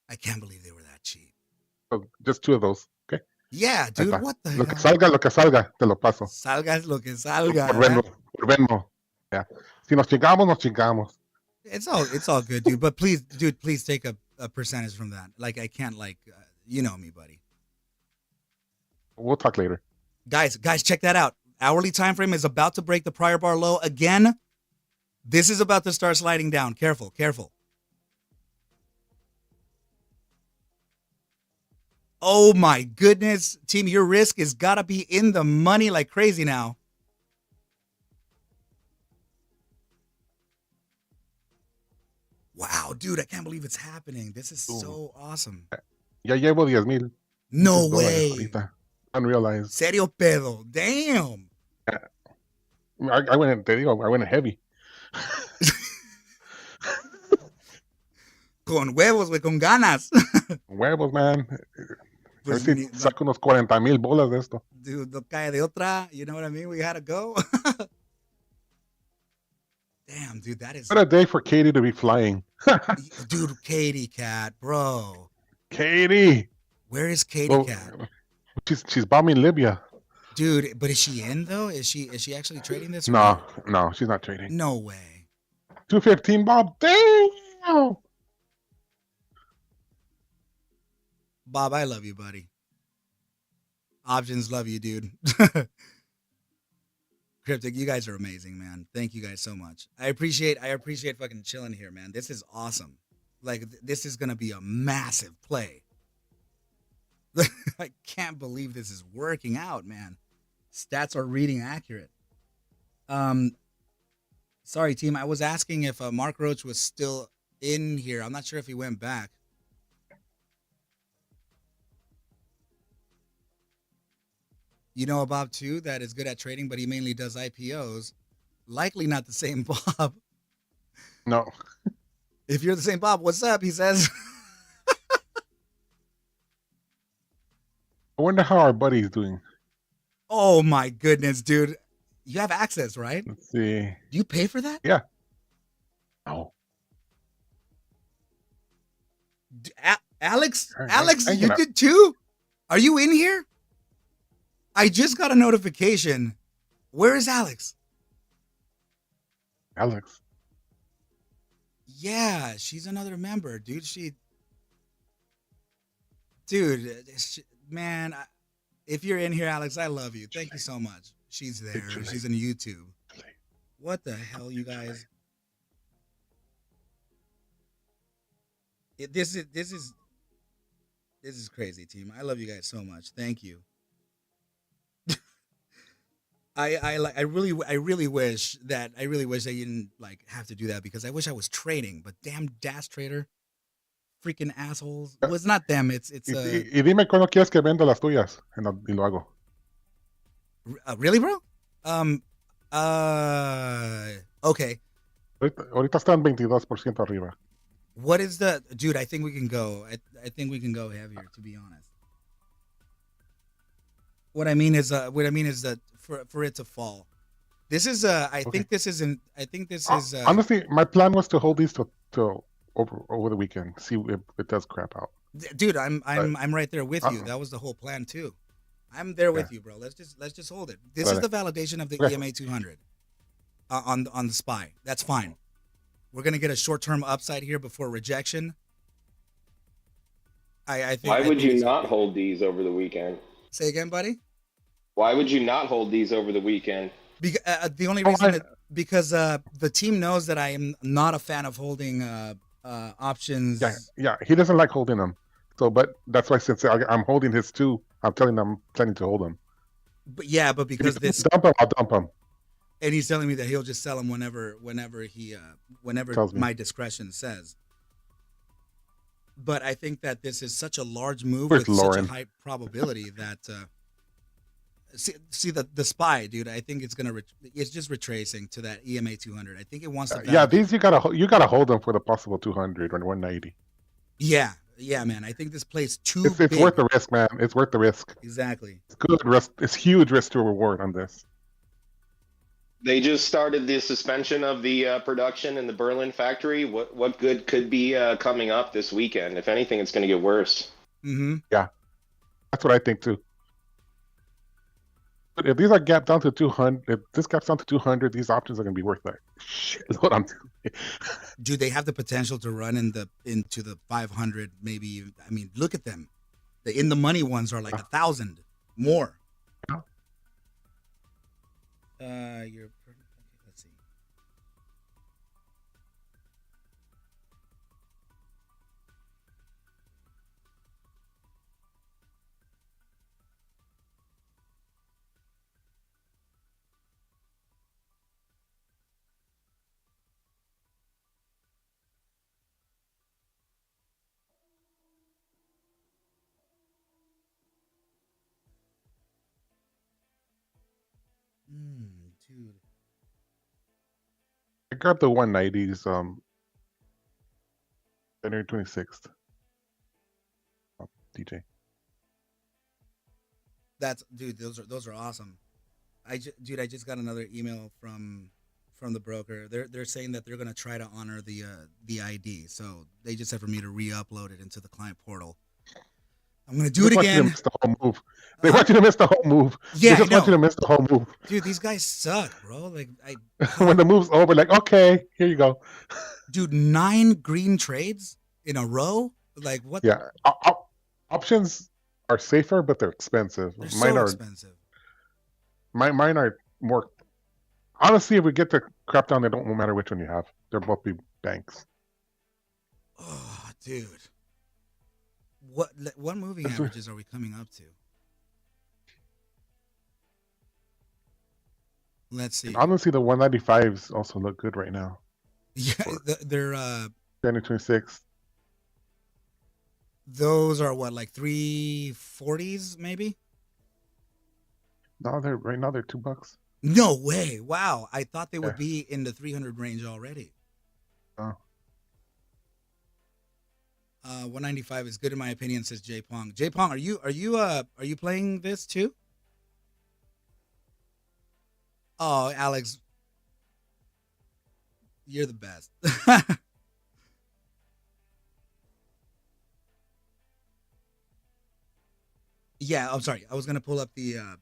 I can't believe they were that cheap. So just 2 of those, okay? Yeah, dude, what the hell? Lo que salga, te lo paso. Salga lo que salga. Por Venmo. Yeah. Si nos chingamos, nos chingamos. It's all good, dude. But please, dude, please take a percentage from that. Like, I can't, you know me, buddy. We'll talk later. Guys, check that out. Hourly time frame is about to break the prior bar low again. This is about to start sliding down. Careful. Oh my goodness, team, your risk has got to be in the money like crazy now. Wow, dude, I can't believe it's happening. This is so awesome. Ya llevo 10,000. No way. Unrealized. Serio pedo. Damn. I went in heavy. Con huevos, güey, con ganas. Huevos, man. Pues, a ver si saco unos 40,000 bolas de esto. Dude, no cae de otra. You know what I mean? We had to go. Damn, dude, that is... What a day for Katie to be flying. Dude, Katie Cat, bro. Katie. Where is Katie Cat? She's bombing Libya. Dude, but is she in, though? Is she actually trading this? No, she's not trading. No way. 215, Bob. Damn. Bob, I love you, buddy. Options love you, dude. Cryptic, you guys are amazing, man. Thank you guys so much. I appreciate fucking chilling here, man. This is awesome. Like, this is gonna be a massive play. I can't believe this is working out, man. Stats are reading accurate. Sorry, team. I was asking if Mark Roach was still in here. I'm not sure if he went back. You know a Bob too that is good at trading, but he mainly does IPOs. Likely not the same Bob. No. If you're the same Bob, what's up? He says. I wonder how our buddy's doing. Oh my goodness, dude. You have access, right? Let's see. Do you pay for that? Yeah. No. Alex, I ain't you gonna- did too? Are you in here? I just got a notification. Where is Alex? Alex. Yeah, she's another member, dude. Dude, man, if you're in here, Alex, I love you. Thank you so much. She's there. She's in YouTube. What the hell, you guys? This is crazy, team. I love you guys so much. Thank you. I really wish that I didn't like have to do that, because I wish I was trading, but damn DAS trader, freaking assholes. Well, it's not them. It's Y dime cuándo quieres que venda las tuyas y lo hago. Really, bro? Okay. Ahorita están 22% arriba. What is the dude? I think we can go. I think we can go heavier, to be honest. What I mean is that for it to fall. This is I think this isn't. I think this is. Honestly, my plan was to hold these till over the weekend. See if it does crap out. Dude, I'm right there with you. That was the whole plan too. I'm there with you, bro. Let's just hold it. This is the validation of the EMA 200 on the SPY. That's fine. We're gonna get a short-term upside here before rejection. I think. Why would you not hold these over the weekend? Say again, buddy. Why would you not hold these over the weekend? The only reason because the team knows that I am not a fan of holding options. Yeah. He doesn't like holding them. So, but that's why since I'm holding his too, I'm telling them I'm planning to hold them. But because this dump him, I'll dump him. And he's telling me that he'll just sell them whenever my discretion says. But I think that this is such a large move with such a high probability that see the SPY, dude. I think it's just retracing to that EMA 200. I think it wants to. Yeah, these you gotta hold them for the possible 200 or 190. Yeah, man. I think this plays too. It's worth the risk, man. It's worth the risk. Exactly. It's good risk. It's huge risk to reward on this. They just started the suspension of the production in the Berlin factory. What good could be coming up this weekend? If anything, it's going to get worse. Mm-hmm. Yeah, that's what I think too. But if these are gapped down to 200, if this gaps down to 200, these options are going to be worth like shitload. I'm telling you. Do they have the potential to run into the 500? Maybe. I mean, look at them. The in the money ones are like 1,000 more. Let's see. Dude. I grabbed the 190s. January 26th. DJ. Dude. Those are awesome. I just got another email from the broker. They're saying that they're gonna try to honor the ID. So they just said for me to re-upload it into the client portal. I'm gonna do it again. Miss the whole move. They want you to miss the whole move. Yeah, they just want you to miss the whole move. Dude, these guys suck, bro. Like when the move's over, like, okay, here you go. Dude, 9 green trades in a row? Like what? Yeah. Options are safer, but they're expensive. They're Mine so are expensive. Mine are more. Honestly, if we get the crap down, they don't matter which one you have. They're both be banks. Oh, dude. What moving averages are we coming up to? Let's see. Honestly, the 195s also look good right now. Yeah, they're January 26th. Those are what, like 340s maybe? No, they're right now they're $2. No way! Wow, I thought they would be in the 300 range already. Oh. 195 is good in my opinion, says J Pong. J Pong, are you playing this too? Oh, Alex, you're the best. Yeah, I'm sorry. I was gonna pull up the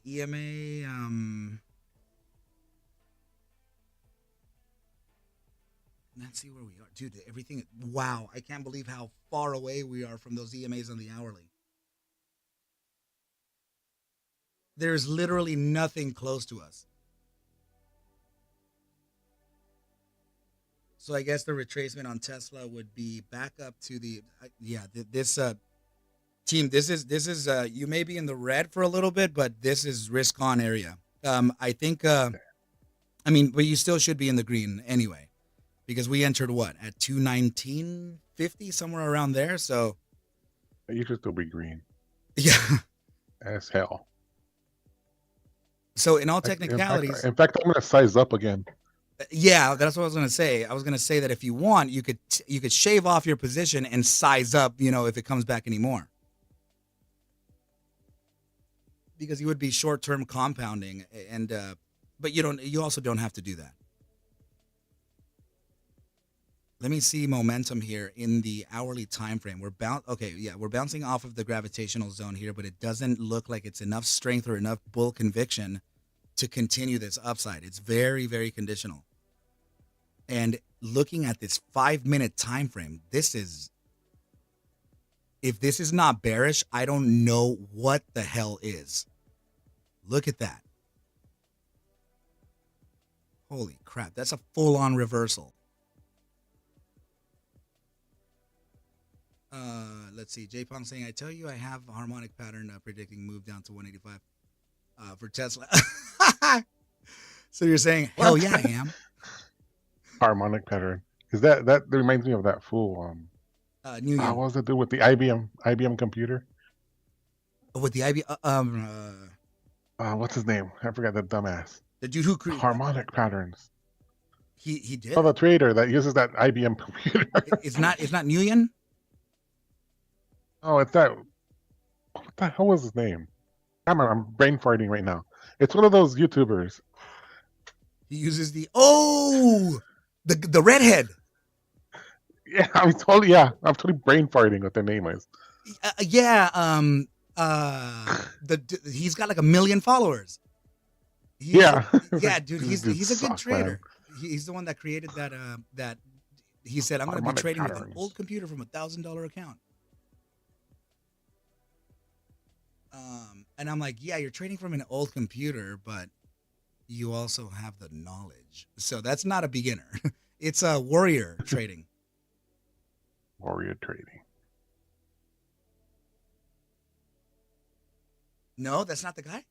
EMA. Let's see where we are, dude. Everything. Wow, I can't believe how far away we are from those EMAs on the hourly. There's literally nothing close to us. So I guess the retracement on Tesla would be back up to the yeah. This team. This is you may be in the red for a little bit, but this is risk on area. I think. I mean, but you still should be in the green anyway, because we entered what at 219.50 somewhere around there. So You should still be green yeah. as hell. So in all In technicalities, fact, I'm gonna size up again. yeah, that's what I was gonna say. I was gonna say that if you want, you could shave off your position and size up. You know, if it comes back anymore, because you would be short term compounding, and but you don't. You also don't have to do that. Let me see momentum here in the hourly time frame. Okay, yeah, we're bouncing off of the gravitational zone here, but it doesn't look like it's enough strength or enough bull conviction to continue this upside. It's very, very conditional. And looking at this 5-minute time frame, if this is not bearish, I don't know what the hell is. Look at that. Holy crap, that's a full-on reversal. Let's see. J Pong saying, I tell you, I have a harmonic pattern predicting move down to 185 for Tesla. So you're saying, hell yeah, I am. Harmonic pattern. Is that reminds me of that fool? New Year. What was it do with the IBM computer? With the IB, What's his name? I forgot the dumbass. the dude who created Harmonic patterns. he did. Oh, the trader that uses that IBM computer. It's not Nguyen. Oh, it's that. What the hell was his name? I'm brain farting right now. It's one of those YouTubers. He uses the redhead. Yeah, I'm totally brain farting what their name is. Yeah. He's got like 1 million followers. Yeah, dude. He's a good trader. He's the one that created that. He said, "I'm going to be trading with an old computer from $1,000 account." And I'm like, yeah, you're trading from an old computer, but you also have the knowledge. So that's not a beginner. It's a warrior trading. Warrior trading. No, that's not the guy.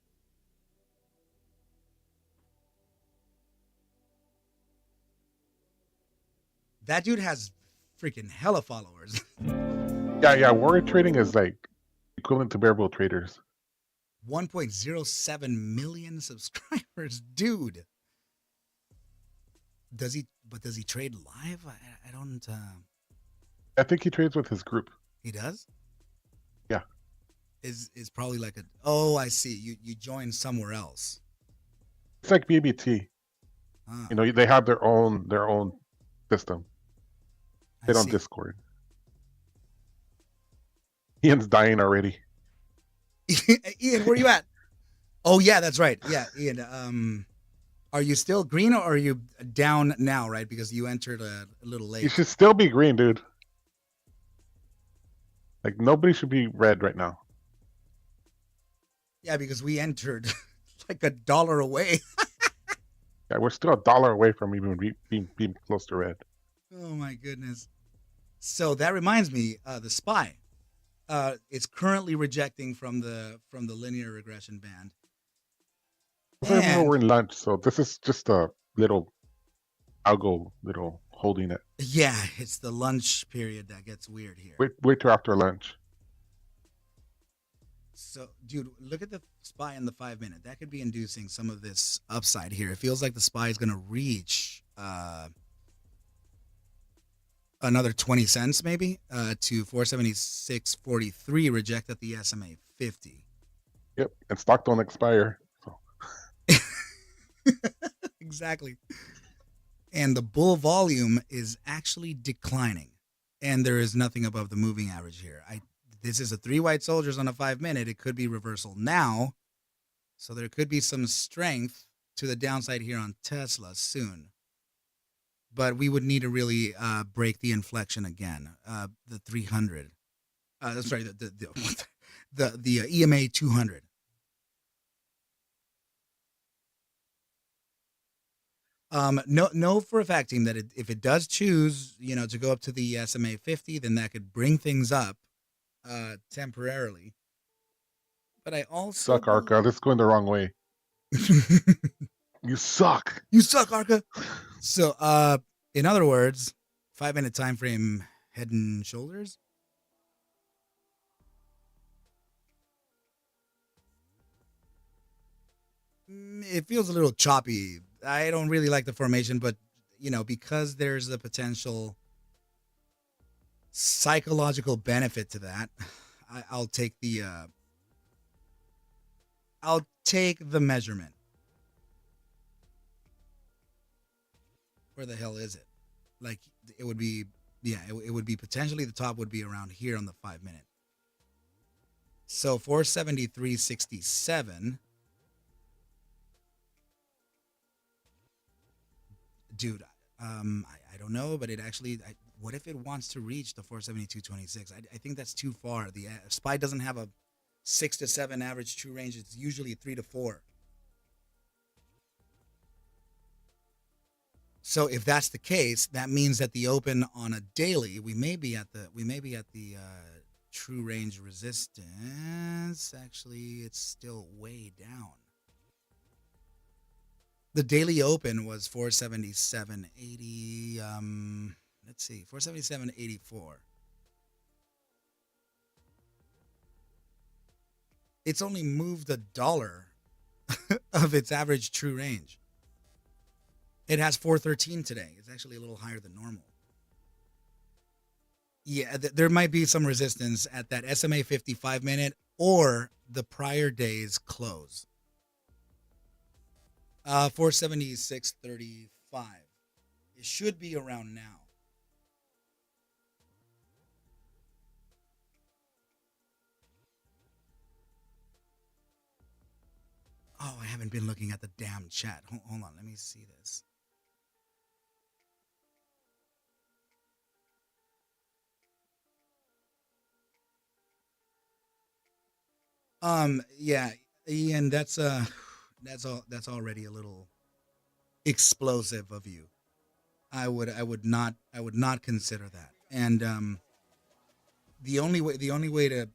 That dude has freaking hella followers. Yeah. Warrior trading is like equivalent to Bearable Traders. 1.07 million subscribers, dude. Does he trade live? I don't. I think he trades with his group. He does. Yeah. Is probably like a. Oh, I see. You join somewhere else. It's like BBT. Ah, You know, they have their own system. They don't Discord. Ian's dying already. Ian, where you at? Oh yeah, that's right. Yeah, Ian. Are you still green or are you down now? Right, because you entered a little late. You should still be green, dude. Like nobody should be red right now. Yeah, because we entered like $1 away. Yeah, we're still $1 away from even being close to red. Oh my goodness. So that reminds me, the SPY. It's currently rejecting from the linear regression band. Remember we're in lunch, so this is just a little. I'll go little holding it. Yeah, it's the lunch period that gets weird here. Wait till after lunch. So, dude, look at the SPY in the 5-minute. That could be inducing some of this upside here. It feels like the SPY is going to reach another 20 cents maybe to 476.43 reject at the SMA 50. Yep, and stock don't expire. So. Exactly. And the bull volume is actually declining, and there is nothing above the moving average here. This is a 3 white soldiers on a 5-minute. It could be reversal now, so there could be some strength to the downside here on Tesla soon. But we would need to really break the inflection again. The 300. Sorry, the EMA 200. No, for a fact, team, that if it does choose, to go up to the SMA 50, then that could bring things up temporarily. But I also suck, Arca. This is going the wrong way. You suck. You suck, Arca. So, in other words, 5-minute time frame, head and shoulders. It feels a little choppy. I don't really like the formation, but because there's a potential psychological benefit to that, I'll take the measurement. Where the hell is it? Like, it would be, it would be potentially, the top would be around here on the 5-minute. So 473.67. Dude, I don't know, but it actually, what if it wants to reach the 472.26? I think that's too far. The SPY doesn't have a 6 to 7 average true range. It's usually 3 to 4. So if that's the case, that means that the open on a daily, we may be at the true range resistance. Actually, it's still way down. The daily open was 477.80. Let's see, 477.84. It's only moved $1 of its average true range. It has 413 today. It's actually a little higher than normal. Yeah, there might be some resistance at that SMA 55-minute or the prior day's close. 476.35. It should be around now. Oh, I haven't been looking at the damn chat. Hold on, let me see this. Yeah, Ian, that's already a little explosive of you. I would not consider that. And the only way to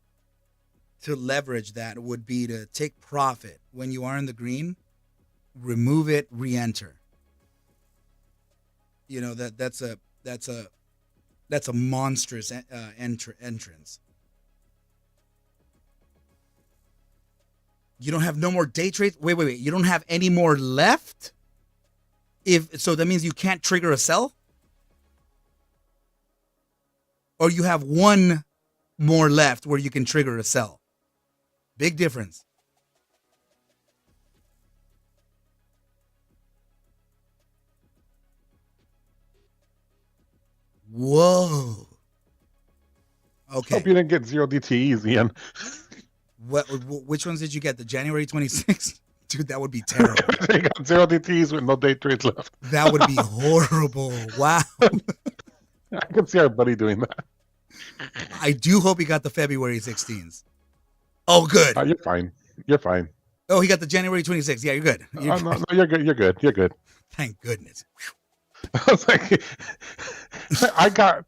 leverage that would be to take profit when you are in the green, remove it, re-enter. That's a monstrous entrance. You don't have no more day trades. Wait. You don't have any more left? So that means you can't trigger a sell? Or you have one more left where you can trigger a sell? Big difference. Whoa. Okay. Hope you didn't get 0 DTEs, Ian. Which ones did you get? The January 26th? Dude, that would be terrible. They got 0 DTEs with no day trades left. That would be horrible. Wow. I can see our buddy doing that. I do hope he got the February 16th. Oh, good. You're fine. You're fine. Oh, he got the January 26th. Yeah, you're good. No, you're good. You're good. You're good. Thank goodness. I was like, I got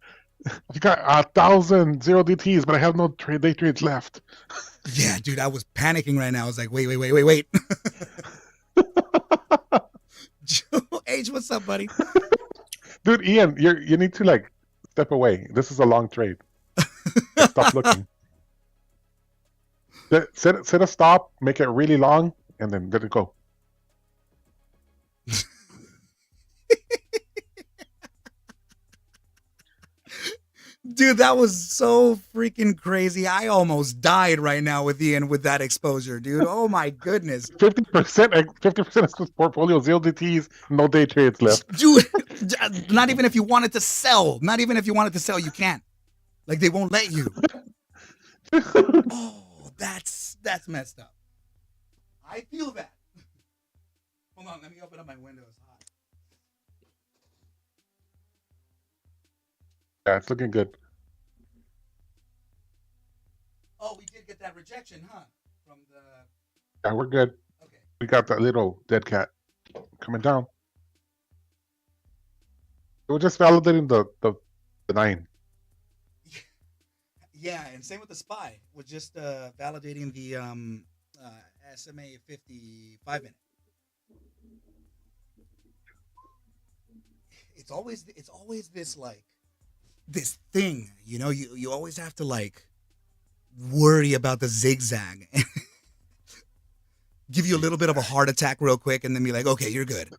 1,000 0 DTs, but I have no day trades left. Yeah, dude, I was panicking right now. I was like, wait. Joe H, what's up, buddy? Dude, Ian, you need to step away. This is a long trade. Stop looking. Set a stop, make it really long, and then let it go. Dude, that was so freaking crazy. I almost died right now with Ian with that exposure, dude. Oh my goodness. 50% of this portfolio is LDTs, no day trades left. Dude, not even if you wanted to sell. Not even if you wanted to sell, you can't. Like they won't let you. Oh, that's messed up. I feel that. Hold on, let me open up my window. It's hot. Yeah, it's looking good. Oh, we did get that rejection, huh? From the. Yeah, we're good. Okay. We got that little dead cat coming down. We're just validating the 9. Yeah, and same with the spy. We're just validating the SMA 55 minute. It's always this like this thing, you know. You always have to like worry about the zigzag. Give you a little bit of a heart attack real quick, and then be like, okay, you're good.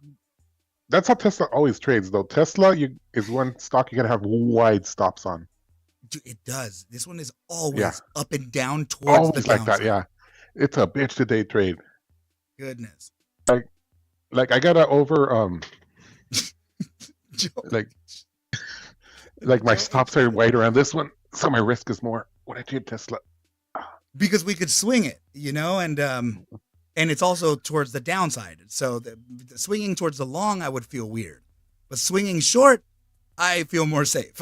That's how Tesla always trades, though. Tesla is one stock you gotta have wide stops on. Dude, it does. This one is always up and down towards Always the like downside. that, yeah. It's a bitch to day trade. Goodness. Like I gotta over like my stops are wide around this one, so my risk is more when I trade Tesla. Because we could swing it, you know, and it's also towards the downside. So the swinging towards the long, I would feel weird, but swinging short, I feel more safe.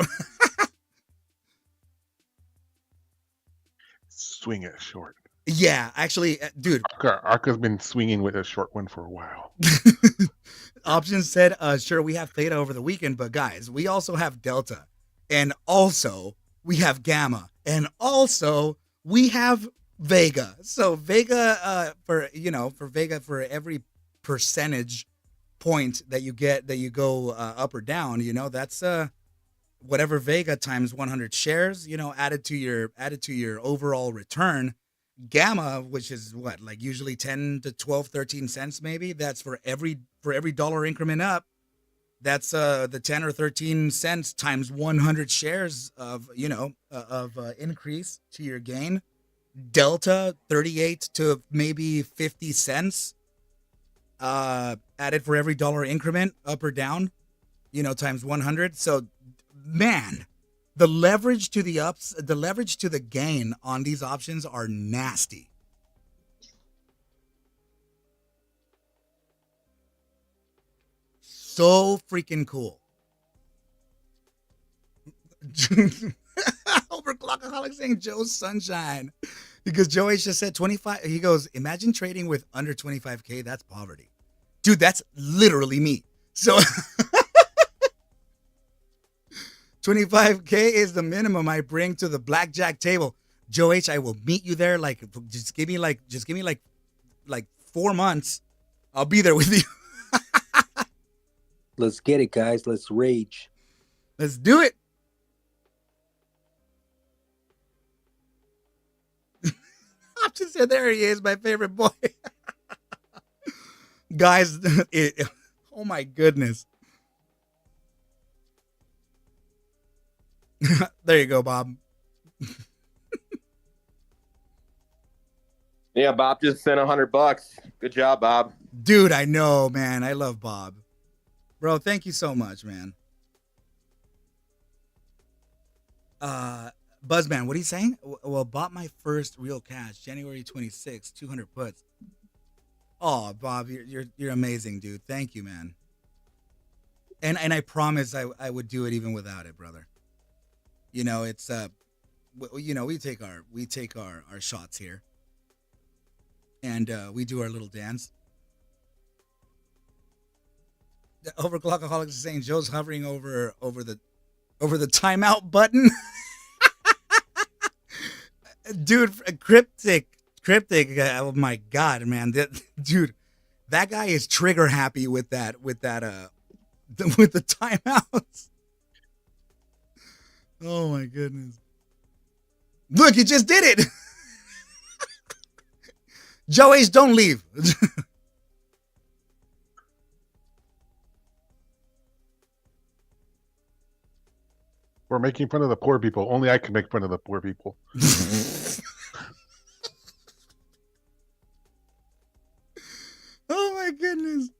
Swing it short. Yeah, actually, dude. Arca's been swinging with a short one for a while. Options said, sure, we have theta over the weekend, but guys, we also have delta, and also we have gamma, and also we have Vega. So Vega, for Vega, for every percentage point that you get, that you go up or down, you know, that's whatever Vega times 100 shares, you know, added to your overall return. Gamma, which is what, like usually 10 to 12, 13 cents maybe, that's for every dollar increment up. That's the 10 or 13 cents times 100 shares of, you know, increase to your gain. Delta, 38 to maybe 50 cents added for every dollar increment up or down, you know, times 100. So man, the leverage to the ups, the leverage to the gain on these options are nasty. So freaking cool. Overclockaholic saying Joe's sunshine. Because Joe H just said 25. He goes, imagine trading with under 25K. That's poverty. Dude, that's literally me. So 25K is the minimum I bring to the blackjack table. Joe H, I will meet you there. Like, just give me like 4 months. I'll be there with you. Let's get it, guys. Let's rage. Let's do it. Option said, there he is, my favorite boy. Guys, oh my goodness. There you go, Bob. Yeah, Bob just sent $100. Good job, Bob. Dude, I know, man. I love Bob. Bro, thank you so much, man. Buzzman, what are you saying? Well, bought my first real cash January 26, 200 puts. Oh, Bob, you're amazing, dude. Thank you, man. And I promise I would do it even without it, brother. You know, it's you know, we take our shots here. And we do our little dance. The Overclockaholics is saying Joe's hovering over the timeout button. Dude, cryptic. Oh my God, man, dude, that guy is trigger happy with the timeouts. Oh my goodness! Look, he just did it. Joe H, don't leave. We're making fun of the poor people. Only I can make fun of the poor people. Oh my goodness.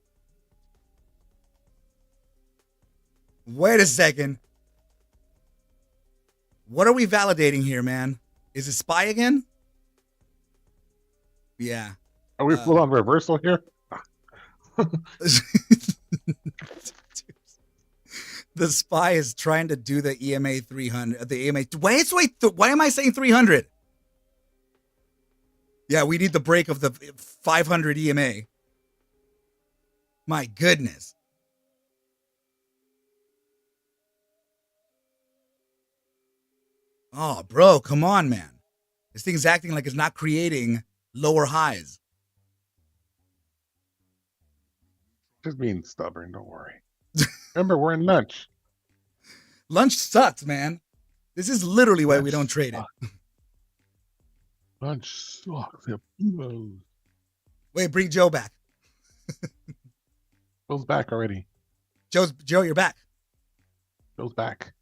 Wait a second. What are we validating here, man? Is it spy again? Yeah. Are we full on reversal here? The spy is trying to do the EMA 300. The EMA. Wait. Why am I saying 300? Yeah, we need the break of the 500 EMA. My goodness. Oh, bro, come on, man. This thing's acting like it's not creating lower highs. Just being stubborn. Don't worry. Remember, we're in lunch. Lunch sucks, man. This is literally why we don't trade it. Lunch sucks. Wait, bring Joe back. Joe's back already. Joe, you're back. Joe's back.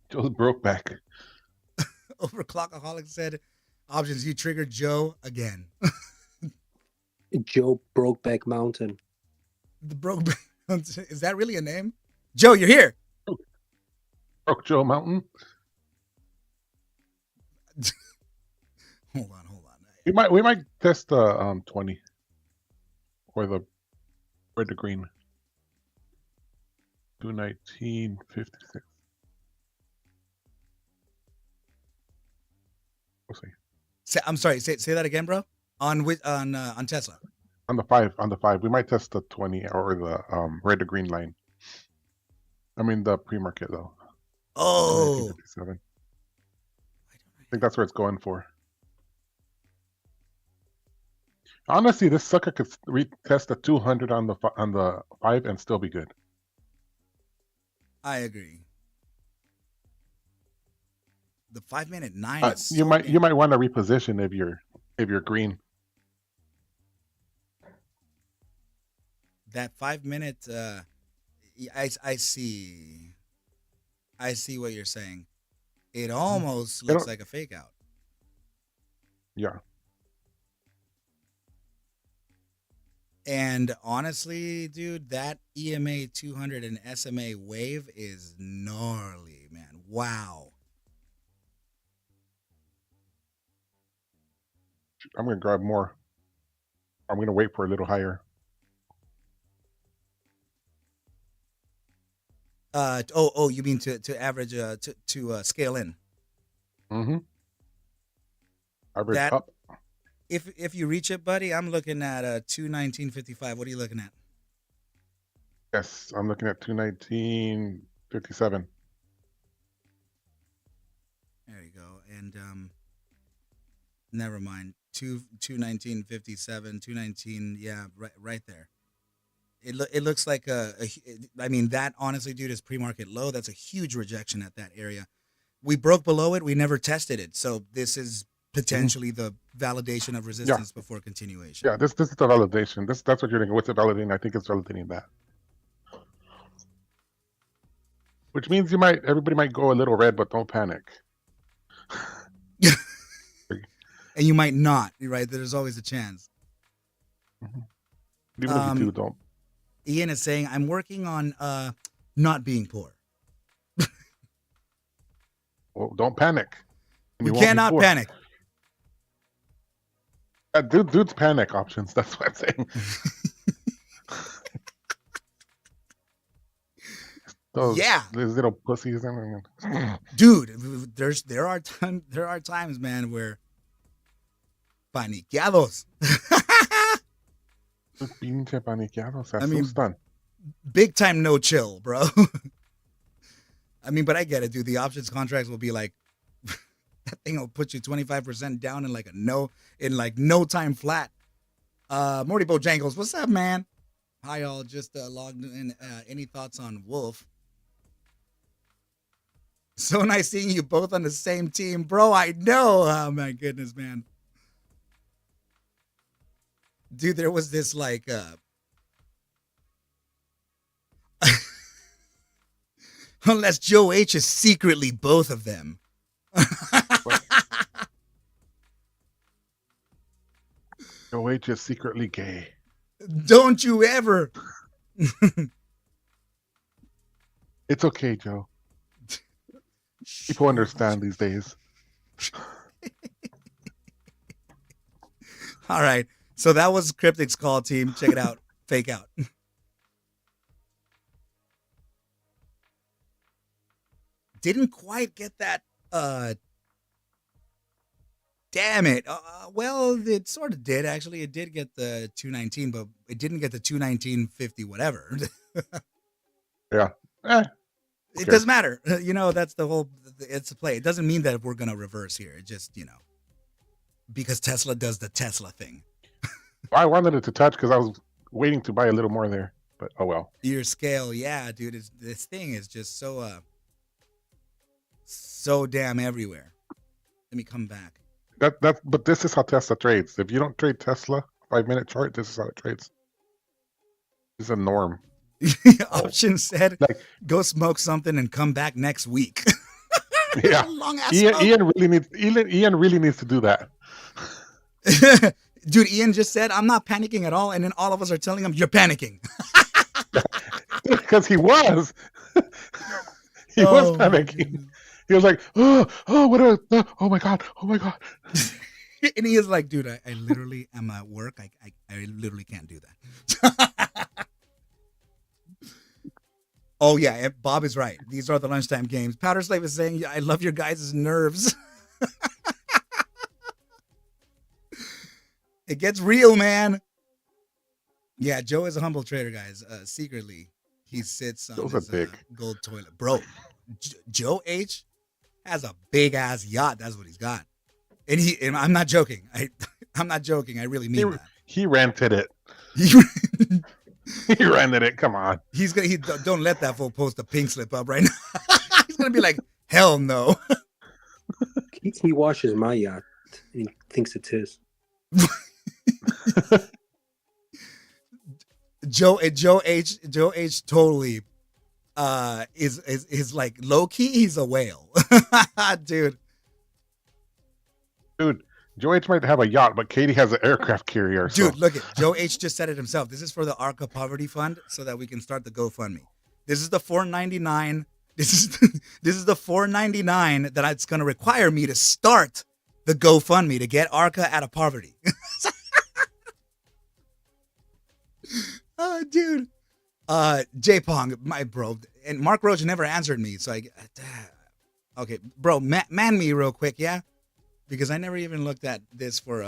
Joe's broke back. Overclockaholic said, options, you triggered Joe again. Joe Brokeback Mountain. The Brokeback Mountain. Is that really a name? Joe, you're here. Broke Joe Mountain. Hold on. We might test the 20 or the red to green. 219.56. We'll see. I'm sorry. Say that again, bro. On Tesla. On the five, we might test the 20 or the red to green line. I mean the pre-market though. Oh. 1957. I think that's where it's going for. Honestly, this sucker could retest the 200 on the 5 and still be good. I agree. The 5-minute 9 is you might want to reposition if you're green. That 5-minute I see what you're saying. It almost looks like a fake out. Yeah. And honestly, dude, that EMA 200 and SMA wave is gnarly, man. Wow. I'm going to grab more. I'm going to wait for a little higher. You mean to average to scale in? Mm-hmm. Average That, up. If you reach it, buddy, I'm looking at 219.55. What are you looking at? Yes, I'm looking at 219.57. There you go. And never mind. 219.57, 219. Yeah, right there. It looks like I mean, that honestly, dude, is pre-market low. That's a huge rejection at that area. We broke below it. We never tested it. So this is potentially the validation of resistance before continuation. Yeah, this is the validation. That's what you're thinking. What's it validating? I think it's validating that. Which means everybody might go a little red, but don't panic. And you might not, right? There's always a chance. Mm-hmm. Even if you do, don't. Ian is saying, I'm working on not being poor. Well, don't panic. We cannot panic. Dude's panic options. That's what I'm saying. Those little pussies. Dude, there are times, man, where paniqueados. Pinche paniqueados. I mean, big time no chill, bro. I mean, but I get it, dude. The options contracts will be like, that thing will put you 25% down in like no time flat. Morty Bojangles, what's up, man? Hi, y'all. Just logged in. Any thoughts on Wolf? So nice seeing you both on the same team, bro. I know. Oh my goodness, man. Dude, there was this like Unless Joe H is secretly both of them. Joe H is secretly gay. Don't you ever. It's okay, Joe. People understand these days. All right. So that was Cryptic's call, team. Check it out. Fake out. Didn't quite get that. Damn it. Well, it sort of did, actually. It did get the 219, but it didn't get the 219.50 whatever. Yeah. It doesn't matter. You know, that's the whole, it's a play. It doesn't mean that we're going to reverse here. It just, you know, because Tesla does the Tesla thing. I wanted it to touch because I was waiting to buy a little more there, but oh well. Your scale, yeah, dude. This thing is just so damn everywhere. Let me come back. But this is how Tesla trades. If you don't trade Tesla 5-minute chart, this is how it trades. It's a norm. Option said, Like, go smoke something and come back next week. Yeah. Long ass Ian really needs to do that. Dude, Ian just said, I'm not panicking at all. And then all of us are telling him, you're panicking. Because he was. He was panicking. He was like, oh, my God. And he is like, dude, I literally am at work. I literally can't do that. Oh, yeah. Bob is right. These are the lunchtime games. Powder Slave is saying, I love your guys' nerves. It gets real, man. Yeah, Joe is a humble trader, guys. Secretly, he sits on his gold toilet. Bro, Joe H has a big-ass yacht. That's what he's got. And I'm not joking. I'm not joking. I really mean that. He rented it. He rented it. Come on. Don't let that fool post a pink slip up right now. He's going to be like, hell no. He washes my yacht and he thinks it's his. Joe H totally is like low key. He's a whale, dude. Joe H might have a yacht, but Katie has an aircraft carrier. Dude, look at Joe H just said it himself. This is for the Arca Poverty Fund, so that we can start the GoFundMe. This is the $4.99. This is the $4.99 that it's going to require me to start the GoFundMe to get Arca out of poverty. Oh, dude. J-Pong, my bro, and Mark Roach never answered me, so okay, bro, man me real quick, yeah, because I never even looked at this for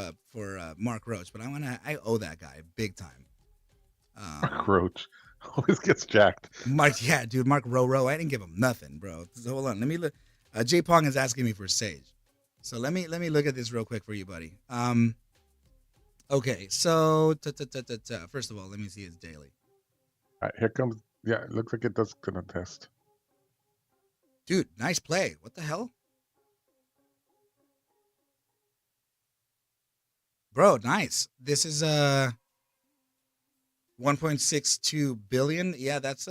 Mark Roach, but I owe that guy big time. Mark Roach always gets jacked. Mark Roro, I didn't give him nothing, bro. So hold on, let me look. J-Pong is asking me for Sage, so let me look at this real quick for you, buddy. Okay, so first of all, let me see his daily. All right, here comes. Yeah, it looks like it does gonna test. Dude, nice play. What the hell? Bro, nice. This is 1.62 billion. Yeah, that's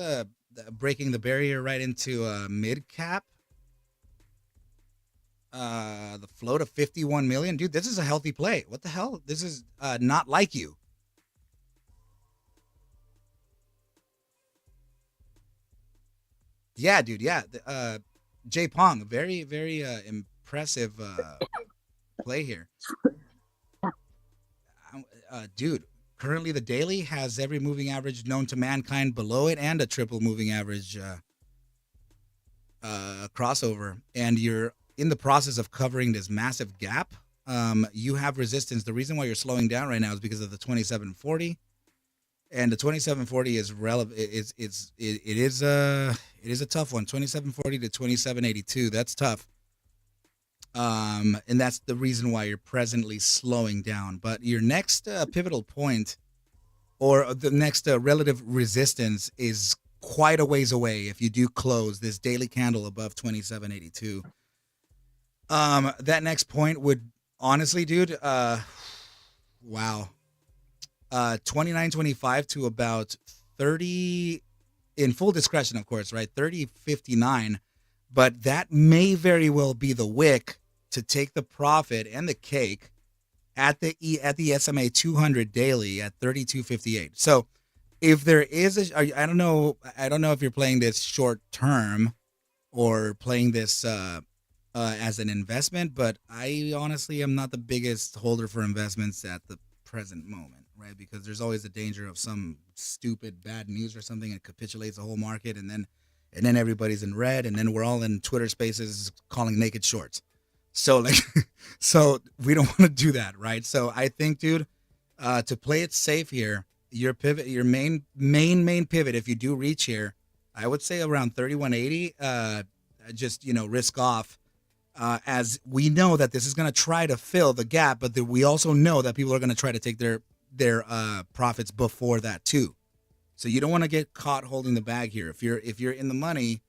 breaking the barrier right into mid cap. The float of 51 million. Dude, this is a healthy play. What the hell? This is not like you. Yeah, dude. Yeah. J Pong, very, very impressive play here. Dude, currently the daily has every moving average known to mankind below it and a triple moving average crossover. And you're in the process of covering this massive gap. You have resistance. The reason why you're slowing down right now is because of the 2740. And the 2740 is relevant. It is a tough one. 2740 to 2782. That's tough. And that's the reason why you're presently slowing down. But your next pivotal point, or the next relative resistance, is quite a ways away. If you do close this daily candle above 2782, that next point would honestly, dude, wow. 29.25 to about 30. in full discretion, of course, right? 30.59, but that may very well be the wick to take the profit and the cake at the SMA 200 daily at 32.58. So if there is I don't know if you're playing this short term or playing this as an investment, but I honestly am not the biggest holder for investments at the present moment, right? Because there's always the danger of some stupid bad news or something that capitulates the whole market, and then everybody's in red, and then we're all in Twitter Spaces calling naked shorts. So like, so we don't want to do that, right? So I think, dude, to play it safe here, your pivot, your main pivot, if you do reach here, I would say around 31.80. Just risk off, as we know that this is going to try to fill the gap, but we also know that people are going to try to take their profits before that too. So you don't want to get caught holding the bag here. If you're in the money,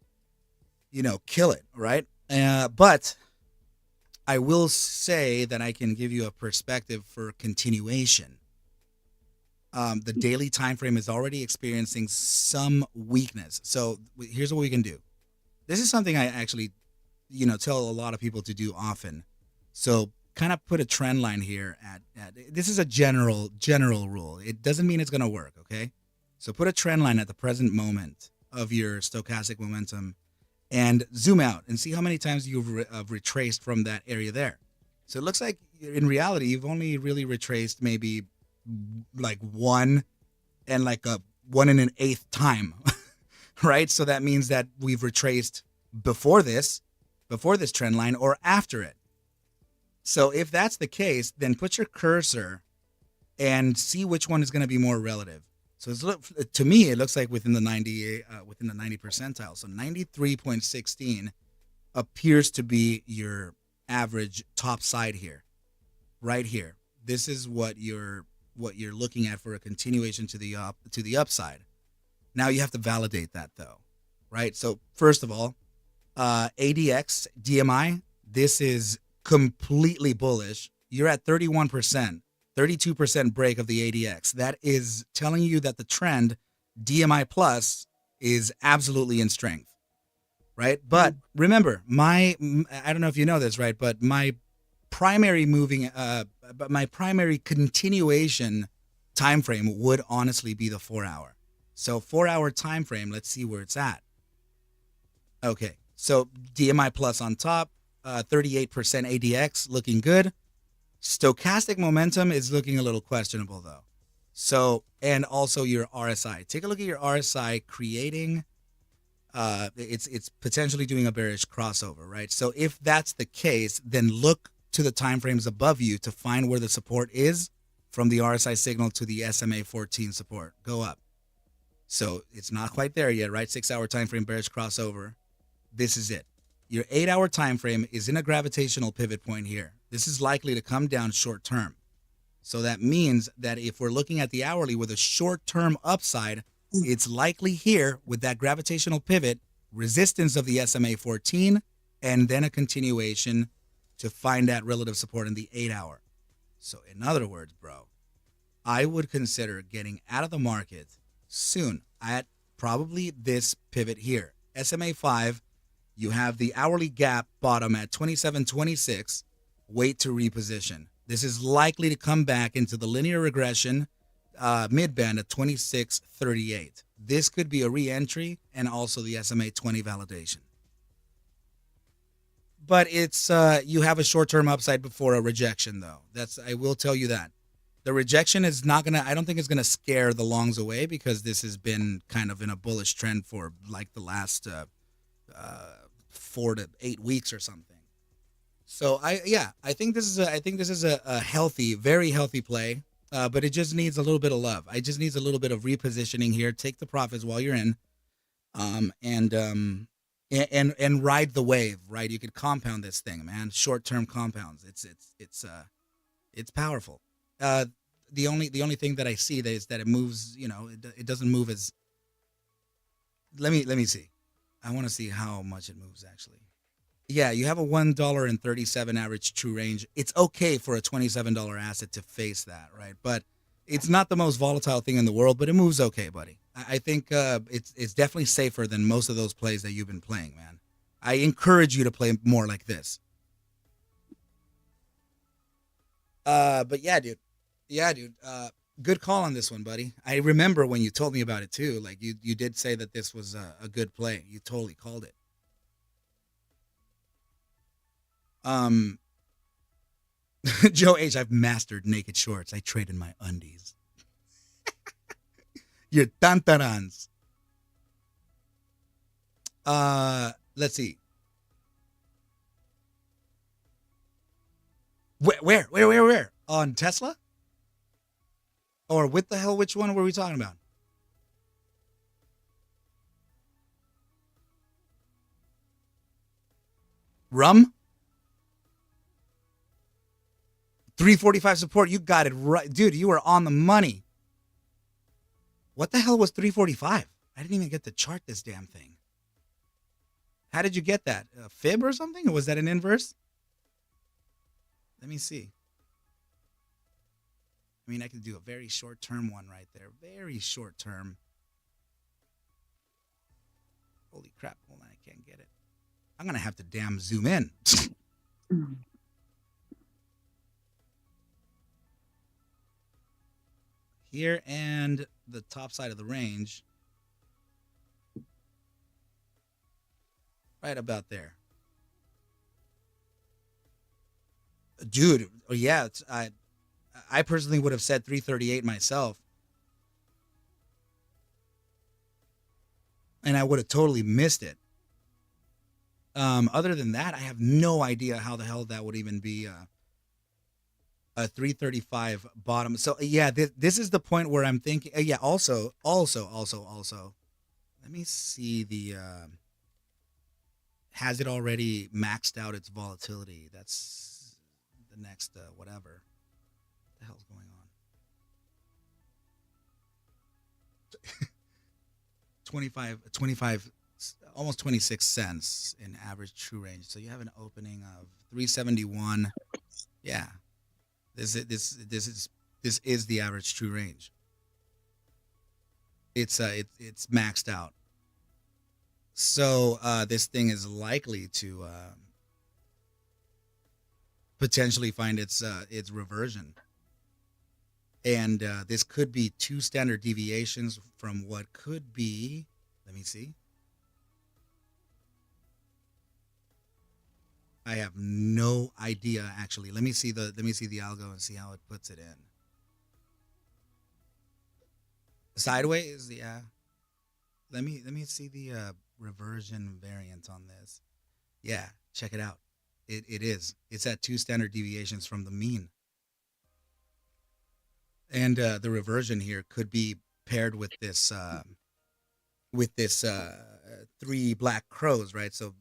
kill it, right? But I will say that I can give you a perspective for continuation. The daily time frame is already experiencing some weakness. So here's what we can do. This is something I actually, tell a lot of people to do often. So kind of put a trend line here at this is a general rule. It doesn't mean it's going to work, okay? So put a trend line at the present moment of your stochastic momentum and zoom out and see how many times you've retraced from that area there. So it looks like in reality, you've only really retraced maybe like one and like a 1 1/8 time, right? So that means that we've retraced before this trend line or after it. So if that's the case, then put your cursor and see which one is going to be more relative. So to me, it looks like within the 90 percentile. So 93.16 appears to be your average top side here, right here. This is what you're looking at for a continuation to the upside. Now you have to validate that though, right? So first of all, ADX DMI, this is completely bullish. You're at 31%. 32% break of the ADX. That is telling you that the trend DMI plus is absolutely in strength, right? But remember, I don't know if you know this, right? But my primary continuation time frame would honestly be the 4 hour. So 4 hour time frame, let's see where it's at. Okay, so DMI plus on top, 38% ADX looking good. Stochastic momentum is looking a little questionable though. So, and also your RSI. Take a look at your RSI creating, it's potentially doing a bearish crossover, right? So if that's the case, then look to the time frames above you to find where the support is from the RSI signal to the SMA 14 support. Go up. So it's not quite there yet, right? 6 hour time frame bearish crossover. This is it. Your 8 hour time frame is in a gravitational pivot point here. This is likely to come down short term. So that means that if we're looking at the hourly with a short term upside, it's likely here with that gravitational pivot, resistance of the SMA 14, and then a continuation to find that relative support in the 8 hour. So in other words, bro, I would consider getting out of the market soon at probably this pivot here. SMA 5, you have the hourly gap bottom at 27.26. Wait to reposition. This is likely to come back into the linear regression mid-band at 26.38. This could be a re-entry and also the SMA 20 validation. But it's you have a short-term upside before a rejection, though. I will tell you that. The rejection is not gonna. I don't think it's gonna scare the longs away because this has been kind of in a bullish trend for like the last 4 to 8 weeks or something. So I think this is a healthy, very healthy play, but it just needs a little bit of love. It just needs a little bit of repositioning here. Take the profits while you're in, and ride the wave. Right, you could compound this thing, man. Short-term compounds. It's powerful. The only thing that I see is that it moves. It doesn't move as. Let me see. I want to see how much it moves actually. Yeah, you have a $1.37 average true range. It's okay for a $27 asset to face that, right? But it's not the most volatile thing in the world, but it moves okay, buddy. I think it's definitely safer than most of those plays that you've been playing, man. I encourage you to play more like this. But yeah, dude. Good call on this one, buddy. I remember when you told me about it too. Like you did say that this was a good play. You totally called it. Joe H, I've mastered naked shorts. I trade in my undies. Your tantarans. Let's see. Where? On Tesla? Or what the hell? Which one were we talking about? Rum? 345 support. You got it right. Dude, you were on the money. What the hell was 345? I didn't even get to chart this damn thing. How did you get that? A fib or something? Or was that an inverse? Let me see. I mean, I could do a very short-term one right there. Very short-term. Holy crap. Hold on, I can't get it. I'm going to have to damn zoom in. Here and the top side of the range. Right about there. Dude, yeah, I personally would have said 338 myself. And I would have totally missed it. Other than that, I have no idea how the hell that would even be a 335 bottom. So yeah, this is the point where I'm thinking. Yeah. Also. Let me see the. Has it already maxed out its volatility? That's the next whatever. What the hell's going on? 25, almost 26 cents in average true range. So you have an opening of 371. Yeah. This is the average true range. It's maxed out. So this thing is likely to potentially find its reversion. And this could be 2 standard deviations from what could be, let me see. I have no idea actually. Let me see the algo and see how it puts it in. Sideways, yeah. Let me see the reversion variant on this. Yeah, check it out. It is. It's at 2 standard deviations from the mean. And the reversion here could be paired with this 3 black crows, right? So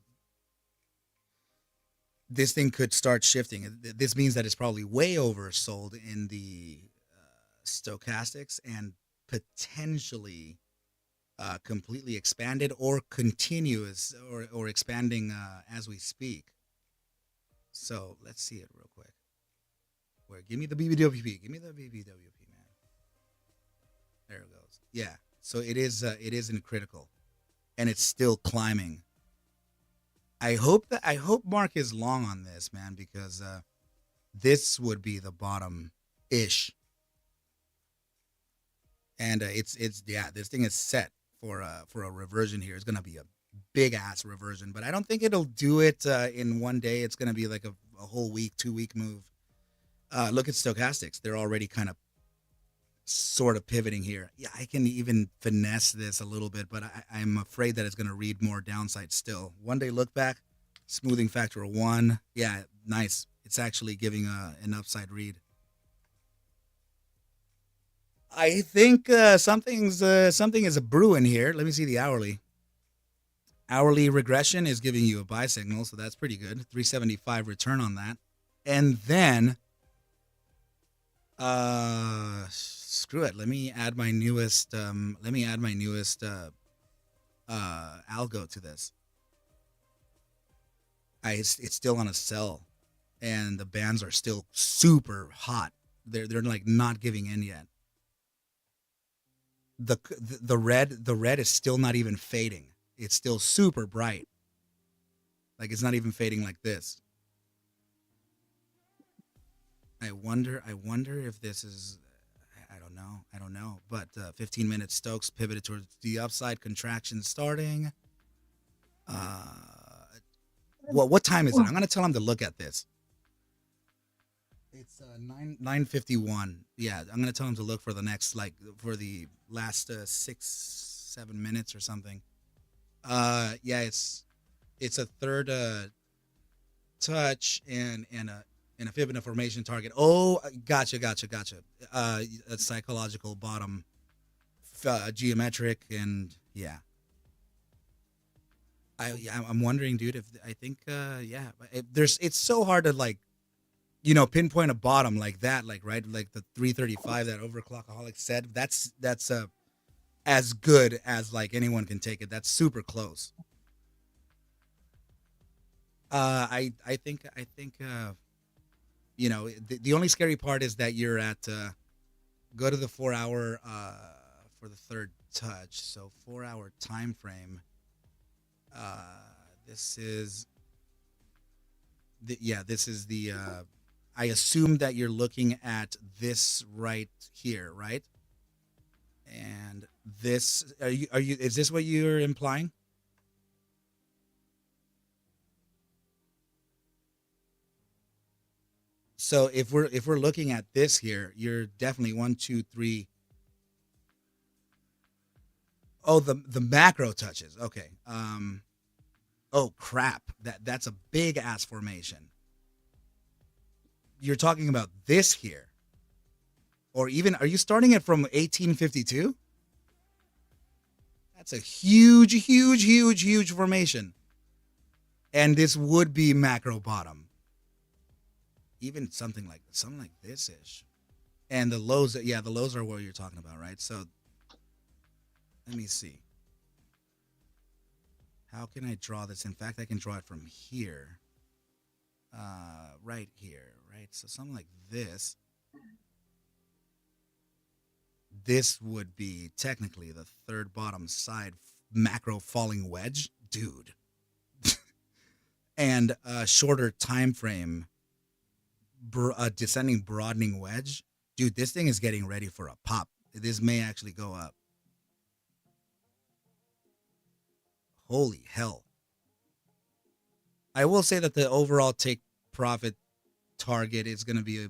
this thing could start shifting. This means that it's probably way oversold in the stochastics and potentially completely expanded or continuous or expanding as we speak. So let's see it real quick. Where? Give me the BBWP. Give me the BBWP, man. There it goes. Yeah. So it is in critical, and it's still climbing. I hope Mark is long on this, man, because this would be the bottom ish. And this thing is set for a reversion here. It's gonna be a big ass reversion, but I don't think it'll do it in one day. It's gonna be like a whole week, 2 week move. Look at stochastics; they're already kind of sort of pivoting here. Yeah, I can even finesse this a little bit, but I'm afraid that it's gonna read more downside still. 1 day look back, smoothing factor of 1. Yeah, nice. It's actually giving an upside read. I think something is a brewing here. Let me see the hourly. Hourly regression is giving you a buy signal, so that's pretty good. 375 return on that. And then screw it. Let me add my newest algo to this. It's still on a sell, and the bands are still super hot. They're like not giving in yet. the red is still not even fading. It's still super bright. Like it's not even fading like this. I wonder if this is, I don't know. But 15 minutes Stokes pivoted towards the upside, contraction starting. What time is it? I'm gonna tell him to look at this. It's 9:51. Yeah, I'm gonna tell him to look for the next, like, for the last 6-7 minutes or something. Yeah, it's a third touch and a Fibonacci formation target. Oh, gotcha. A psychological bottom, geometric, and yeah. I'm wondering, dude. If I think, yeah, it's so hard to, like, pinpoint a bottom like that, like, right, like the 335 that Overclockaholic said. That's as good as, like, anyone can take it. That's super close. I think the only scary part is that you're at go to the 4 hour for the third touch. So 4 hour time frame. This is the I assume that you're looking at this right here, right? And this, is this what you're implying? So if we're looking at this here, you're definitely 1, 2, 3. Oh, the macro touches. Okay. Oh crap. That's a big ass formation. You're talking about this here. Or even, are you starting it from 1852? That's a huge formation. And this would be macro bottom. Even something like this ish. And the lows, the lows are what you're talking about, right? So let me see. How can I draw this? In fact, I can draw it from here. Right here, right? So something like this. This would be technically the third bottom side macro falling wedge, dude. And a shorter time frame, descending broadening wedge. Dude, this thing is getting ready for a pop. This may actually go up. Holy hell. I will say that the overall take profit target is going to be,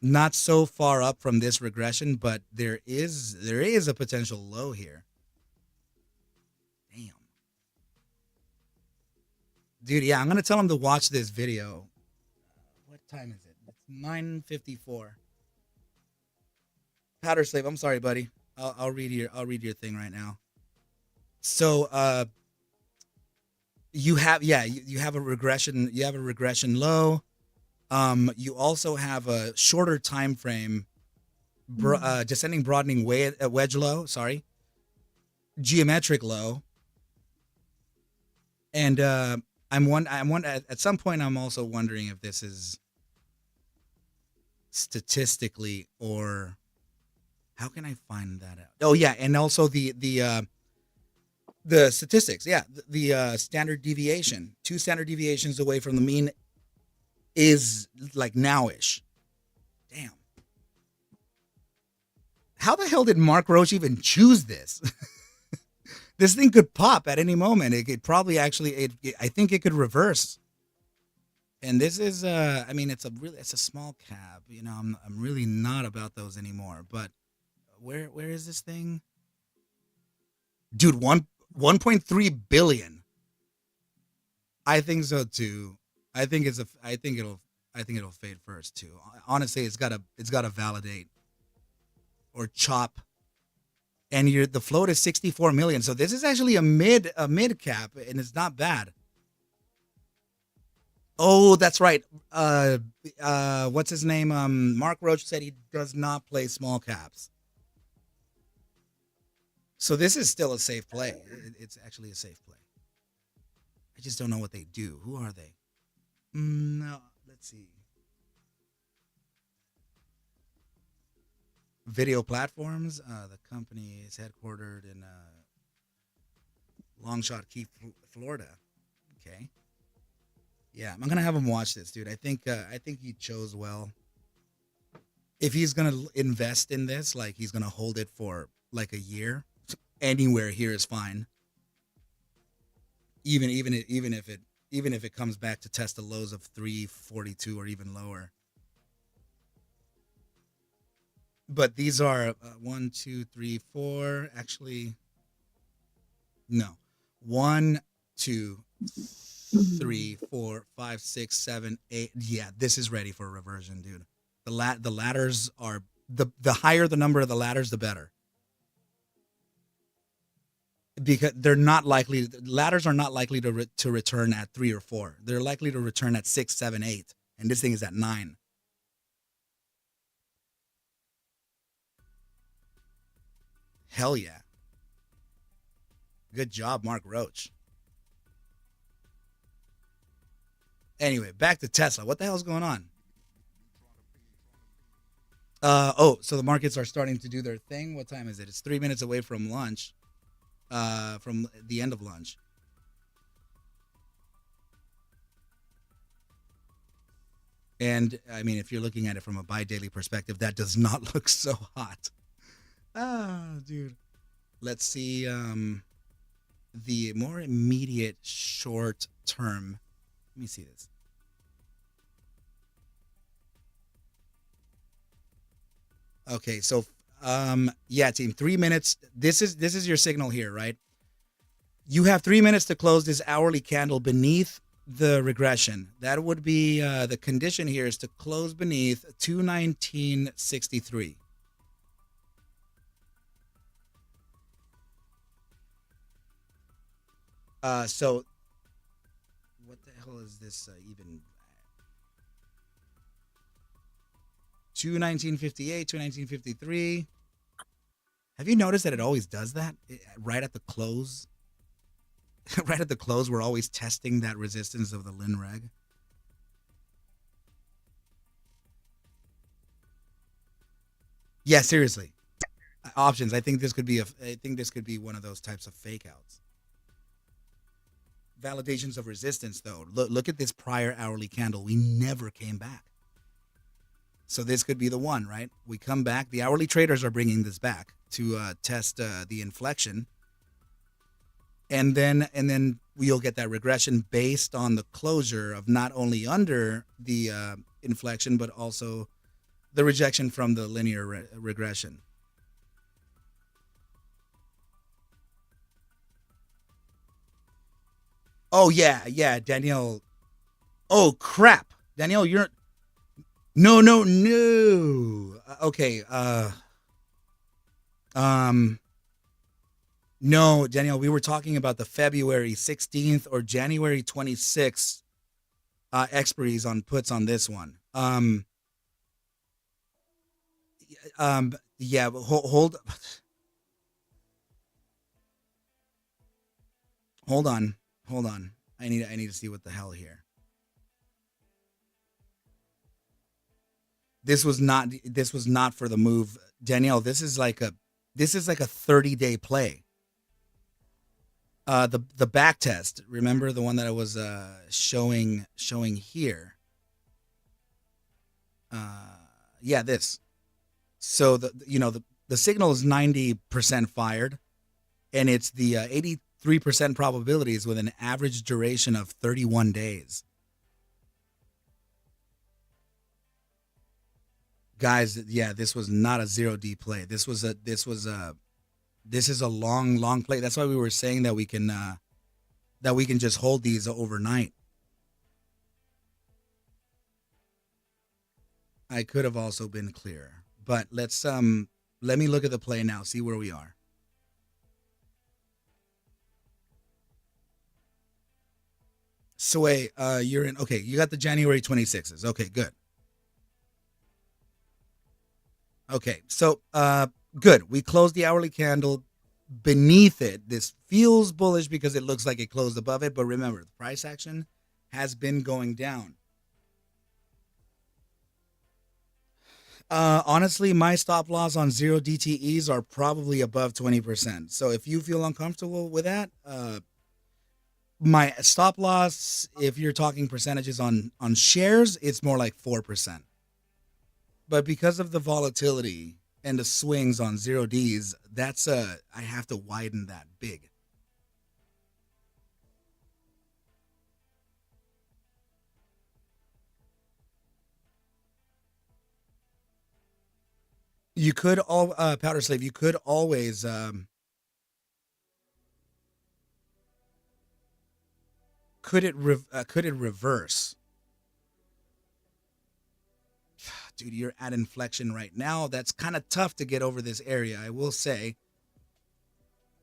not so far up from this regression, but there is a potential low here. Damn. Dude, yeah, I'm going to tell him to watch this video. What time is it? It's 9:54. Powder Slave, I'm sorry, buddy. I'll read your thing right now. So, you have a regression. You have a regression low. You also have a shorter time frame, descending broadening wedge low. Sorry, geometric low. And at some point I'm also wondering if this is statistically, or how can I find that out? Oh yeah, and also the statistics. Yeah, the standard deviation, 2 standard deviations away from the mean, is like nowish. Damn. How the hell did Mark Roach even choose this? This thing could pop at any moment. It could probably actually, I think it could reverse. And this is, it's a small cap. I'm really not about those anymore. But where is this thing? Dude, 1.3 billion. I think so too. I think it'll fade first too. Honestly, it's gotta validate or chop. And the float is 64 million. So this is actually a mid cap, and it's not bad. Oh, that's right. What's his name? Mark Roach said he does not play small caps. So this is still a safe play. It's actually a safe play. I just don't know what they do. Who are they? No, let's see. video platforms. The company is headquartered in Longshot Key, Florida. Okay. Yeah, I'm gonna have him watch this, dude. I think he chose well. If he's gonna invest in this, like he's gonna hold it for like a year, anywhere here is fine. Even if it comes back to test the lows of 342 or even lower. But these are 1, 2, 3, 4. Actually, no. 1, 2, 3, 4, 5, 6, 7, 8. Yeah, this is ready for a reversion, dude. The ladders are the higher the number of the ladders, the better. Because ladders are not likely to return at 3 or 4. They're likely to return at 6, 7, 8, and this thing is at 9. Hell yeah. Good job, Mark Roach. Anyway, back to Tesla. What the hell's going on? So the markets are starting to do their thing. What time is it? It's 3 minutes away from lunch. From the end of lunch. And I mean, if you're looking at it from a bi-daily perspective, that does not look so hot. Dude. Let's see the more immediate short term. Let me see this. Okay, so yeah, team, 3 minutes. This is your signal here, right? You have 3 minutes to close this hourly candle beneath the regression. That would be the condition here is to close beneath 219.63. So what the hell is this even? 219.58, 219.53. Have you noticed that it always does that right at the close? Right at the close, we're always testing that resistance of the Lin Reg. Yeah, seriously. Options. I think this could be one of those types of fake outs. Validations of resistance, though. Look at this prior hourly candle. We never came back. So this could be the one, right? We come back. The hourly traders are bringing this back to test the inflection. And then we'll get that regression based on the closure of not only under the inflection, but also the rejection from the linear regression. Oh, yeah, Danielle. Oh, crap. Danielle, you're... No. Okay, no, Danielle, we were talking about the February 16th or January 26th expiries on puts on this one. Yeah, but hold on. I need to see what the hell here. This was not for the move, Danielle. This is like a 30-day play. The back test. Remember the one that I was showing here. Yeah, this. So the signal is 90% fired, and it's the 83% probabilities with an average duration of 31 days. Guys, yeah, this was not a 0D play. This is a long play. That's why we were saying that we can just hold these overnight. I could have also been clearer, but let me look at the play now, see where we are. Sway, you're in. Okay, you got the January 26th. Okay, good. Okay, so good. We closed the hourly candle beneath it. This feels bullish because it looks like it closed above it, but remember, the price action has been going down. Honestly, my stop loss on zero DTEs are probably above 20%. So if you feel uncomfortable with that, my stop loss, if you're talking percentages on shares, it's more like 4%. But because of the volatility and the swings on zero Ds, I have to widen that big. You could Powder Slave. You could always could it reverse? Dude, you're at inflection right now. That's kind of tough to get over this area, I will say.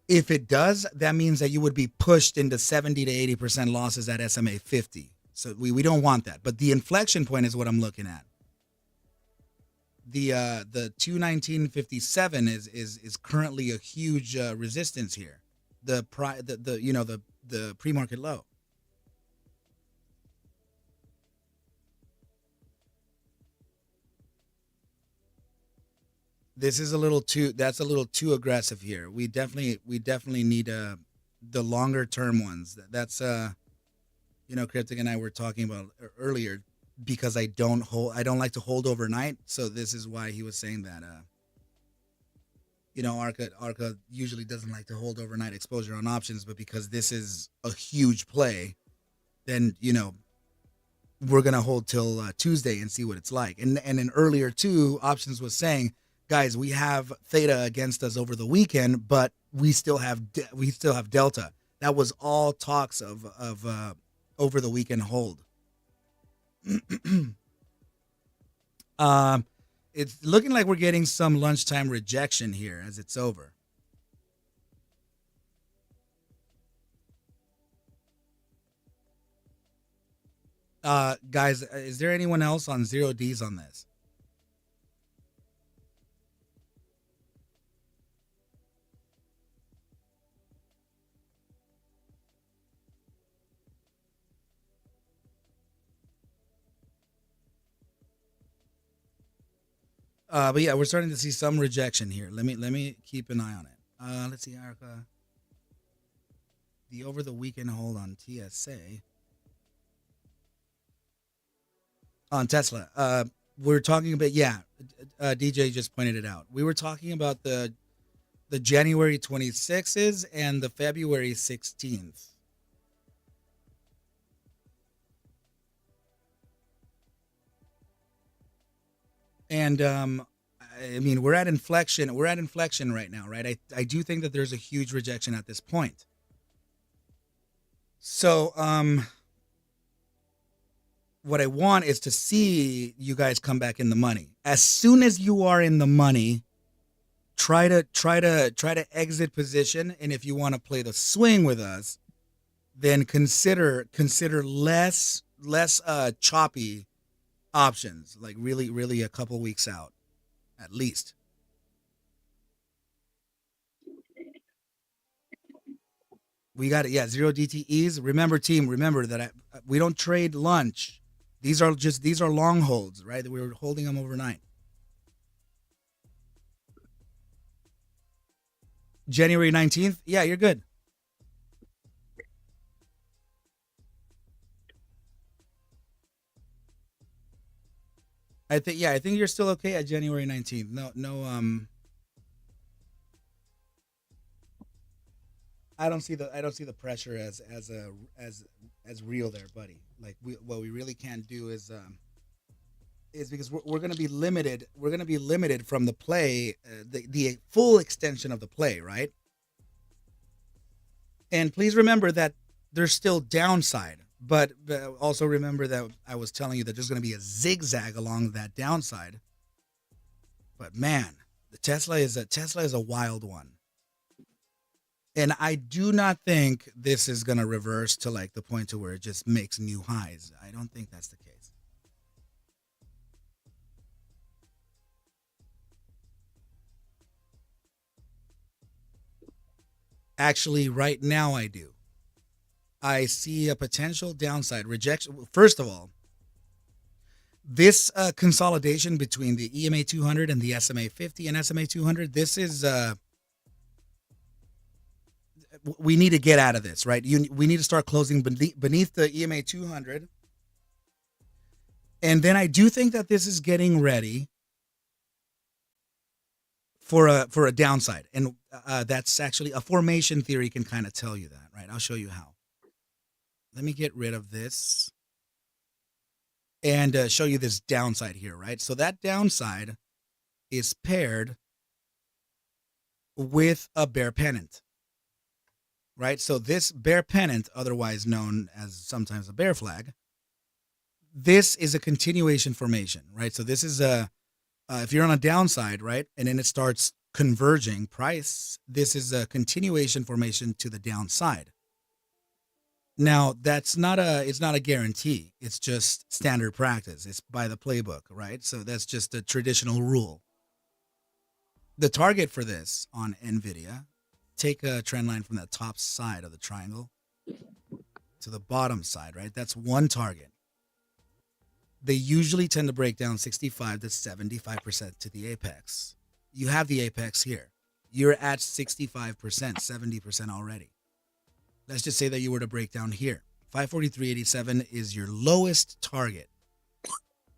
If it does, that means that you would be pushed into 70 to 80% losses at SMA 50. So we don't want that. But the inflection point is what I'm looking at. The 219.57 is currently a huge resistance here. The pre-market low. This is a little too aggressive here. We definitely need the longer term ones. That's Cryptic and I were talking about earlier, because I don't like to hold overnight. So this is why he was saying that Arca usually doesn't like to hold overnight exposure on options, but because this is a huge play, then we're gonna hold till Tuesday and see what it's like. And then earlier too, options was saying, guys, we have theta against us over the weekend, but we still have delta. That was all talks of over the weekend hold. It's looking like we're getting some lunchtime rejection here as it's over. Guys, is there anyone else on zero Ds on this? But yeah, we're starting to see some rejection here. Let me keep an eye on it. Let's see, Arca. The over the weekend hold on TSA. On Tesla. We're talking about, DJ just pointed it out. We were talking about the January 26th and the February 16th. And I mean, we're at inflection right now, right? I do think that there's a huge rejection at this point. So what I want is to see you guys come back in the money. As soon as you are in the money, try to exit position. And if you want to play the swing with us, then consider less choppy options, like really a couple weeks out at least. We got it. Yeah, zero DTEs. Remember, team, that we don't trade lunch. These are long holds, right? We were holding them overnight. January 19th. Yeah, you're good. I think you're still okay at January 19th. No, I don't see the pressure as real there, buddy. Like what we really can't do is because we're going to be limited. We're going to be limited from the play, the full extension of the play, right? And please remember that there's still downside, but also remember that I was telling you that there's going to be a zigzag along that downside. But man, the Tesla is a wild one. And I do not think this is going to reverse to like the point to where it just makes new highs. I don't think that's the case. Actually, right now I do. I see a potential downside rejection. First of all, This consolidation between the EMA 200 and the SMA 50 and SMA 200, this is we need to get out of this, right? We need to start closing beneath the EMA 200. And then I do think that this is getting ready for a downside. And that's actually a formation theory can kind of tell you that, right? I'll show you how. Let me get rid of this and show you this downside here, right? So that downside is paired with a bear pennant, right? So this bear pennant, otherwise known as sometimes a bear flag, this is a continuation formation, right? So this is if you're on a downside, right, and then it starts converging price, this is a continuation formation to the downside. Now, it's not a guarantee. It's just standard practice. It's by the playbook, right? So that's just a traditional rule. The target for this on NVIDIA, take a trend line from the top side of the triangle to the bottom side, right? That's one target. They usually tend to break down 65 to 75% to the apex. You have the apex here. You're at 65%, 70% already. Let's just say that you were to break down here. 543.87 is your lowest target.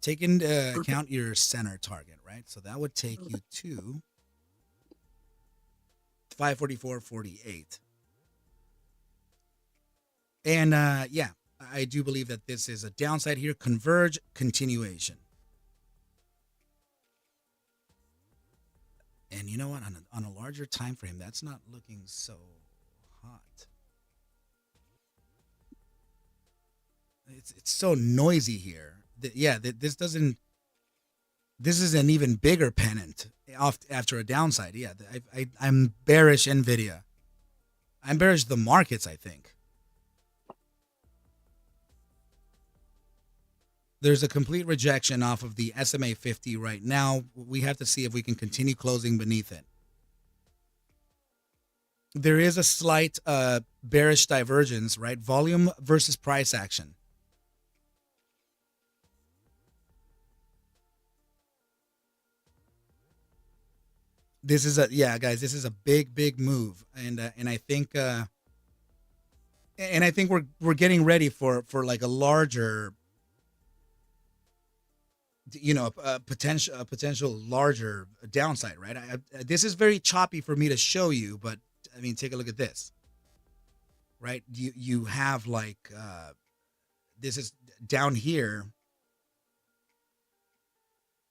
Take into account your center target, right? So that would take you to 544.48. And yeah, I do believe that this is a downside here. Converge, continuation. And you know what? On a larger time frame, that's not looking so hot. It's so noisy here. This is an even bigger pennant after a downside. Yeah, I'm bearish NVIDIA. I'm bearish the markets, I think. There's a complete rejection off of the SMA 50 right now. We have to see if we can continue closing beneath it. There is a slight bearish divergence, right? Volume versus price action. This is guys, this is a big move, and I think we're getting ready for like a larger, a potential larger downside, right? This is very choppy for me to show you, but I mean, take a look at this, right? You have like this is down here,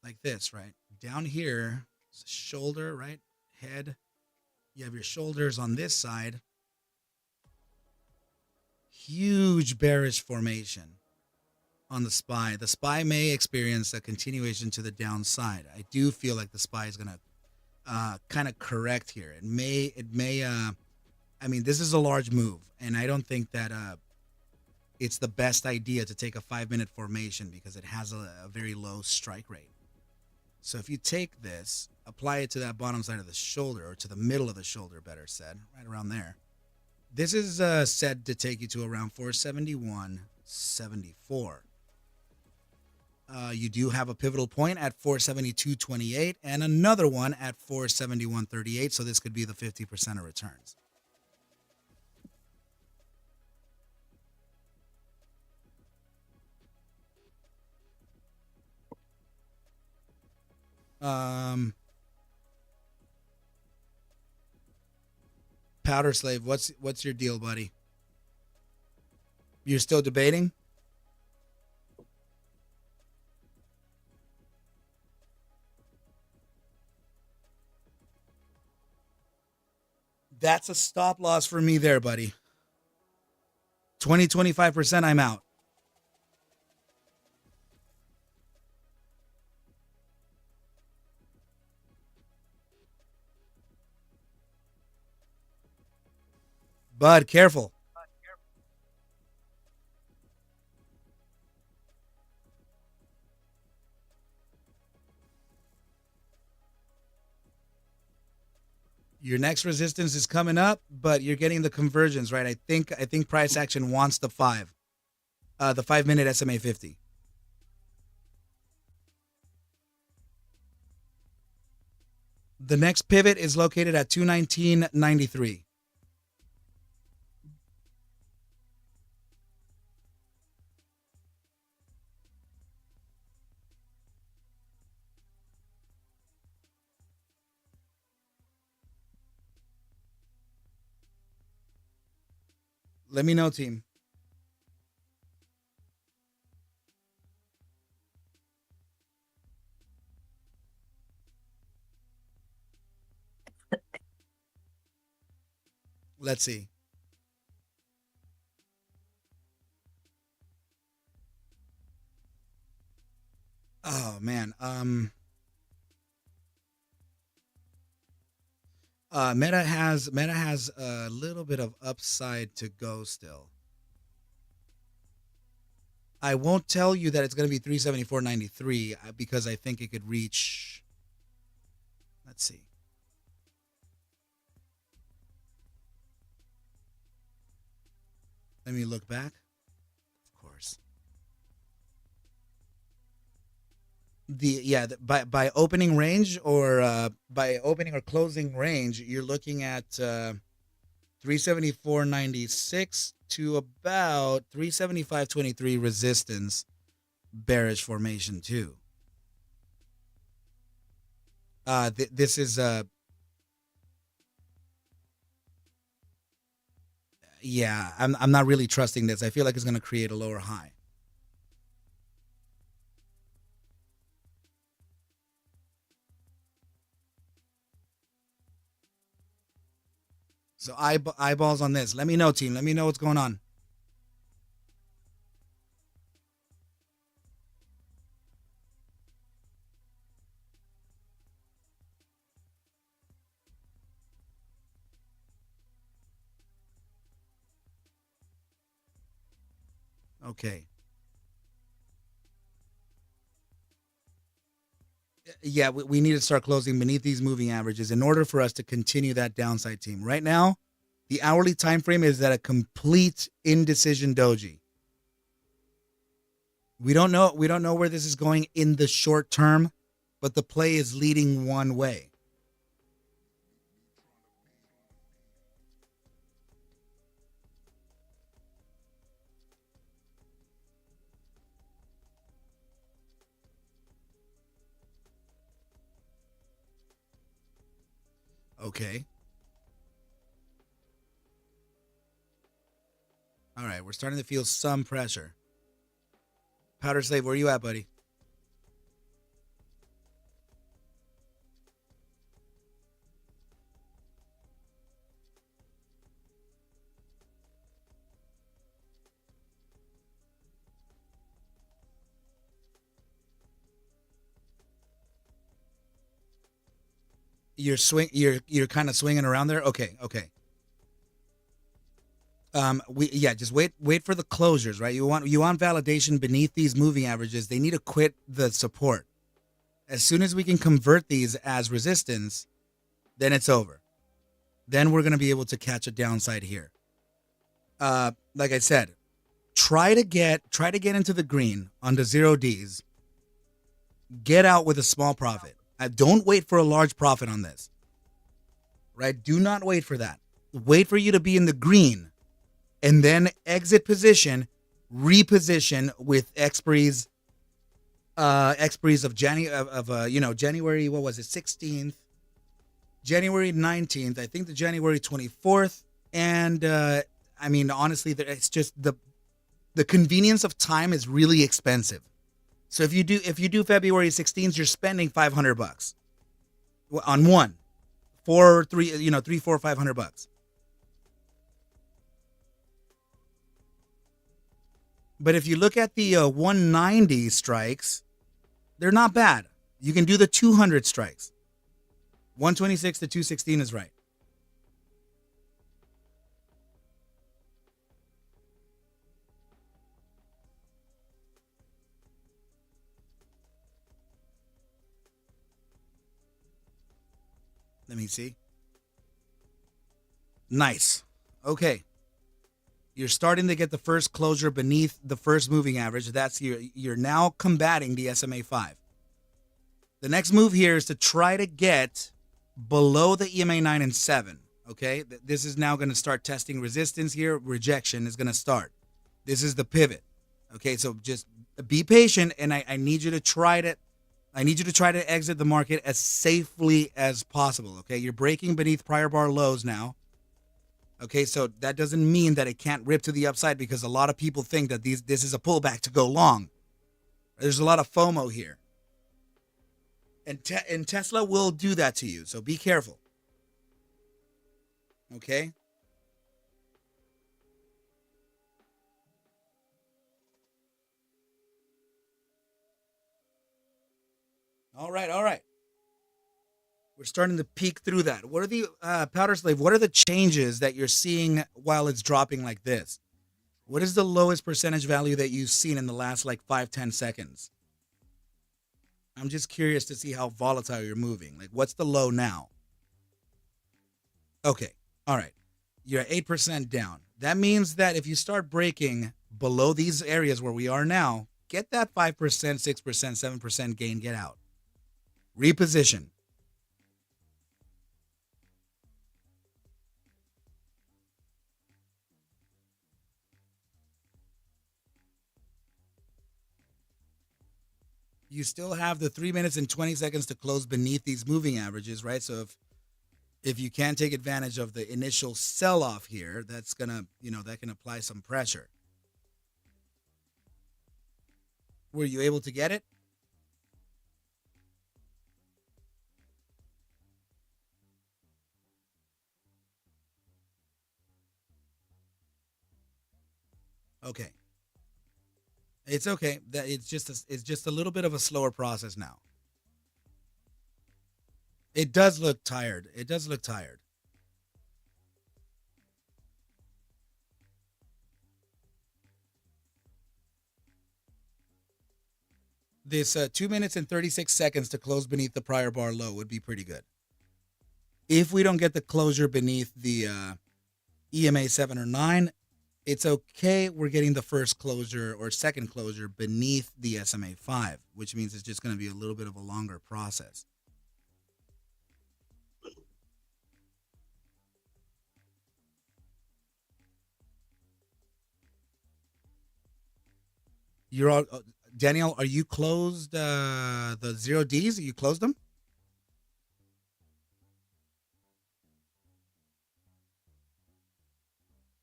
like this, right? Down here. Shoulder, right? Head. You have your shoulders on this side. Huge bearish formation on the SPY. The SPY may experience a continuation to the downside. I do feel like the SPY is going to kind of correct here. It may I mean, this is a large move, and I don't think that it's the best idea to take a 5-minute formation because it has a very low strike rate. So if you take this, apply it to that bottom side of the shoulder, or to the middle of the shoulder, better said, right around there. This is said to take you to around 471.74. You do have a pivotal point at 472.28 and another one at 471.38. So this could be the 50% of returns. Powder Slave, what's your deal, buddy? You're still debating? That's a stop loss for me there, buddy. 20-25%, I'm out. Bud, careful. Your next resistance is coming up, but you're getting the convergence, right? I think price action wants the 5-minute SMA 50. The next pivot is located at 219.93. Let me know, team. Let's see. Oh man. Meta has a little bit of upside to go still. I won't tell you that it's going to be 374.93 because I think it could reach. Let's see. Let me look back. Of course. By opening range or by opening or closing range, you're looking at 374.96 to about 375.23 resistance, bearish formation too. This is yeah, I'm not really trusting this. I feel like it's going to create a lower high. So eyeballs on this. Let me know, team. Let me know what's going on. Okay. Yeah, we need to start closing beneath these moving averages in order for us to continue that downside, team. Right now, the hourly time frame is at a complete indecision doji. We don't know where this is going in the short term, but the play is leading one way. Okay. All right, we're starting to feel some pressure. Powder Slave, where you at, buddy? You're kind of swinging around there. Okay. Just wait for the closures, right? You want validation beneath these moving averages. They need to quit the support. As soon as we can convert these as resistance, then it's over. Then we're gonna be able to catch a downside here. Like I said, try to get into the green on the 0Ds. Get out with a small profit. Don't wait for a large profit on this. Right? Do not wait for that. Wait for you to be in the green, and then exit position, reposition with expiries of January. What was it? 16th, January 19th. I think the January 24th, and I mean honestly, it's just the convenience of time is really expensive. So if you do February 16th, you're spending $500 on one, 4, 3, 3, 4, $500. But if you look at the 190 strikes, they're not bad. You can do the 200 strikes. 126 to 216 is right. Let me see. Nice. Okay. You're starting to get the first closure beneath the first moving average. That's you're now combating the SMA 5. The next move here is to try to get below the EMA 9 and 7. Okay, this is now going to start testing resistance here. Rejection is going to start. This is the pivot. Okay, so just be patient, and I need you to try to exit the market as safely as possible. Okay, you're breaking beneath prior bar lows now. Okay, so that doesn't mean that it can't rip to the upside, because a lot of people think that this is a pullback to go long. There's a lot of FOMO here. And Tesla will do that to you, so be careful. Okay? All right. We're starting to peek through that. What are the, Powder Slave, what are the changes that you're seeing while it's dropping like this? What is the lowest percentage value that you've seen in the last like 5-10 seconds? I'm just curious to see how volatile you're moving. Like, what's the low now? Okay. All right. You're at 8% down. That means that if you start breaking below these areas where we are now, get that 5%, 6%, 7% gain, get out. Reposition. You still have the 3 minutes and 20 seconds to close beneath these moving averages, right? So if you can take advantage of the initial sell-off here, that's gonna, that can apply some pressure. Were you able to get it? Okay. It's okay. That it's just a little bit of a slower process now. It does look tired. This 2 minutes and 36 seconds to close beneath the prior bar low would be pretty good. If we don't get the closure beneath the EMA 7 or 9, it's okay. We're getting the first closure or second closure beneath the SMA 5, which means it's just going to be a little bit of a longer process. You're all, Daniel, are you closed the 0Ds? Are you closed them?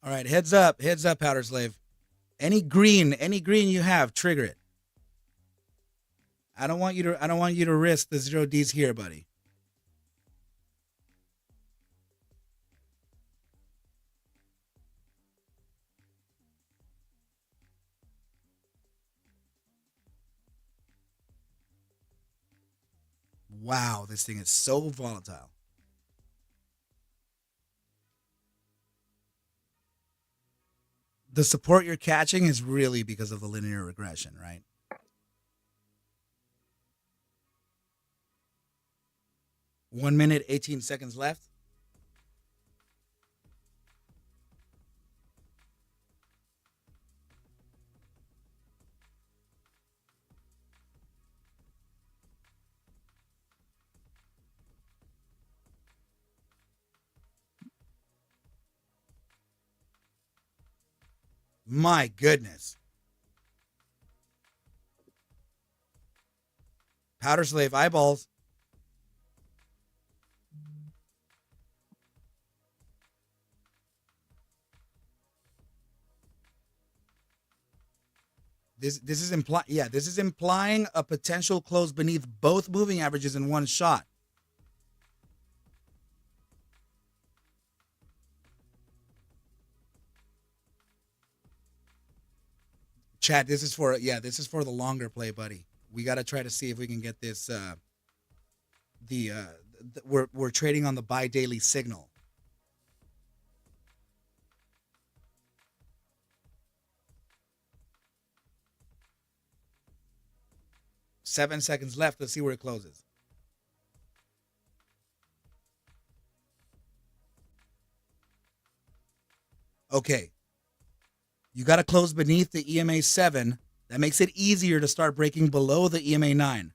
All right, heads up, Powder Slave. Any green you have, trigger it. I don't want you to risk the 0Ds here, buddy. Wow, this thing is so volatile. The support you're catching is really because of the linear regression, right? One minute, 18 seconds left. My goodness. Powder Slave eyeballs. This is implying a potential close beneath both moving averages in one shot. Chat, this is for the longer play, buddy. We got to try to see if we can get this we're trading on the buy daily signal. Seven seconds left. Let's see where it closes. Okay. You got to close beneath the EMA 7. That makes it easier to start breaking below the EMA 9.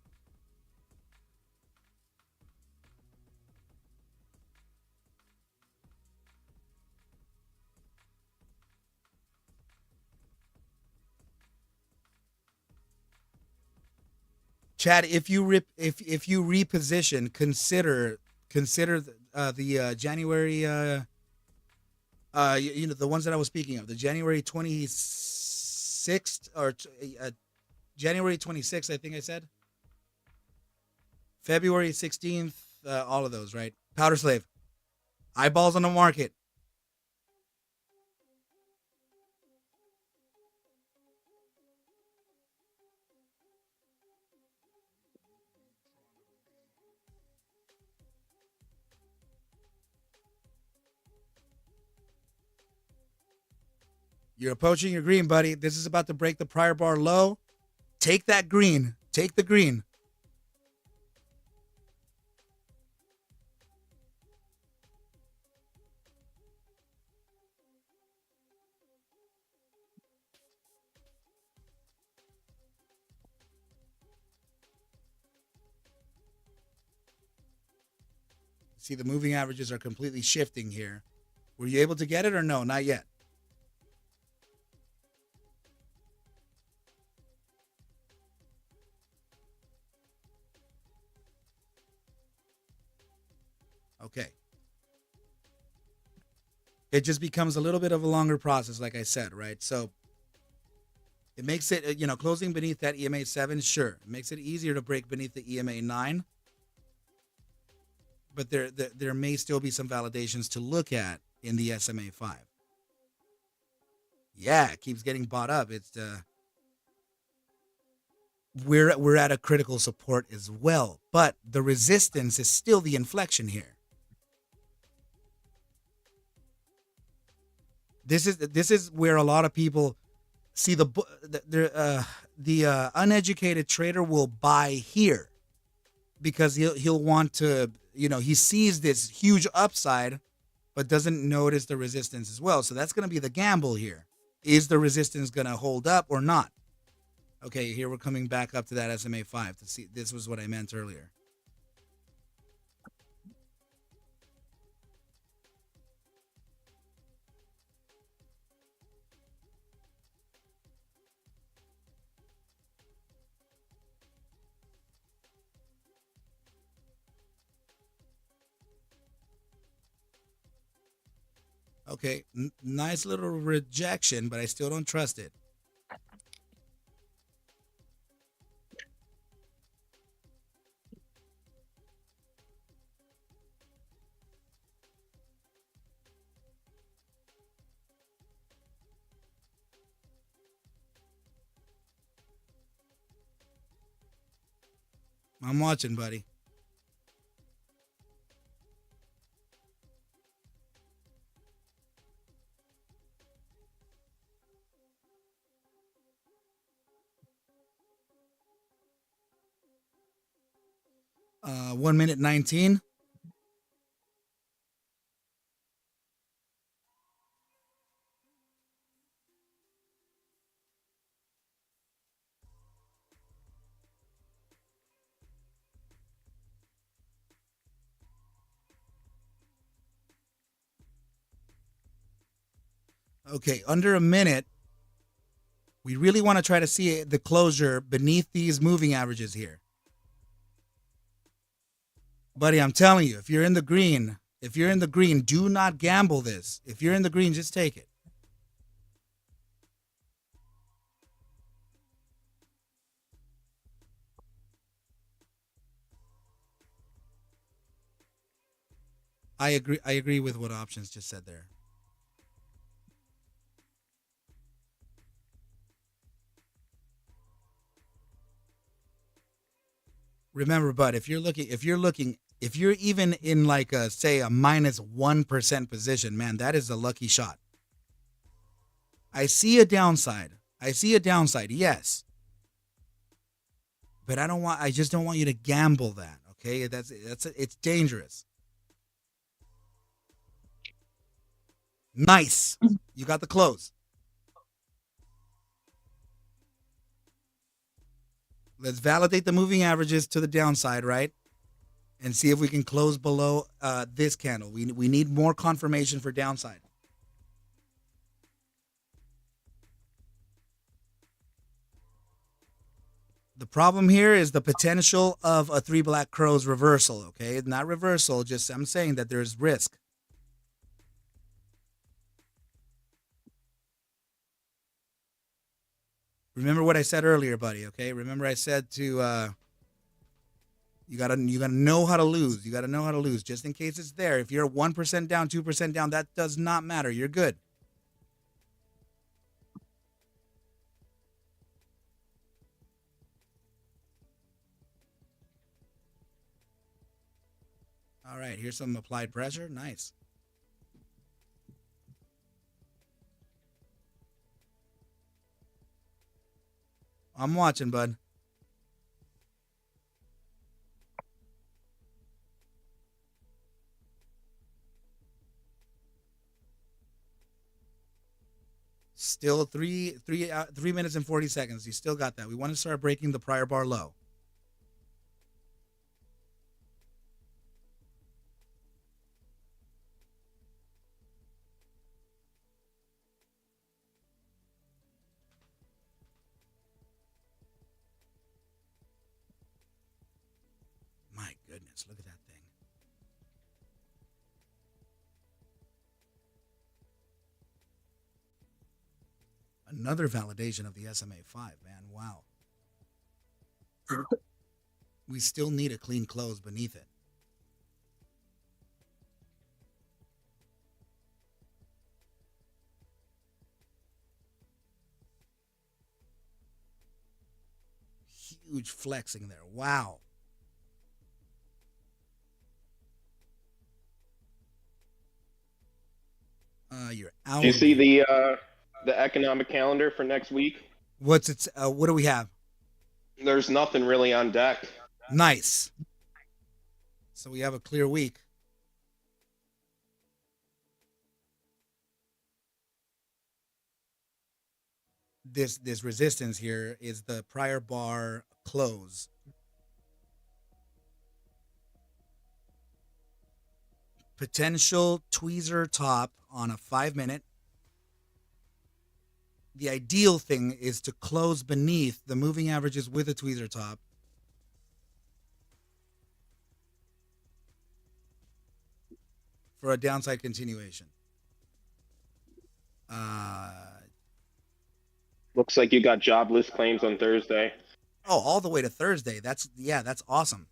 Chad, if you reposition, consider the January the ones that I was speaking of, the January 26th or January 26th, I think I said. February 16th, all of those, right? Powder Slave. Eyeballs on the market. You're approaching your green, buddy. This is about to break the prior bar low. Take that green. Take the green. See, the moving averages are completely shifting here. Were you able to get it or no? Not yet. Okay. It just becomes a little bit of a longer process, like I said, right? So it makes it, closing beneath that EMA 7, sure. It makes it easier to break beneath the EMA 9. But there may still be some validations to look at in the SMA 5. Yeah, it keeps getting bought up. It's we're at a critical support as well, but the resistance is still the inflection here. This is where a lot of people see the uneducated trader will buy here because he'll want to, he sees this huge upside but doesn't notice the resistance as well. So that's going to be the gamble here. Is the resistance going to hold up or not? Okay, here we're coming back up to that SMA 5 to see. This was what I meant earlier. Okay, nice little rejection, but I still don't trust it. I'm watching, buddy. Uh, 1 minute 19. Okay, under a minute. We really want to try to see the closure beneath these moving averages here. Buddy, I'm telling you, if you're in the green, do not gamble this. If you're in the green, just take it. I agree with what Options just said there. Remember, bud, if you're even in like a, say, a minus 1% position, man, that is a lucky shot. I see a downside. Yes. But I just don't want you to gamble that. Okay. It's dangerous. Nice. You got the close. Let's validate the moving averages to the downside, right? And see if we can close below this candle. We need more confirmation for downside. The problem here is the potential of a 3 black crows reversal, okay? Not reversal, just I'm saying that there's risk. Remember what I said earlier, buddy, okay? Remember I said to you gotta know how to lose. You gotta know how to lose just in case it's there. If you're 1% down, 2% down, that does not matter. You're good. All right, here's some applied pressure. Nice. I'm watching, bud. Still 3 minutes and 40 seconds. You still got that. We want to start breaking the prior bar low. My goodness, look at that thing. Another validation of the SMA5, man. Wow. We still need a clean close beneath it. Huge flexing there. Wow. You're out. Do you see the economic calendar for next week? What's it? What do we have? There's nothing really on deck. Nice. So we have a clear week. This resistance here is the prior bar close. Potential tweezer top on a 5-minute. The ideal thing is to close beneath the moving averages with a tweezer top. For a downside continuation. Looks like you got jobless claims on Thursday. Oh, all the way to Thursday. That's awesome.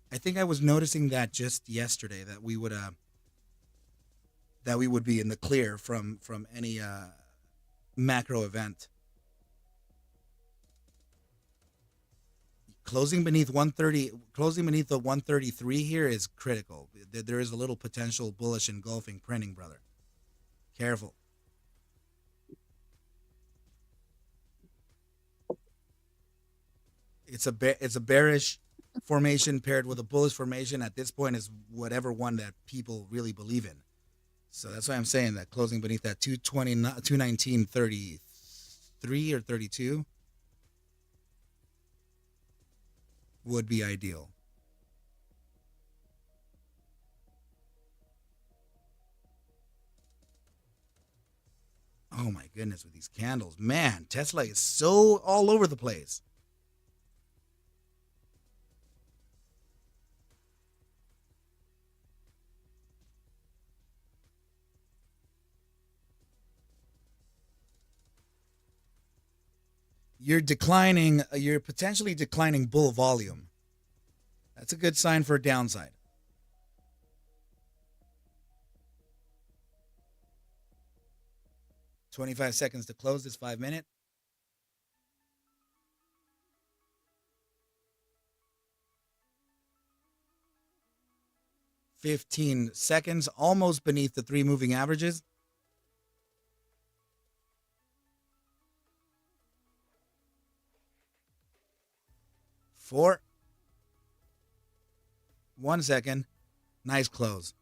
I think I was noticing that just yesterday that we would be in the clear from any macro event. Closing beneath 130, closing beneath the 133 here is critical. There is a little potential bullish engulfing printing, brother. Careful. It's a bearish formation paired with a bullish formation. At this point is whatever one that people really believe in. So that's why I'm saying that closing beneath that 219.33 or 32 would be ideal. Oh my goodness, with these candles. Man, Tesla is so all over the place. You're potentially declining bull volume. That's a good sign for a downside. "25 seconds to close this 5-minute. "15 seconds, almost beneath the 3 moving averages. 4. 1 second. Nice close.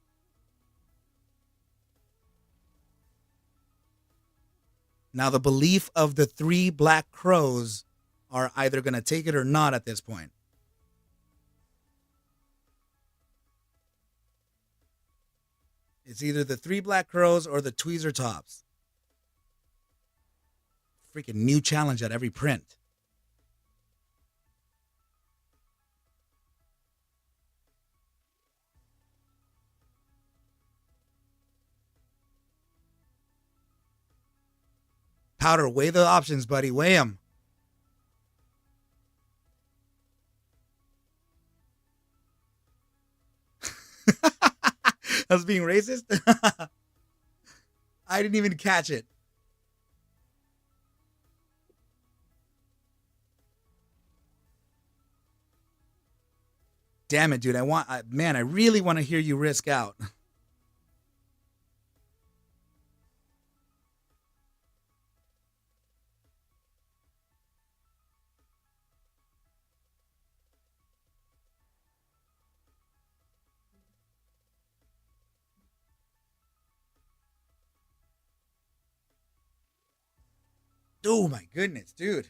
Now the belief of the 3 black crows are either going to take it or not at this point. It's either the 3 black crows or the tweezer tops. freaking new challenge at every print. Powder, weigh the options, buddy. Weigh them. I was being racist. I didn't even catch it. Damn it, dude. I really want to hear you risk out. Oh my goodness, dude.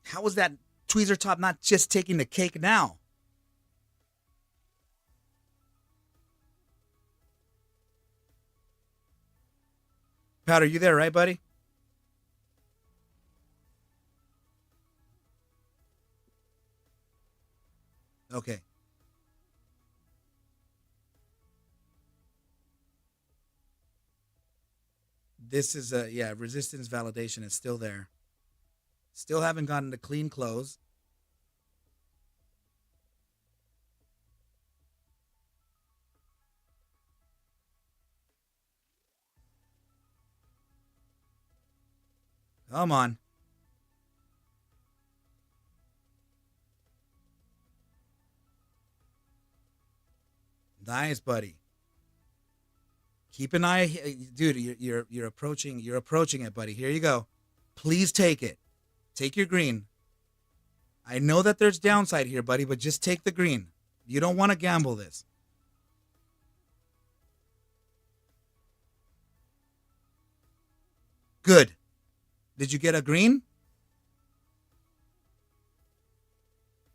How is that tweezer top not just taking the cake now? Powder, you there, right, buddy? Okay. This is resistance validation is still there. Still haven't gotten to clean close. Come on. Nice, buddy. Keep an eye, dude. You're approaching it, buddy. Here you go. Please take it. Take your green. I know that there's downside here, buddy, but just take the green. You don't want to gamble this. Good. Did you get a green?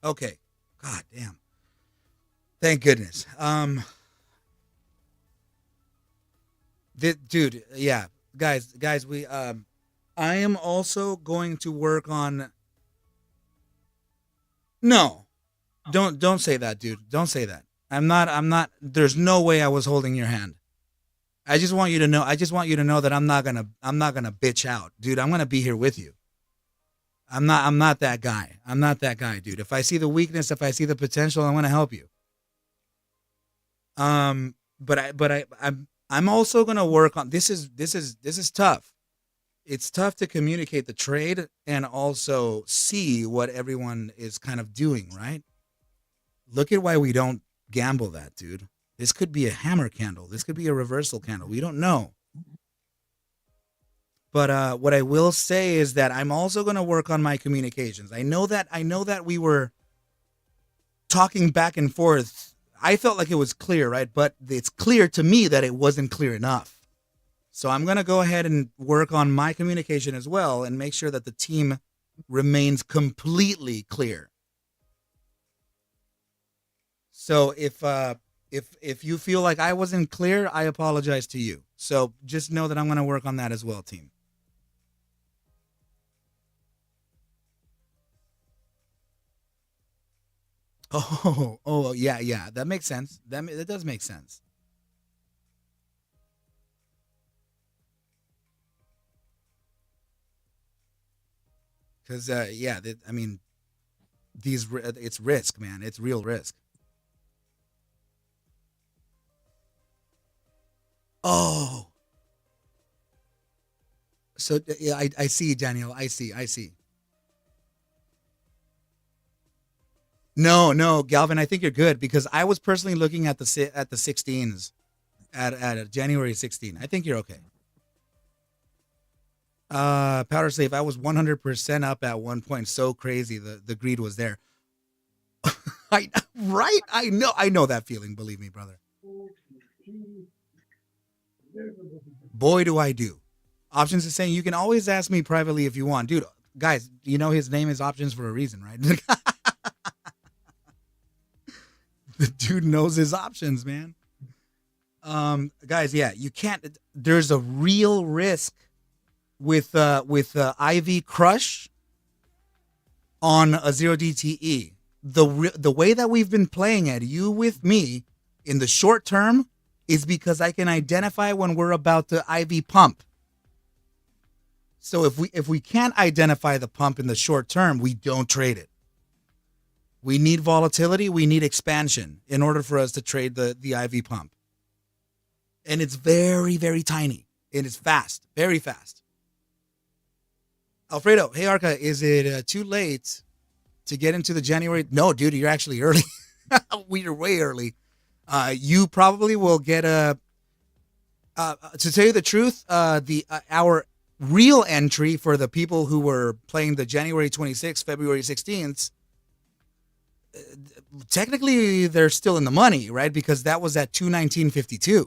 Okay. God damn. Thank goodness. Dude, yeah. Guys, we I am also going to work on. No. Don't say that, dude. Don't say that. I'm not there's no way I was holding your hand. I just want you to know that I'm not gonna bitch out. Dude, I'm gonna be here with you. I'm not that guy. I'm not that guy, dude. If I see the weakness, if I see the potential, I'm gonna help you. But I'm also gonna work on this is tough. It's tough to communicate the trade and also see what everyone is kind of doing, right? Look at why we don't gamble that, dude. This could be a hammer candle. This could be a reversal candle. We don't know. But what I will say is that I'm also going to work on my communications. I know that we were talking back and forth. I felt like it was clear, right? But it's clear to me that it wasn't clear enough. So I'm going to go ahead and work on my communication as well and make sure that the team remains completely clear. So if you feel like I wasn't clear, I apologize to you. So just know that I'm going to work on that as well, team. Oh, yeah. That makes sense. That does make sense. Because it's risk, man. It's real risk. Oh. So yeah, I see, Daniel. I see. No, Galvin. I think you're good because I was personally looking at the 16s at January 16. I think you're okay. Powder Slave. I was 100% up at one point. So crazy. The greed was there. Right? I know that feeling. Believe me, brother. Boy, do I do. Options is saying you can always ask me privately if you want. Dude, guys, you know his name is Options for a reason, right? dude knows his options, man. Guys, yeah, you can't. There's a real risk with IV Crush on a 0DTE. The way that we've been playing it, you with me, in the short term, is because I can identify when we're about to IV pump. So if we can't identify the pump in the short term, we don't trade it. We need volatility, we need expansion in order for us to trade the IV pump. And it's very, very tiny. And it's fast, very fast. Alfredo, hey Arca, is it too late to get into the January? No, dude, you're actually early. We're way early. You probably will get to tell you the truth, our real entry for the people who were playing the January 26th, February 16th, technically they're still in the money, right? Because that was at 219.52.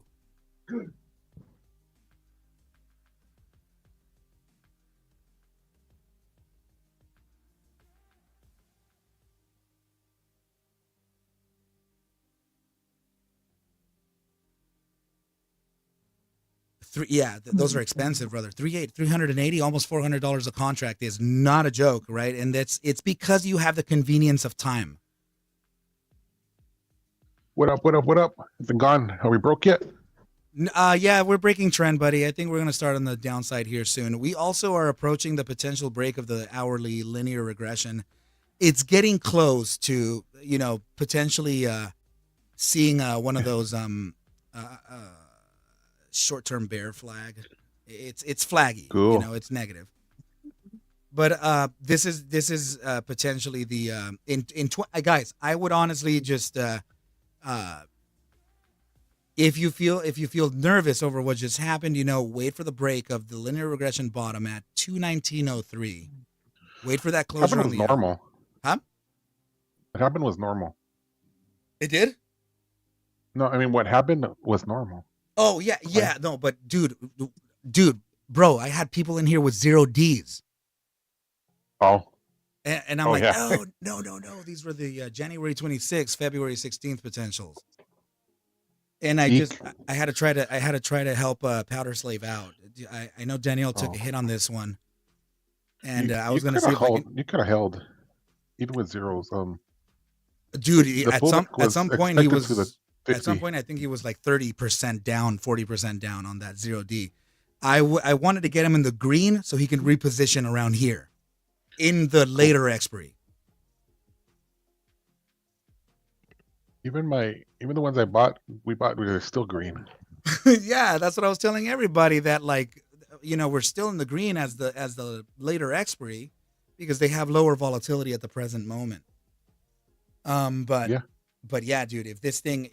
Those are expensive, brother. 380, almost $400 a contract is not a joke, right? And it's because you have the convenience of time. What up? Is it gone? Are we broke yet? Yeah, we're breaking trend, buddy. I think we're going to start on the downside here soon. We also are approaching the potential break of the hourly linear regression. It's getting close to, potentially seeing one of those short-term bear flag. It's flaggy. Cool. It's negative. But this is potentially the guys, I would honestly just if you feel nervous over what just happened, wait for the break of the linear regression bottom at 219.03. Wait for that closure. What happened was normal. Huh? What happened was normal. It did? No, I mean what happened was normal. Oh yeah. No, but dude, bro, I had people in here with 0 Ds. Oh. And I'm like, yeah. Oh no. These were the January 26th, February 16th potentials. And I had to try to help Powder Slave out. I know Danielle took a hit on this one, and I was going to see if you could have held even with zeros. Dude, at some point he was. At some point, I think he was like 30% down, 40% down on that 0D. I wanted to get him in the green so he can reposition around here in the later expiry. Even the ones we bought were still green. Yeah, that's what I was telling everybody, that we're still in the green as the later expiry because they have lower volatility at the present moment. But yeah, dude, if this thing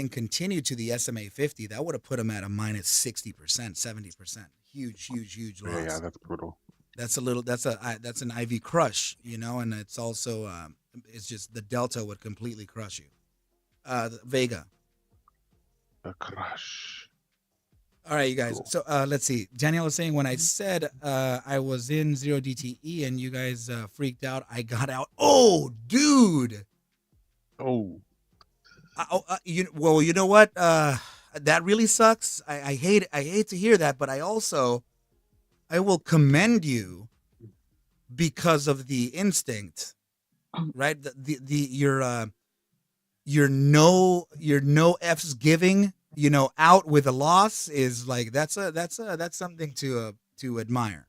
continued to the SMA 50, that would have put him at a minus 60%, 70%. Huge loss. Yeah, that's brutal. That's an IV crush, and it's also it's just the delta would completely crush you. Vega. The crush. All right, you guys. Cool. So let's see. Danielle was saying when I said I was in 0DTE and you guys freaked out, I got out. Oh, dude. Oh. You know what? That really sucks. I hate to hear that, but I will commend you because of the instinct, right? Your no F's giving, out with a loss is like that's something to admire,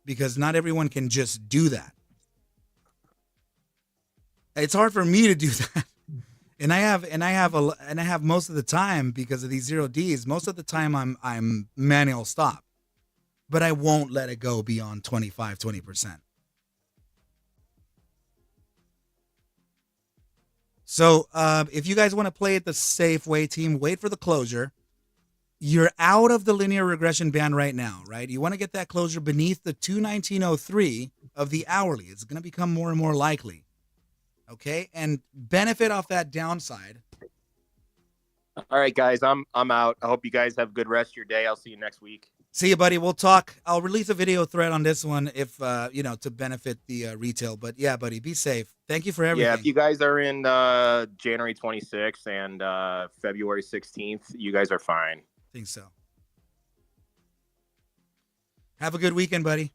because not everyone can just do that. It's hard for me to do that. And I have most of the time, because of these 0 Ds, most of the time I'm manual stop, but I won't let it go beyond 20%. So if you guys want to play it the safe way, team, wait for the closure. You're out of the linear regression band right now, right? You want to get that closure beneath the 219.03 of the hourly. It's going to become more and more likely. Okay, and benefit off that downside. All right, guys, I'm out. I hope you guys have a good rest of your day. I'll see you next week. See you, buddy. We'll talk. I'll release a video thread on this one if to benefit the retail. But yeah, buddy, be safe. Thank you for everything. Yeah, if you guys are in January 26th and February 16th, you guys are fine. I think so. Have a good weekend, buddy.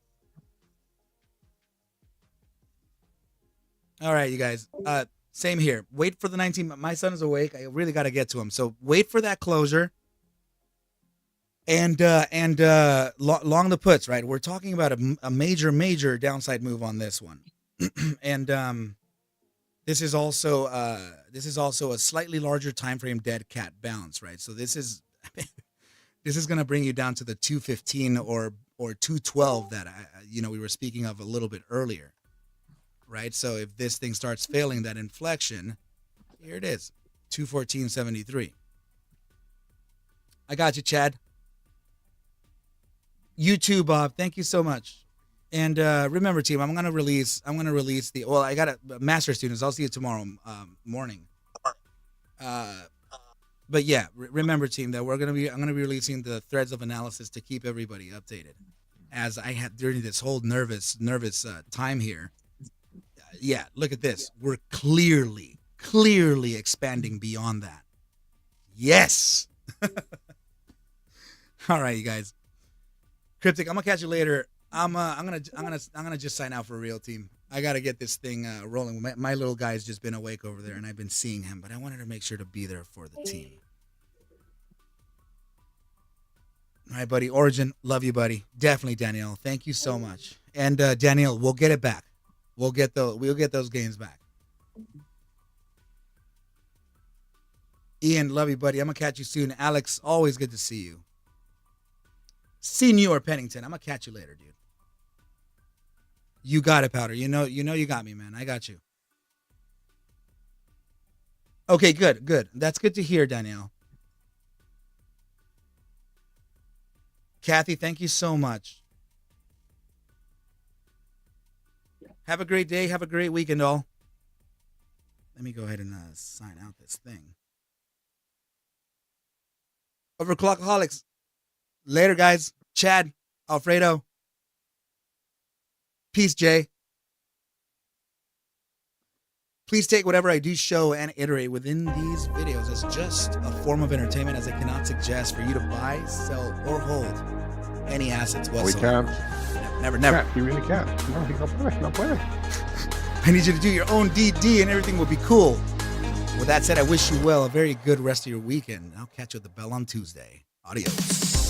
All right, you guys. Same here. Wait for the 19th. My son is awake. I really got to get to him. So wait for that closure. And long the puts, right? We're talking about a major downside move on this one. And this is also a slightly larger time frame dead cat bounce, right? So this is going to bring you down to the 215 or 212 that we were speaking of a little bit earlier, right? So if this thing starts failing that inflection, here it is, 214.73. I got you, Chad. You too, Bob. Thank you so much. And remember, team, I'm gonna release the. Well, I got a master students. I'll see you tomorrow morning. But yeah, remember, team, that I'm gonna be releasing the threads of analysis to keep everybody updated. As I had during this whole nervous time here. Yeah, look at this. We're clearly expanding beyond that. Yes. All right, you guys. Cryptic, I'm gonna catch you later. I'm gonna just sign out for real, team. I gotta get this thing rolling. My little guy's just been awake over there, and I've been seeing him, but I wanted to make sure to be there for the team. All right, buddy. Origin, love you, buddy. Definitely, Danielle. Thank you so much. And Danielle, we'll get it back. We'll get those games back. Ian, love you, buddy. I'm gonna catch you soon. Alex, always good to see you. Senior Pennington, I'm gonna catch you later, dude. You got it, Powder. You know you got me, man. I got you. Okay, good. That's good to hear, Danielle. Kathy, thank you so much. Have a great day. Have a great weekend, all. Let me go ahead and sign out this thing. Overclockaholics. Later, guys. Chad, Alfredo. Peace, Jay. Please take whatever I do show and iterate within these videos as just a form of entertainment, as I cannot suggest for you to buy, sell, or hold any assets whatsoever. We can't. Never. You really can't. No puede. I need you to do your own DD and everything will be cool. With that said, I wish you well. A very good rest of your weekend. I'll catch you at the bell on Tuesday. Adios.